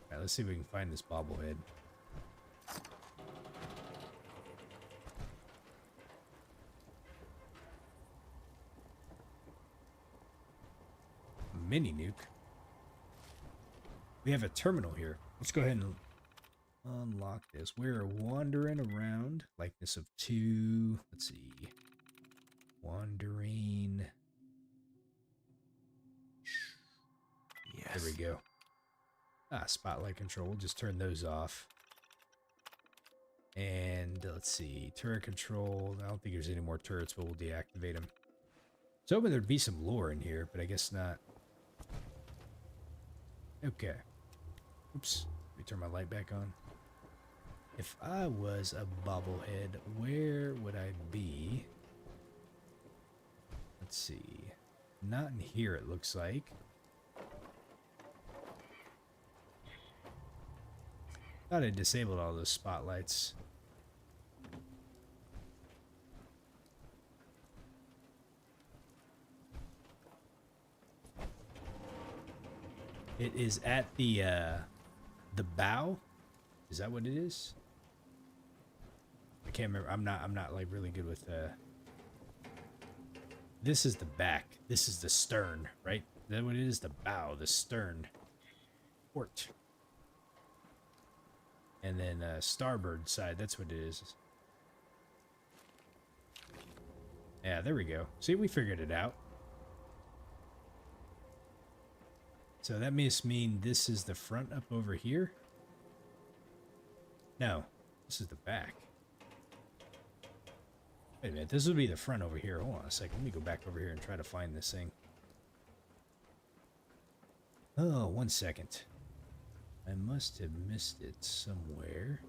Speaker 1: Alright, let's see if we can find this bobblehead. Mini nuke. We have a terminal here. Let's go ahead and unlock this. We're wandering around. Likeness of 2. Let's see. Wandering. Yes. There we go. Spotlight control. We'll just turn those off. And let's see. Turret control. I don't think there's any more turrets, but we'll deactivate them. I was hoping there'd be some lore in here, but I guess not. Okay. Oops. Let me turn my light back on. If I was a bobblehead, where would I be? Let's see. Not in here, it looks like. Thought I disabled all those spotlights. It is at the bow. Is that what it is? I can't remember. I'm not like really good with this is the back. This is the stern, right? Is that what it is? The bow, the stern. Port. And then starboard side, that's what it is. Yeah, there we go. See, we figured it out. So that must mean this is the front up over here? No, this is the back. Wait a minute, this would be the front over here. Hold on a second, let me go back over here and try to find this thing. Oh, 1 second. I must have missed it somewhere.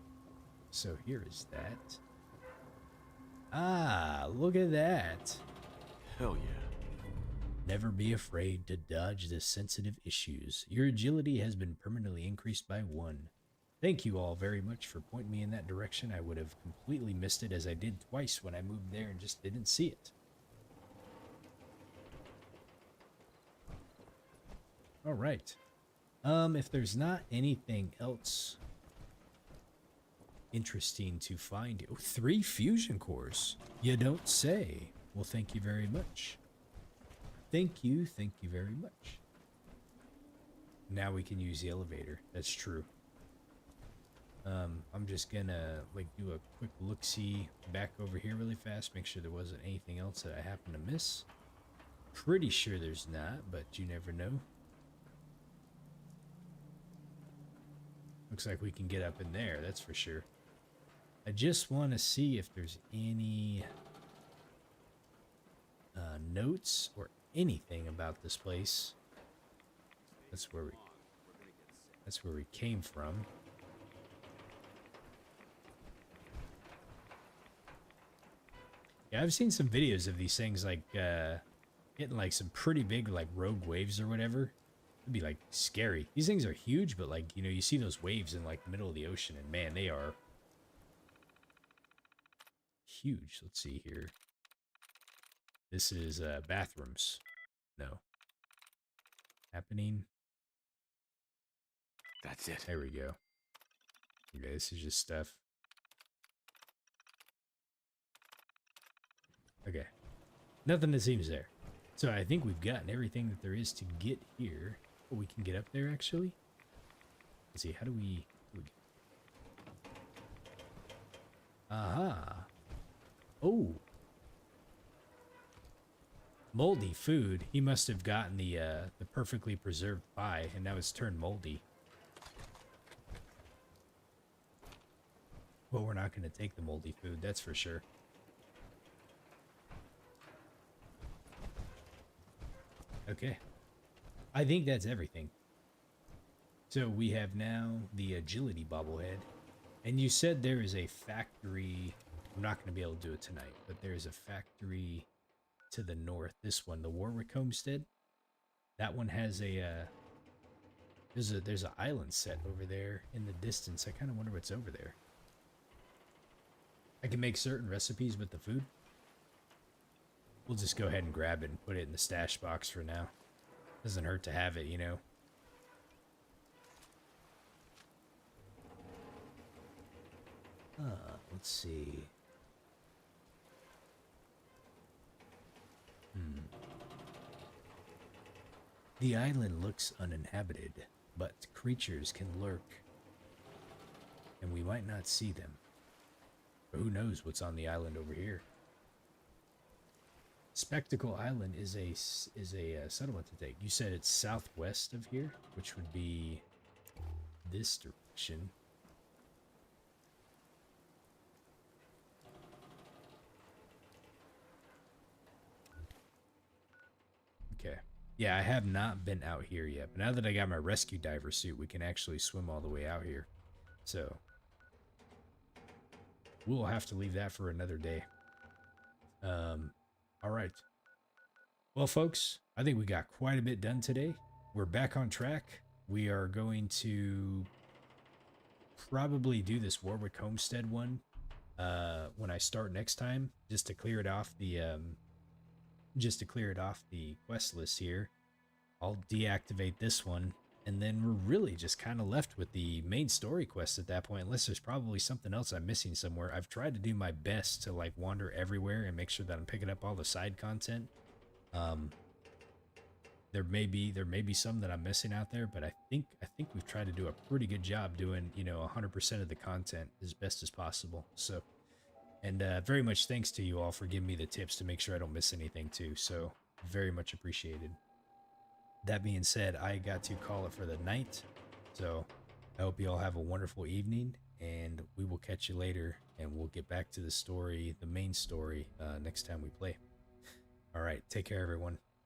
Speaker 1: So here is that. Ah, look at that.
Speaker 6: Hell yeah.
Speaker 1: Never be afraid to dodge the sensitive issues. Your agility has been permanently increased by 1. Thank you all very much for pointing me in that direction. I would have completely missed it, as I did twice when I moved there and just didn't see it. All right. If there's not anything else interesting to find. Oh, 3 fusion cores. You don't say. Well, thank you very much. Thank you very much. Now we can use the elevator. That's true. I'm just gonna like do a quick look-see back over here really fast, make sure there wasn't anything else that I happened to miss. Pretty sure there's not, but you never know. Looks like we can get up in there, that's for sure. I just want to see if there's any notes or anything about this place. That's where we came from. Yeah, I've seen some videos of these things like getting like some pretty big like rogue waves or whatever. It'd be like scary. These things are huge, but like, you know, you see those waves in like the middle of the ocean and man, they are huge. Let's see here. This is bathrooms. No. Happening.
Speaker 6: That's it.
Speaker 1: There we go. Okay, this is just stuff. Okay. Nothing that seems there. So I think we've gotten everything that there is to get here. Oh, we can get up there actually. Let's see, how do we aha. Oh. Moldy food. He must have gotten the perfectly preserved pie and now it's turned moldy. Well, we're not going to take the moldy food, that's for sure. Okay. I think that's everything. So we have now the agility bobblehead. And you said there is a factory. I'm not going to be able to do it tonight, but there's a factory to the north. This one, the Warwick Homestead. That one has a there's an island set over there in the distance. I kind of wonder what's over there. I can make certain recipes with the food. We'll just go ahead and grab it and put it in the stash box for now. Doesn't hurt to have it, you know. Let's see. The island looks uninhabited, but creatures can lurk. And we might not see them. But who knows what's on the island over here. Spectacle Island is a settlement to take. You said it's southwest of here, which would be this direction. Okay. Yeah, I have not been out here yet. But now that I got my rescue diver suit, we can actually swim all the way out here. So we'll have to leave that for another day. All right. Well, folks, I think we got quite a bit done today. We're back on track. We are going to probably do this Warwick Homestead one when I start next time, just to clear it off the quest list here. I'll deactivate this one, and then we're really just kind of left with the main story quest at that point, unless there's probably something else I'm missing somewhere. I've tried to do my best to like wander everywhere and make sure that I'm picking up all the side content. There may be some that I'm missing out there, but I think we've tried to do a pretty good job doing, you know, 100% of the content as best as possible. So, and very much thanks to you all for giving me the tips to make sure I don't miss anything too. So very much appreciated. That being said, I got to call it for the night. So I hope you all have a wonderful evening, and we will catch you later, and we'll get back to the story, the main story, next time we play. All right, take care, everyone.